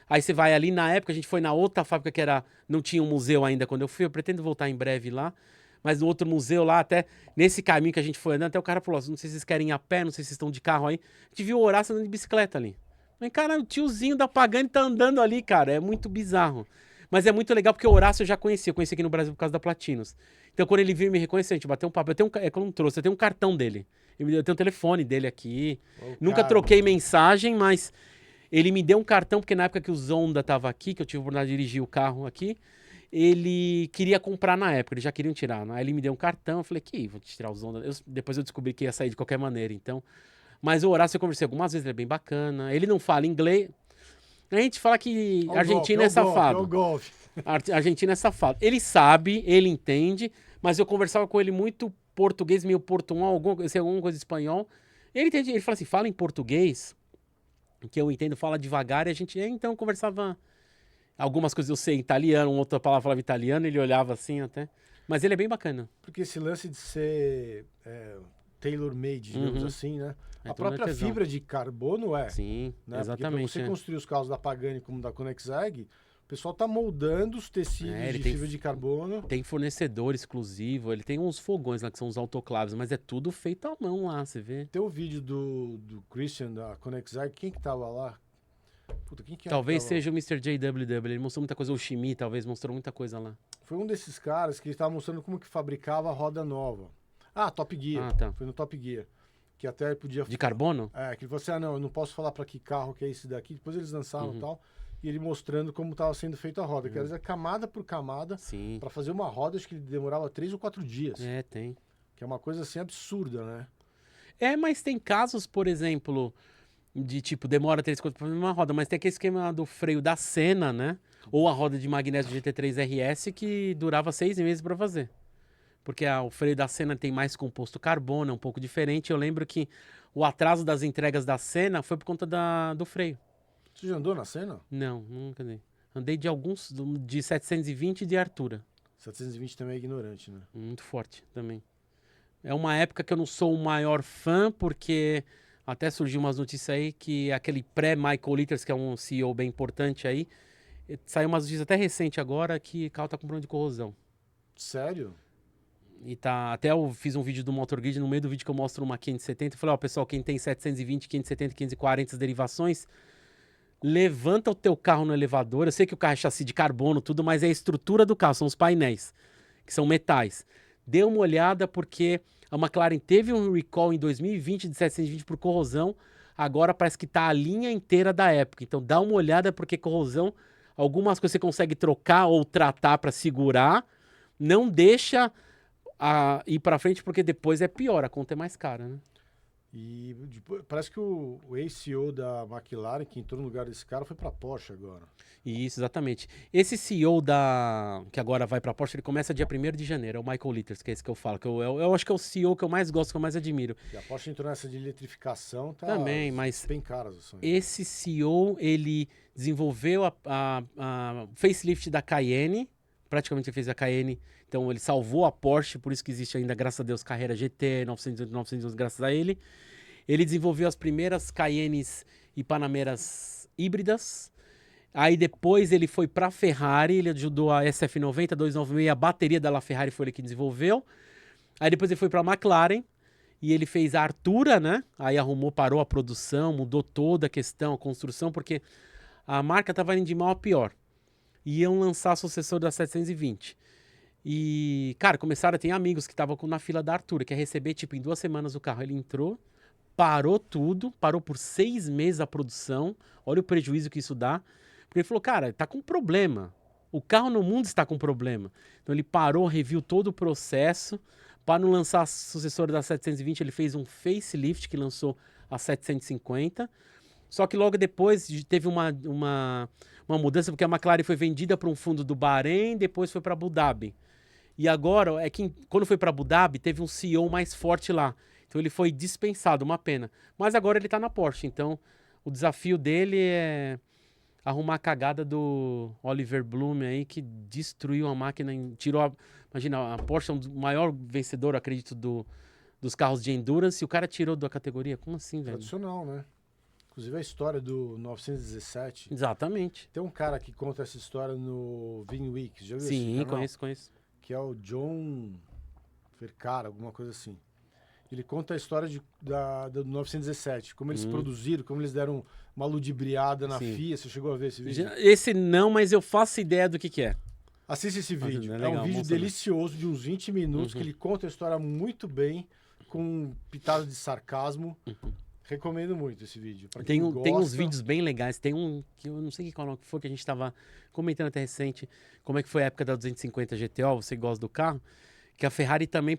aí você vai ali, na época a gente foi na outra fábrica que não tinha um museu ainda quando eu fui, eu pretendo voltar em breve lá, mas no outro museu lá, até nesse caminho que a gente foi andando, até o cara falou, não sei se vocês querem ir a pé, não sei se vocês estão de carro aí, a gente viu o Horácio andando de bicicleta ali. Mas, cara, o tiozinho da Pagani tá andando ali, cara, é muito bizarro. Mas é muito legal porque o Horácio eu já conhecia, eu conheci aqui no Brasil por causa da Platinos. Então quando ele viu e me reconheceu, a gente bateu um papo, que eu não trouxe, eu tenho um cartão dele. Eu tenho o telefone dele aqui. Nunca cara. troquei mensagem, mas ele me deu um cartão, porque na época que o Zonda tava aqui, que eu tive a oportunidade de dirigir o carro aqui, ele queria comprar na época, eles já queriam tirar. Aí ele me deu um cartão, eu falei, vou te tirar o Zonda. Depois eu descobri que ia sair de qualquer maneira, então. Mas o Horácio eu conversei algumas vezes, ele é bem bacana. Ele não fala inglês. A gente fala que Ó o Argentina golfe, é safado. ó o golfe. Argentina é safado. Ele sabe, ele entende, mas eu conversava com ele muito português, meio portunhol, alguma coisa de espanhol. Ele entende, ele fala assim, fala em português, que eu entendo, fala devagar, e a gente, então eu conversava, algumas coisas eu sei italiano, outra palavra falava italiano, ele olhava assim até, mas ele é bem bacana. Porque esse lance de ser tailor-made, digamos Uhum. assim, né? É A tudo própria artesão. fibra de carbono Sim, né? exatamente. Porque pra você construir os carros da Pagani como da Koenigsegg, o pessoal tá moldando os tecidos ele de tem fibra de carbono. Tem fornecedor exclusivo, ele tem uns fogões lá que são os autoclaves, mas é tudo feito à mão lá, você vê. Tem o vídeo do Christian da Koenigsegg, quem que tava lá? Puta, quem que é Talvez que tava? seja o Mr. JWW. Ele mostrou muita coisa. O Shimi, talvez, mostrou muita coisa lá. Foi um desses caras que estava mostrando como que fabricava a roda nova. Ah, Top Gear. Ah, tá. Foi no Top Gear. Que até podia... De carbono? É, que ele falou assim, não, eu não posso falar pra que carro que é esse daqui. Depois eles lançaram e tal. E ele mostrando como estava sendo feita a roda. Que às vezes é camada por camada. Sim. Pra fazer uma roda, acho que demorava 3 ou 4 dias. É, tem. Que é uma coisa assim absurda, né? É, mas tem casos, por exemplo, de tipo, demora 3 4 pra fazer uma roda, mas tem aquele esquema do freio da Senna, né? Ou a roda de magnésio GT3 RS que durava 6 meses pra fazer. Porque o freio da Senna tem mais composto carbono, é um pouco diferente. Eu lembro que o atraso das entregas da Senna foi por conta do freio. Você já andou na cena? Não, nunca andei. Andei de alguns, de 720 e de Artura. 720 também é ignorante, né? Muito forte também. É uma época que eu não sou o maior fã, porque até surgiu umas notícias aí que aquele pré-Michael Litters, que é um CEO bem importante aí, saiu umas notícias até recente agora que o carro tá com problema de corrosão. Sério? E tá, até eu fiz um vídeo do Motor Grid, no meio do vídeo que eu mostro uma 570, eu falei, ó, pessoal, quem tem 720, 570, 540 as derivações, levanta o teu carro no elevador. Eu sei que o carro é chassi de carbono, tudo, mas é a estrutura do carro, são os painéis, que são metais. Dê uma olhada porque a McLaren teve um recall em 2020 de 720 por corrosão, agora parece que tá a linha inteira da época. Então dá uma olhada porque corrosão, algumas coisas você consegue trocar ou tratar para segurar, não deixa ir para frente porque depois é pior, a conta é mais cara, né? E parece que o ex-CEO da McLaren, que entrou no lugar desse cara, foi pra Porsche agora. Isso, exatamente. Esse CEO que agora vai pra Porsche, ele começa dia 1º de janeiro, é o Michael Litters, que é esse que eu falo, que eu acho que é o CEO que eu mais gosto, que eu mais admiro. E a Porsche entrou nessa de eletrificação, tá Também, mas bem caras as ações. esse CEO, ele desenvolveu a facelift da Cayenne, praticamente ele fez a Cayenne, então ele salvou a Porsche, por isso que existe ainda, graças a Deus, Carrera GT, 908, 911, graças a ele. Ele desenvolveu as primeiras Cayennes e Panameras híbridas. Aí depois ele foi para a Ferrari, ele ajudou a SF90, 296, a bateria da LaFerrari foi ele que desenvolveu. Aí depois ele foi para a McLaren e ele fez a Artura, né? Aí parou a produção, mudou toda a questão, a construção, porque a marca estava indo de mal a pior. Iam lançar sucessor da 720. E, cara, tem amigos que estavam na fila da Artura, que ia receber, tipo, em 2 semanas o carro. Ele entrou, parou tudo, parou por 6 meses a produção. Olha o prejuízo que isso dá. Porque ele falou, cara, tá com problema. O carro no mundo está com problema. Então ele parou, reviu todo o processo. Para não lançar a sucessora da 720, ele fez um facelift que lançou a 750. Só que logo depois teve uma mudança, porque a McLaren foi vendida para um fundo do Bahrein, depois foi para Abu Dhabi. E agora, quando foi para Abu Dhabi, teve um CEO mais forte lá. Então ele foi dispensado, uma pena. Mas agora ele está na Porsche. Então o desafio dele é arrumar a cagada do Oliver Bloom aí, que destruiu a máquina, imagina, a Porsche é o maior vencedor, acredito, dos carros de endurance, e o cara tirou da categoria. Como assim, velho? Tradicional, né? Inclusive a história do 917. Exatamente. Tem um cara que conta essa história no VinWeek, já viu esse Sim, canal? conheço. Que é o John Fercara, alguma coisa assim. Ele conta a história do 917, como eles produziram, como eles deram uma ludibriada na FIA. Você chegou a ver esse vídeo? Esse não, mas eu faço ideia do que é. Assista esse vídeo. É É legal, um vídeo mostra, né? delicioso, de uns 20 minutos, que ele conta a história muito bem, com pitada de sarcasmo. Recomendo muito esse vídeo. Pra quem Tem uns gosta. vídeos bem legais. Tem um que eu não sei qual foi, que a gente estava comentando até recente, como é que foi a época da 250 GTO, você gosta do carro, que a Ferrari também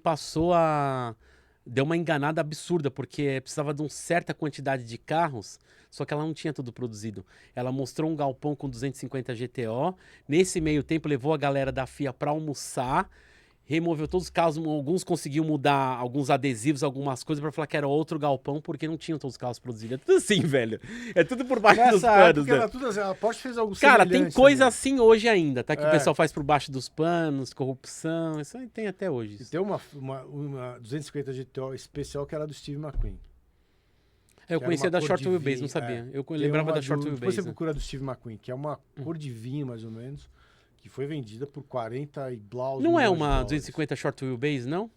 deu uma enganada absurda, porque precisava de uma certa quantidade de carros, só que ela não tinha tudo produzido. Ela mostrou um galpão com 250 GTO, nesse meio tempo levou a galera da FIA para almoçar, removeu todos os carros, alguns conseguiu mudar alguns adesivos, algumas coisas para falar que era outro galpão, porque não tinham todos os carros produzidos. É tudo assim, velho. É tudo por baixo dos panos, né? Era tudo assim, a Porsche fez algo Cara, tem semelhante coisa também. assim hoje ainda, tá? Que o É. pessoal faz por baixo dos panos, corrupção, isso aí tem até hoje. E tem uma 250 GTO especial que era do Steve McQueen. Eu Que conhecia era uma da cor Short de Wheelbase, vinho, não sabia. é. Eu Tem lembrava uma da Short Depois você Wheelbase. Né? procura do Steve McQueen, que é uma cor de vinho, mais ou menos, que foi vendida por 40 e blaus Não é milhões de uma dólares. 250 Short Wheelbase, não?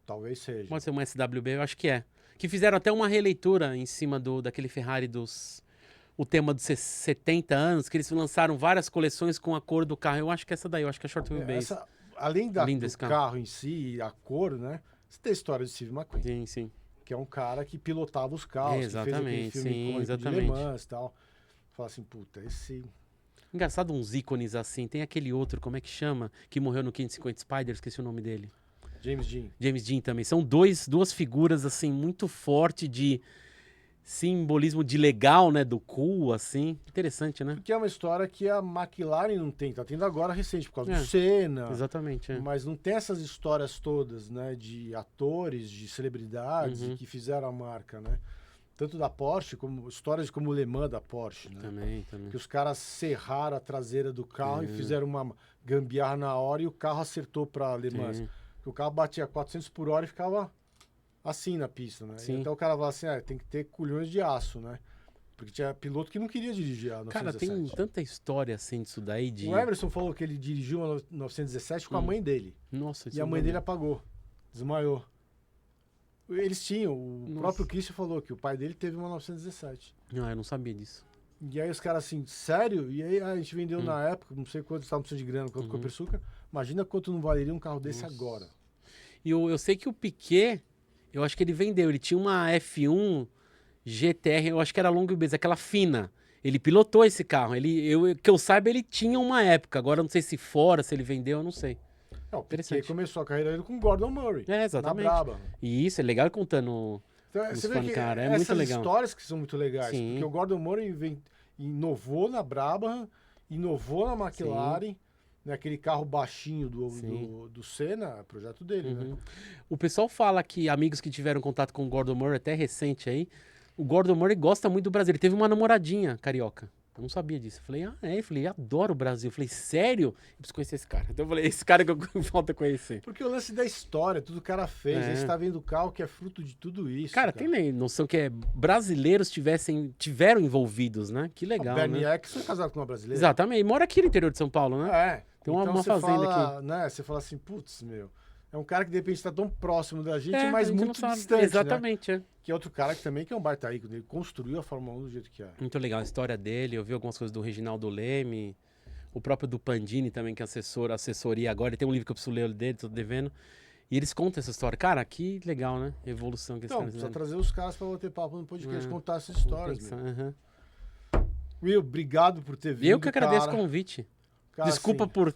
Talvez seja. Pode ser uma SWB, eu acho que é. Que fizeram até uma releitura em cima daquele Ferrari dos o tema dos 70 anos, que eles lançaram várias coleções com a cor do carro. Eu acho que essa daí, eu acho que é Short Wheelbase. Além Lindo do esse carro em si, a cor, né? Você tem a história de Steve McQueen, Sim, sim. que é um cara que pilotava os carros, Exatamente, que fez aquele filme sim, icônico de exatamente. Le Mans e tal. Fala assim, puta, esse... Engraçado uns ícones assim. Tem aquele outro, como é que chama? Que morreu no 550 Spider, esqueci o nome dele. James Dean. James Dean também. São duas figuras, assim, muito fortes de simbolismo de legal, né? Do cool, assim. Interessante, né? Porque é uma história que a McLaren não tem, tá tendo agora recente, por causa É, do Senna. Exatamente, é. Mas não tem essas histórias todas, né? De atores, de celebridades Uhum. que fizeram a marca, né? Tanto da Porsche, como histórias como o Le Mans da Porsche, né? Também. Que os caras serraram a traseira do carro É. e fizeram uma gambiarra na hora e o carro acertou pra Le Mans. Sim. Porque o carro batia 400 por hora e ficava assim na pista, né? Sim. E até o cara falava assim, tem que ter culhões de aço, né? Porque tinha piloto que não queria dirigir a 917. Cara, tem tanta história assim disso daí de... O Emerson falou que ele dirigiu a 917 com a mãe dele. Nossa, isso E a eu mãe não dele lembro. apagou, desmaiou. Eles tinham, o Nossa. próprio Christian falou que o pai dele teve uma 917. Ah, eu não sabia disso. E aí os caras assim, sério? E aí a gente vendeu na época, não sei quanto estavam precisando de grana, quanto com a Persuca. Imagina quanto não valeria um carro desse Nossa. agora. E eu sei que o Piquet, eu acho que ele vendeu. Ele tinha uma F1 GTR, eu acho que era long wheelbase, aquela fina. Ele pilotou esse carro. Que eu saiba, ele tinha uma época. Agora eu não sei se fora, se ele vendeu, eu não sei. O Piquet Interessante. começou a carreira dele com o Gordon Murray. É, exatamente. Na Brabham. E isso é legal contando. Então, Os você vê fãs, que cara, é essas muito legal. histórias que são muito legais. Sim. Porque o Gordon Murray inovou na Brabham, inovou na McLaren, né, aquele carro baixinho do Senna, é projeto dele, né? O pessoal fala que amigos que tiveram contato com o Gordon Murray, até recente aí, o Gordon Murray gosta muito do Brasil. Ele teve uma namoradinha carioca. Eu não sabia disso. Eu falei, Eu falei, adoro o Brasil. Eu falei, sério? Eu preciso conhecer esse cara. Então eu falei, esse cara que eu falta conhecer. Porque o lance da história, tudo o cara fez. É. Aí você tá vendo o carro que é fruto de tudo isso. Cara, tem noção que brasileiros tiveram envolvidos, né? Que legal, Bernie né? Eccleston é casado com uma brasileira. Exatamente. E mora aqui no interior de São Paulo, né? É. Tem uma Então você fazenda fala, aqui. né, você fala assim, putz, meu, é um cara que de repente tá tão próximo da gente, É, mas a gente não muito sabe. distante, né? Exatamente, é. Que é outro cara que também que é um baita ícone. Ele construiu a Fórmula 1 do jeito que é. Muito legal a história dele. Eu vi algumas coisas do Reginaldo Leme, o próprio do Pandini também, que é assessoria agora. Ele tem um livro que eu preciso ler dele, tô devendo. E eles contam essa história. Cara, que legal, né? Evolução que eles Então, caras precisa fizeram. trazer os caras pra bater papo no podcast, É. contar essas histórias, Pensar, meu. aham. Will, obrigado por ter vindo, Eu que agradeço o cara. convite. Cara, Desculpa assim, por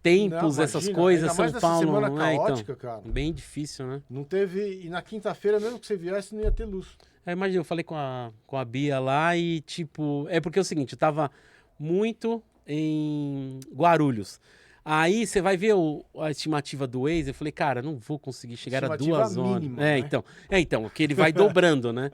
tempos, não, essas imagina, coisas, ainda São mais nessa Paulo. semana Não é, caótica, então, cara. bem difícil, né? Não teve... E na quinta-feira, mesmo que você viesse, não ia ter luz. Imagina, eu falei com a Bia lá e, tipo... É porque é o seguinte, eu tava muito em Guarulhos. Aí você vai ver a estimativa do Waze, eu falei, cara, não vou conseguir chegar a Estimativa 2 horas. mínima, né? Então, que ele vai dobrando, né?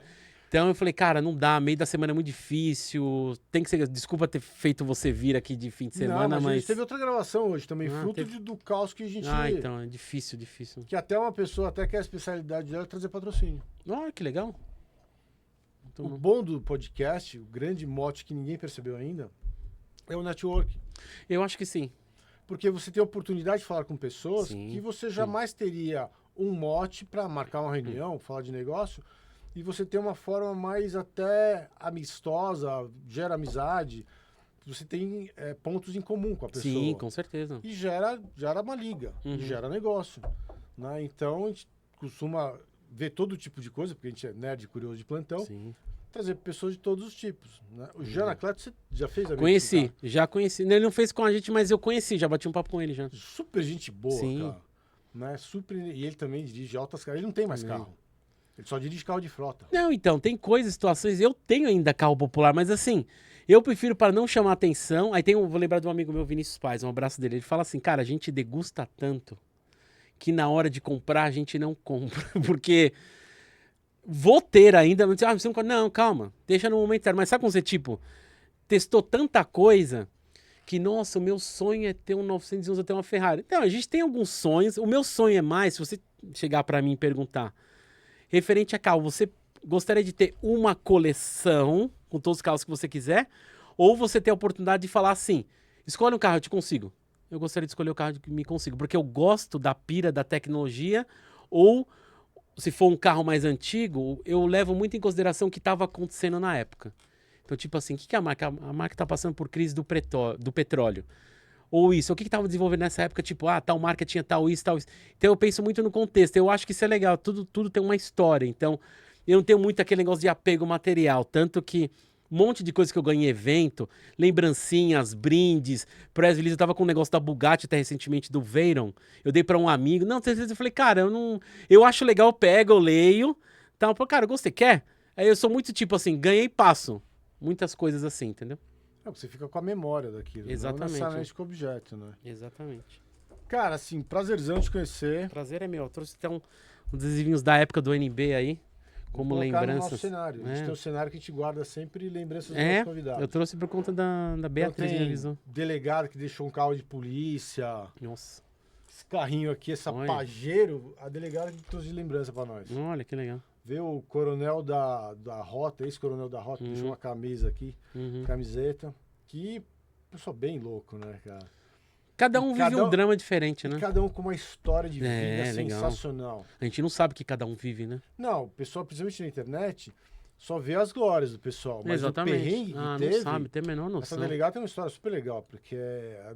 Então eu falei, cara, não dá, meio da semana é muito difícil. Tem que ser. Desculpa ter feito você vir aqui de fim de semana, não, mas a gente mas. teve outra gravação hoje também, Ah, fruto teve- do caos que a gente... Então, é difícil. Que até uma pessoa, até que a especialidade dela é trazer patrocínio. Olha, que legal. Então, O bom do podcast, o grande mote que ninguém percebeu ainda, é o network. eu acho que sim. Porque você tem a oportunidade de falar com pessoas Sim, que você jamais teria um mote para marcar uma reunião, falar de negócio, e você tem uma forma mais até amistosa, gera amizade, você tem pontos em comum com a pessoa. Sim, com certeza. E gera uma liga, e gera negócio. Né? Então a gente costuma ver todo tipo de coisa, porque a gente é nerd e curioso de plantão, Sim. trazer pessoas de todos os tipos. Né? O Jean Anacleto, você já fez amigo Conheci, com o cara? já conheci. Ele não fez com a gente, mas eu conheci, já bati um papo com ele já. Super gente boa, Sim. cara. Né? Super... E ele também dirige altas caras. Ele não tem mais Também. carro. Ele só dirige carro de frota. Não, então, tem coisas, situações. Eu tenho ainda carro popular, mas assim, eu prefiro para não chamar atenção. Aí vou lembrar de um amigo meu, Vinícius Paz, um abraço dele. Ele fala assim, cara, a gente degusta tanto que na hora de comprar a gente não compra. Porque vou ter ainda. Você não compra. Não, calma, deixa no momento certo. Mas sabe quando você, tipo, testou tanta coisa que, nossa, o meu sonho é ter um 911 ou ter uma Ferrari. Então, a gente tem alguns sonhos. O meu sonho é mais, se você chegar para mim e perguntar, referente a carro, você gostaria de ter uma coleção com todos os carros que você quiser? Ou você ter a oportunidade de falar assim, escolhe um carro, eu te consigo. Eu gostaria de escolher o carro que me consigo, porque eu gosto da pira da tecnologia, ou se for um carro mais antigo, eu levo muito em consideração o que estava acontecendo na época. Então, tipo assim, o que é a marca? A marca tá passando por crise do petróleo. Ou isso, o que estava desenvolvendo nessa época, tipo, tal marca tinha tal isso, tal isso. Então eu penso muito no contexto, eu acho que isso é legal, tudo tem uma história, então eu não tenho muito aquele negócio de apego material, tanto que um monte de coisa que eu ganhei em evento, lembrancinhas, brindes, press release, eu tava com um negócio da Bugatti até recentemente, do Veyron, eu dei pra um amigo, não, eu falei, cara, eu acho legal, eu pego, eu leio, tá, cara, eu gostei, quer? Aí eu sou muito tipo assim, ganhei e passo, muitas coisas assim, entendeu? Você fica com a memória daquilo, Exatamente, não necessariamente com o objeto, né? Exatamente. Cara, assim, prazerzão te conhecer. Prazer é meu. Eu trouxe então uns adesivinhos da época do NB aí, como Vou colocar no lembranças. nosso cenário. A gente tem um cenário que a gente guarda sempre lembranças dos É, nossos convidados. eu trouxe por conta da Beatriz, Então me tem avisou. delegado que deixou um carro de polícia. Nossa, Esse carrinho aqui, essa Olha. Pajero, a delegada que trouxe de lembrança pra nós. olha que legal. Veio o coronel da Rota, esse-coronel da Rota, deixou uma camisa aqui, Uhum. camiseta. Que pessoal bem louco, né, cara? Cada um vive cada um um- drama diferente, né? E cada um com uma história de vida legal. sensacional. A gente não sabe o que cada um vive, né? Não, o pessoal, principalmente na internet, só vê as glórias do pessoal. Mas o perrengue que Não teve... sabe, tem a menor Essa noção. delegada tem uma história super legal, porque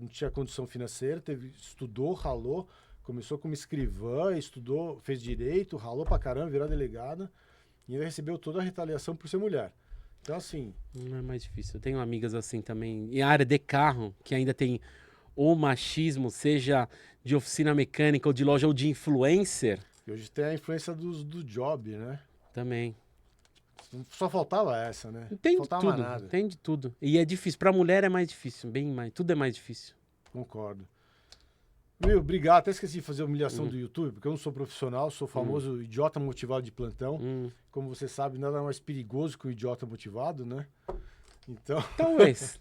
não tinha condição financeira, estudou, ralou, começou como escrivã, estudou, fez direito, ralou pra caramba, virou delegada, e ainda recebeu toda a retaliação por ser mulher. Então, assim, Não é mais difícil. Eu tenho amigas assim também. E a área de carro, que ainda tem o machismo, seja de oficina mecânica ou de loja ou de influencer, hoje tem a influência do job, né? também. Só faltava essa, né? Tem de faltava tudo, mais nada. tem de tudo. E é difícil. Pra mulher é mais difícil, bem mais. Tudo é mais difícil. Concordo. Will, obrigado. Até esqueci de fazer a humilhação do YouTube, porque eu não sou profissional, sou famoso idiota motivado de plantão. Como você sabe, nada mais perigoso que o idiota motivado, né? Então, Talvez.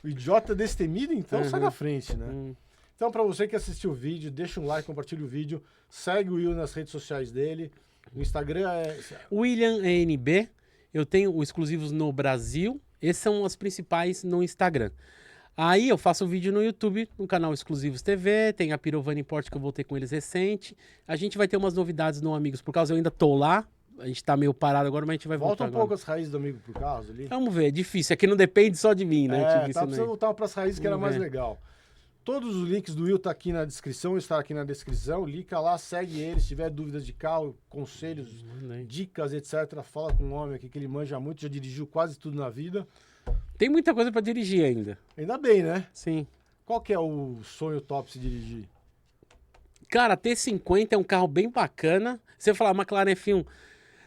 o idiota destemido, então, sai na frente, né? Hum. Então, pra você que assistiu o vídeo, deixa um like, compartilha o vídeo, segue o Will nas redes sociais dele. No Instagram é... William ENB. Eu tenho os exclusivos no Brasil. Esses são os principais no Instagram. Aí eu faço vídeo no YouTube, no canal Exclusivos TV, tem a Pirovani Import que eu voltei com eles recente. A gente vai ter umas novidades no Amigos por Causa, eu ainda tô lá, a gente tá meio parado agora, mas a gente vai Volta voltar um agora. pouco as raízes do Amigo por Causa ali. Vamos ver, é difícil, é que não depende só de mim, né? Tá Tipo, isso precisando não é- voltar pras raízes que era Vamos mais ver. legal. Todos os links do Will tá aqui na descrição, está aqui na descrição. Clica lá, segue ele. Se tiver dúvidas de carro, conselhos, Manda aí. dicas, etc., fala com um homem aqui que ele manja muito, já dirigiu quase tudo na vida. Tem muita coisa pra dirigir ainda. Ainda bem, né? Sim. Qual que é o sonho top se dirigir? Cara, a T50 é um carro bem bacana. Você falar McLaren F1.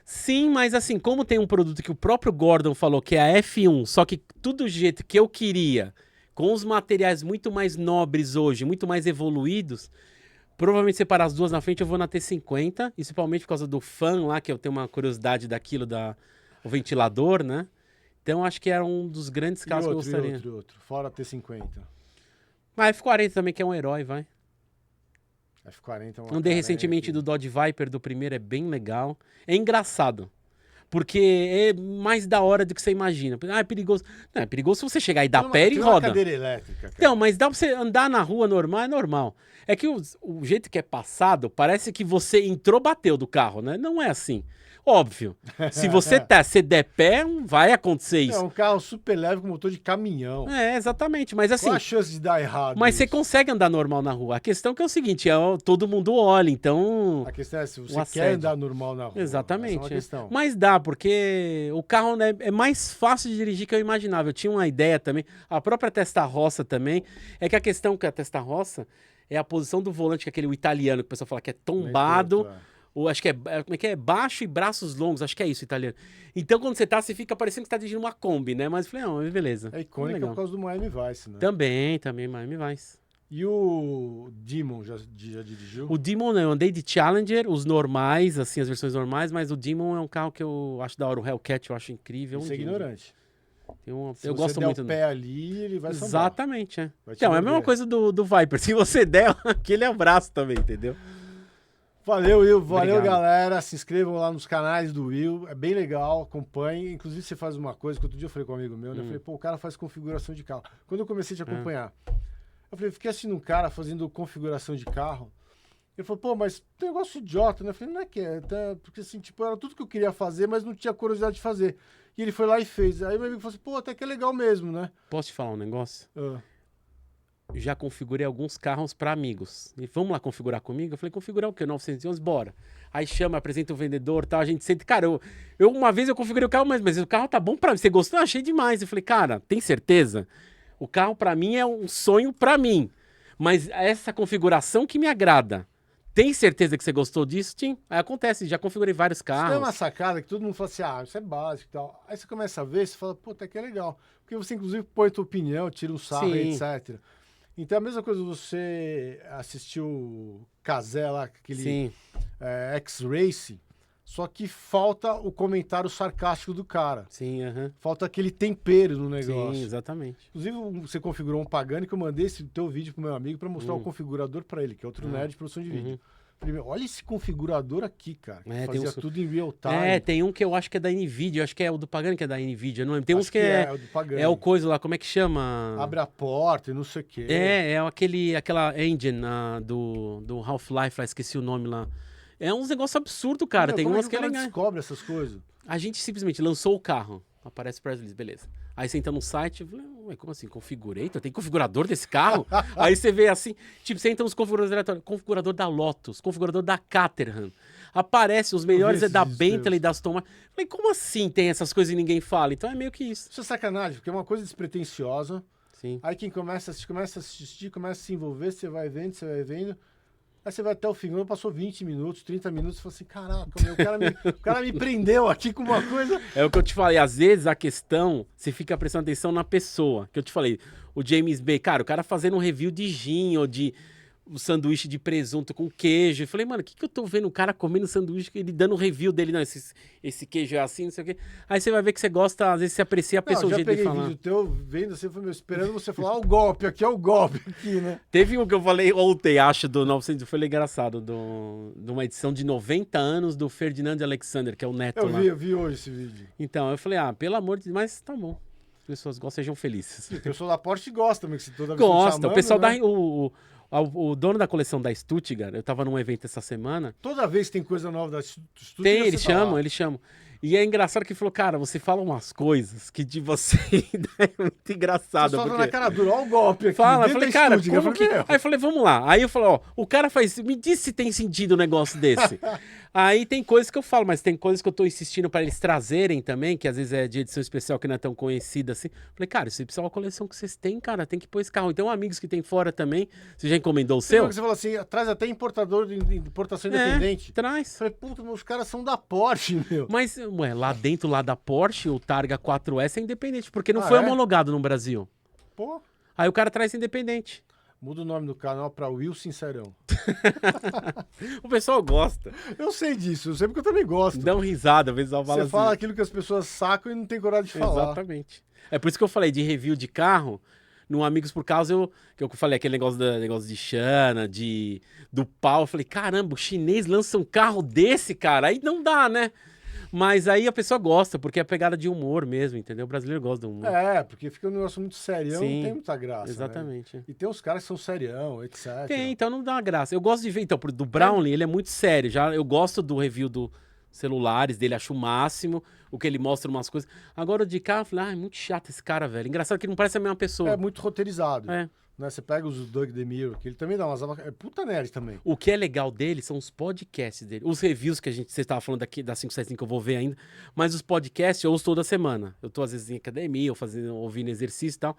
Sim, mas assim, como tem um produto que o próprio Gordon falou, que é a F1, só que tudo do jeito que eu queria, com os materiais muito mais nobres hoje, muito mais evoluídos, provavelmente separar as duas na frente, eu vou na T50, principalmente por causa do fan lá, que eu tenho uma curiosidade daquilo, o ventilador, né? Então acho que era um dos grandes carros que eu gostaria. E outro. Fora a T50. Mas F40 também, que é um herói, vai. F40 é uma Andei carenha recentemente que- do Dodge Viper do primeiro, é bem legal. É engraçado. Porque é mais da hora do que você imagina. Ah, é perigoso. Não, é perigoso se você chegar e dar Não, pé aquilo e é uma roda. cadeira elétrica, cara. Então, mas dá pra você andar na rua normal, é normal. É que o jeito que é passado, parece que você entrou, bateu do carro, né? Não é assim. Óbvio. Se você se der pé, vai acontecer É isso. um carro super leve com motor de caminhão. É, exatamente. Mas assim, Qual a chance de dar errado? mas você isso? consegue andar normal na rua. A questão que é o seguinte, todo mundo olha, então... A questão é se você O quer assédio. andar normal na rua. Exatamente. Essa é uma questão. Mas dá, porque o carro, né, é mais fácil de dirigir que eu imaginava. Eu tinha uma ideia também, a própria Testarossa também, é que a questão que a Testarossa é a posição do volante, que é aquele italiano que o pessoal fala que é tombado, Meio torto, ou acho que como é que é? Baixo e braços longos, acho que é isso, italiano. Então quando você fica parecendo que você tá dirigindo uma Kombi, né? Mas eu falei, não, beleza. É icônica Legal. por causa do Miami Vice, né? Também, Miami Vice. E o Demon já dirigiu? O Demon não, eu andei de Challenger, os normais, assim, as versões normais, mas o Demon é um carro que eu acho da hora. O Hellcat eu acho incrível. Você é Demon. ignorante. Eu gosto der muito. o pé ali, ele vai sambar. Exatamente, é. Vai te Então, é a mesma morder. coisa do Viper. Se você der, aquele abraço também, entendeu? Valeu, Will. Valeu, Obrigado. galera. Se inscrevam lá nos canais do Will. É bem legal, acompanhe. Inclusive, você faz uma coisa que outro dia eu falei com um amigo meu, né? Eu falei, pô, o cara faz configuração de carro. Quando eu comecei a te acompanhar, eu falei, fiquei assistindo um cara fazendo configuração de carro. Ele falou, pô, mas tem um negócio idiota, né? Eu falei, não é que é, tá? Porque assim, tipo, era tudo que eu queria fazer, mas não tinha curiosidade de fazer. E ele foi lá e fez. Aí meu amigo falou assim, pô, até que é legal mesmo, né? Posso te falar um negócio? Ah, Já configurei alguns carros para amigos. E vamos lá configurar comigo? Eu falei, configurar o quê? 911? Bora. Aí chama, apresenta o vendedor, tal, a gente senta. Cara, uma vez eu configurei o carro, mas o carro tá bom pra mim. Você gostou? Eu achei demais. Eu falei, cara, tem certeza? O carro pra mim é um sonho pra mim. Mas essa configuração que me agrada. Tem certeza que você gostou disso, Tim? Aí acontece, já configurei vários isso tem uma carros. sacada que todo mundo fala assim, ah, isso é básico e tal. Aí você começa a ver, você fala, pô, até que é legal. Porque você, inclusive, põe a tua opinião, tira um sarro, Sim. etc. Então é a mesma coisa você assistiu Cazé lá, aquele Sim, X-Race, só que falta o comentário sarcástico do cara. sim, aham. Falta aquele tempero no Sim, negócio. exatamente. Inclusive, você configurou um Pagani que eu mandei esse teu vídeo pro meu amigo para mostrar o configurador para ele, que é outro nerd de produção de vídeo. Falei, meu, olha esse configurador aqui, cara. Que É, tem fazia uns- tudo em real time. É, tem um que eu acho que é da NVIDIA, eu acho que é o do Pagani que é da NVIDIA, não lembro. Tem uns Acho que é, o do Pagani. é o coisa lá, como é que chama? Abre a porta e não sei o quê. É aquela engine do Half-Life lá, esqueci o nome lá. É uns negócios absurdos, cara. Meu, Tem como umas que que o é cara legal. descobre essas coisas? A gente simplesmente lançou o carro. Aparece press release, beleza. Aí você entra no site, eu falei, ué, como assim? Configurei? Tem configurador desse carro? Aí você vê assim, tipo, você entra nos configuradores aleatórios. Configurador da Lotus, configurador da Caterham. Aparece os melhores esses da vídeos Bentley, teus. da Aston Martin. Falei, como assim tem essas coisas e ninguém fala? Então é meio que isso. Isso é sacanagem, porque é uma coisa despretensiosa. Sim. Aí quem começa a assistir, começa a se envolver, você vai vendo, você vai vendo. Aí você vai até o fim, quando passou 20 minutos, 30 minutos, você fala assim, caraca, meu, o cara me prendeu aqui com uma coisa. É o que eu te falei, às vezes a questão, você fica prestando atenção na pessoa. Que eu te falei, o James Bay, cara, o cara fazendo um review de gin ou de um sanduíche de presunto com queijo. Eu falei, mano, o que eu tô vendo o cara comendo sanduíche, ele dando review dele, não, esse queijo é assim, não sei o quê. Aí você vai ver que você gosta, às vezes você aprecia a Não, pessoa, o já jeito de peguei falar. vídeo teu, vendo assim, foi meu, esperando você falar, ó, o golpe, aqui é o golpe, aqui, né? Teve um que eu falei ontem, acho, do 900, foi engraçado, de uma edição de 90 anos do Ferdinand Alexander, que é o neto lá. Eu vi hoje esse vídeo. Então, eu falei, pelo amor de Deus, mas tá bom. As pessoas gostam, sejam felizes. O pessoal da Porsche gosta também, que você toda vez que Gosta. chamando, O pessoal né? o dono da coleção da Stuttgart, eu tava num evento essa semana. Toda vez que tem coisa nova da Stuttgart, Tem, você eles tá lá. chamam, eles chamam. E é engraçado que ele falou, cara, você fala umas coisas que de você é muito engraçado. Você só tá porque... na cara dura, ó o golpe aqui. Fala, eu dentro falei, da cara, Stuttgart. como Eu que... falei, meu, Aí eu falei, vamos lá. Aí eu falei, ó, o cara faz... Me diz se tem sentido um negócio desse. Aí tem coisas que eu falo, mas tem coisas que eu tô insistindo pra eles trazerem também, que às vezes é de edição especial que não é tão conhecida assim. Falei, cara, se precisa uma coleção que vocês têm, cara, tem que pôr esse carro. Então, amigos que tem fora também, você já encomendou o Você seu? falou assim, traz até importador de importação independente. Traz. Eu falei, puta, mas os caras são da Porsche, meu. Mas, ué, lá dentro, lá da Porsche, o Targa 4S é independente, porque não Ah, foi é? homologado no Brasil. Pô, Aí o cara traz independente. muda o nome do canal pra Will Sincerão. O pessoal gosta. Eu sei disso, eu sei porque eu também gosto. Dá uma risada, às vezes fala Você assim. fala aquilo que as pessoas sacam e não tem coragem de falar. Exatamente. É por isso que eu falei de review de carro. No Amigos por Causa, que eu falei aquele negócio de Xana, do pau. Eu falei, caramba, o chinês lança um carro desse, cara. Aí não dá, né? Mas aí a pessoa gosta, porque é pegada de humor mesmo, entendeu? O brasileiro gosta do humor. É, porque fica um negócio muito serião, Sim, não tem muita graça. Né? Exatamente. E tem uns caras que são serião, etc. Tem, então não dá uma graça. Eu gosto de ver, então, do Brownlee, ele é muito sério. Já, eu gosto do review do celulares dele, acho o máximo, o que ele mostra umas coisas. Agora o de carro, eu falei, é muito chato esse cara, velho. Engraçado que ele não parece a mesma pessoa. É muito roteirizado. É. Né? Você pega os Doug DeMiro, que ele também dá umas... É puta nerd também. O que é legal dele são os podcasts dele. Os reviews que você estava falando aqui da 575 que eu vou ver ainda. Mas os podcasts eu ouço toda semana. Eu tô às vezes em academia, ouvindo exercício e tal.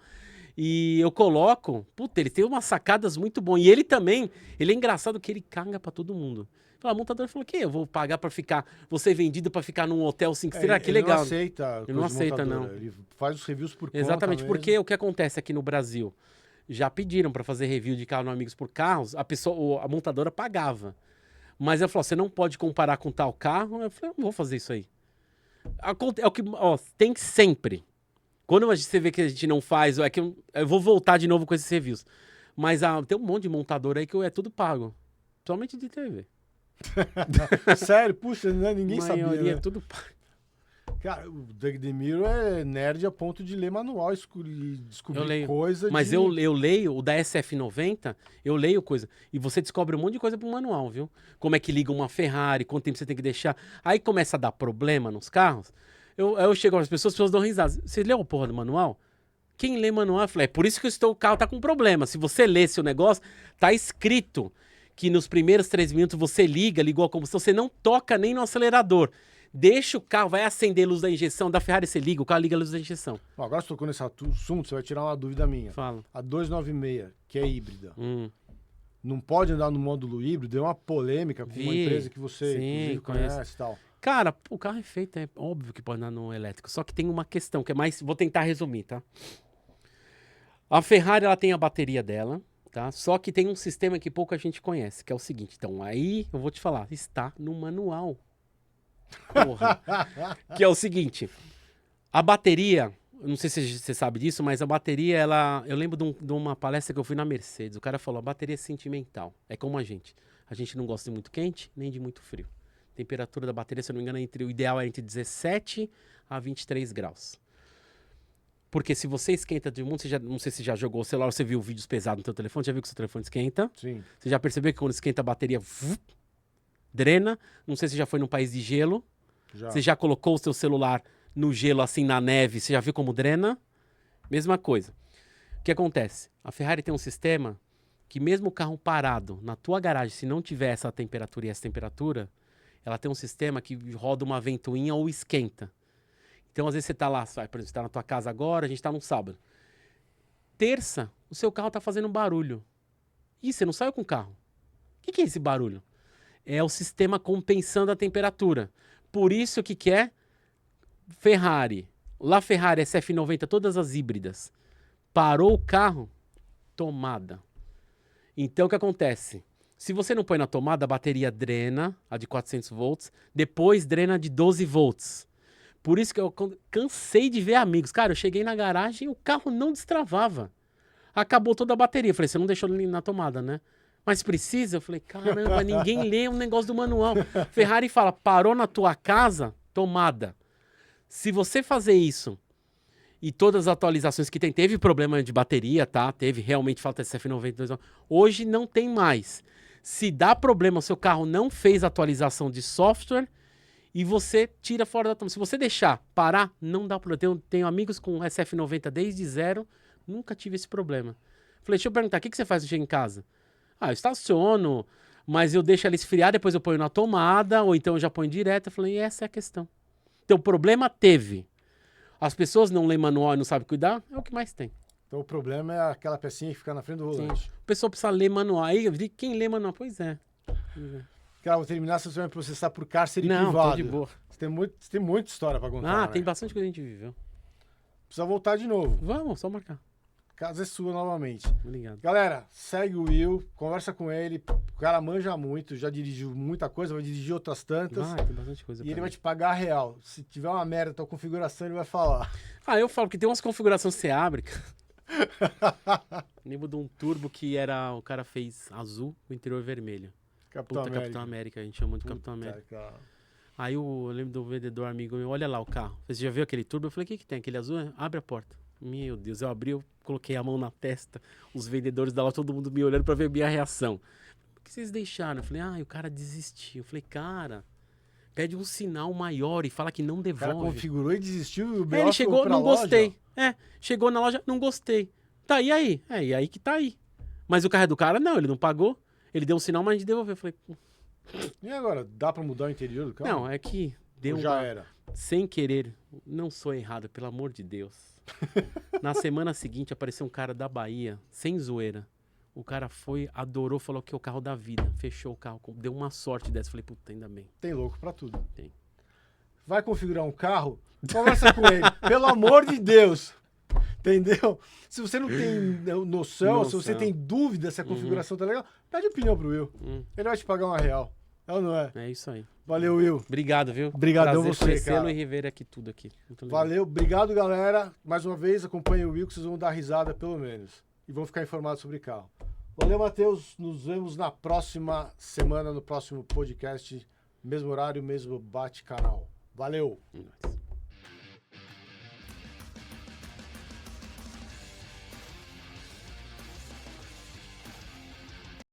E eu coloco... Puta, ele tem umas sacadas muito boas. E ele também, ele é engraçado que ele caga pra todo mundo. A montadora falou, que eu vou pagar pra ficar... Vou ser vendido pra ficar num hotel 5 estrelas? Que ele legal. Não aceita Ele não coisa de aceita, montadora. não. Ele faz os reviews por Exatamente, conta porque mesmo. o que acontece aqui no Brasil? Já pediram para fazer review de carro no Amigos por Carros, a montadora pagava. Mas ela falou, você não pode comparar com tal carro. Eu falei, eu não vou fazer isso aí. É o que, ó, tem sempre. Quando você vê que a gente não faz, é que eu vou voltar de novo com esses reviews. Mas tem um monte de montadora aí que é tudo pago. Principalmente de TV. Sério, puxa, né? Ninguém A sabia, maioria né? é tudo pago. Cara, o Doug DeMuro é nerd a ponto de ler manual e descobrir coisa. Mas eu leio, o da SF90, eu leio coisa. E você descobre um monte de coisa pro manual, viu? Como é que liga uma Ferrari, quanto tempo você tem que deixar. Aí começa a dar problema nos carros. Eu chego às pessoas dão risada. Você leu a porra do manual? Quem lê manual, eu falei, é por isso que o carro tá com problema. Se você lê seu negócio, tá escrito que nos primeiros 3 minutos você ligou a combustão, você não toca nem no acelerador. Deixa o carro, vai acender a luz da injeção. Da Ferrari você liga, o carro liga a luz da injeção. Bom, agora você tocou nesse assunto, você vai tirar uma dúvida minha. Fala. A 296, que é híbrida, não pode andar no módulo híbrido? Deu uma polêmica com uma empresa que você inclusive conhece e tal. Cara, o carro é feito, é óbvio que pode andar no elétrico. Só que tem uma questão que é mais... Vou tentar resumir, tá? A Ferrari, ela tem a bateria dela, tá? Só que tem um sistema que pouca gente conhece, que é o seguinte. Então, aí eu vou te falar, está no manual. Porra. Que é o seguinte, a bateria, não sei se você sabe disso, mas a bateria, ela... Eu lembro de uma palestra que eu fui na Mercedes, o cara falou, a bateria é sentimental, é como a gente não gosta de muito quente, nem de muito frio. A temperatura da bateria, se eu não me engano, o ideal é entre 17 a 23 graus. Porque se você esquenta de muito, não sei se já jogou o celular, você viu vídeos pesados no seu telefone, já viu que o seu telefone esquenta? Sim. Você já percebeu que quando esquenta a bateria... drena, não sei se já foi num país de gelo. Já. Você já colocou o seu celular no gelo, assim, na neve, você já viu como drena? Mesma coisa. O que acontece? A Ferrari tem um sistema que mesmo o carro parado na tua garagem, se não tiver essa temperatura e essa temperatura, ela tem um sistema que roda uma ventoinha ou esquenta. Então, às vezes você tá lá, por exemplo, você tá na tua casa agora, a gente tá num sábado. Terça, o seu carro tá fazendo barulho. Ih, você não saiu com o carro. O que é esse barulho? É o sistema compensando a temperatura. Por isso que é Ferrari. Lá Ferrari, SF90, todas as híbridas. Parou o carro, tomada. Então o que acontece? Se você não põe na tomada, a bateria drena, a de 400 volts, depois drena de 12 volts. Por isso que eu cansei de ver amigos. Cara, eu cheguei na garagem e o carro não destravava. Acabou toda a bateria. Eu falei, você não deixou ele na tomada, né? Mas precisa? Eu falei, caramba, ninguém lê um negócio do manual. Ferrari fala, parou na tua casa, tomada. Se você fazer isso e todas as atualizações que tem, teve problema de bateria, tá? Teve realmente falta de SF92. Hoje não tem mais. Se dá problema, o seu carro não fez atualização de software e você tira fora da tomada. Se você deixar parar, não dá problema. Tenho amigos com SF90 desde zero, nunca tive esse problema. Falei, deixa eu perguntar, o que você faz quando chega em casa? Eu estaciono, mas eu deixo ela esfriar, depois eu ponho na tomada, ou então eu já ponho direto. Eu falei, essa é a questão. Então, o problema teve. As pessoas não lêem manual e não sabem cuidar, é o que mais tem. Então, o problema é aquela pecinha que fica na frente do volante. Sim. A pessoa precisa ler manual. Aí, quem lê manual? Pois é. Cara, vou terminar, você vai me processar por cárcere não, privado. Não, de boa. Você tem muita história pra contar, tem bastante coisa que a gente viveu. Precisa voltar de novo. Vamos, só marcar. Casa é sua novamente. Obrigado. Galera, segue o Will, conversa com ele. O cara manja muito, já dirigiu muita coisa, vai dirigir outras tantas. Tem bastante coisa. E ele vai te pagar real. Se tiver uma merda na tua configuração, ele vai falar. Eu falo que tem umas configurações que você abre. Lembro de um turbo que o cara fez azul, o interior vermelho. Capitão América, a gente chama de Capitão América. Cara. Aí eu lembro do vendedor amigo meu, olha lá o carro. Você já viu aquele turbo? Eu falei, o que tem? Aquele azul? Abre a porta. Meu Deus, eu abri, eu coloquei a mão na testa, os vendedores da loja, todo mundo me olhando pra ver a minha reação. Por que vocês deixaram? Eu falei, o cara desistiu. Eu falei, cara, pede um sinal maior e fala que não devolve. O cara configurou e desistiu e o ele chegou, não gostei. Chegou na loja, não gostei. Tá, e aí? E aí que tá aí. Mas o carro é do cara? Não, ele não pagou. Ele deu um sinal, mas a gente devolveu. Eu falei... E agora, dá pra mudar o interior do carro? Não, é que deu já era. Sem querer, não sou errado, pelo amor de Deus. Na semana seguinte apareceu um cara da Bahia, sem zoeira. O cara foi, adorou, falou que é o carro da vida. Fechou o carro, deu uma sorte dessa. Falei, puta, ainda bem. Tem louco pra tudo. Tem. Vai configurar um carro? Conversa com ele. Pelo amor de Deus. Entendeu? Se você não tem noção, se você tem dúvida se a configuração tá legal, pede opinião pro Will. Ele vai te pagar uma real. É ou não é? É isso aí. Valeu, Will. Obrigado, viu? Obrigadão você, cara. E rever aqui tudo aqui. Valeu. Obrigado, galera. Mais uma vez, acompanhe o Will, que vocês vão dar risada, pelo menos. E vão ficar informados sobre carro. Valeu, Matheus. Nos vemos na próxima semana, no próximo podcast. Mesmo horário, mesmo bate-canal. Valeu.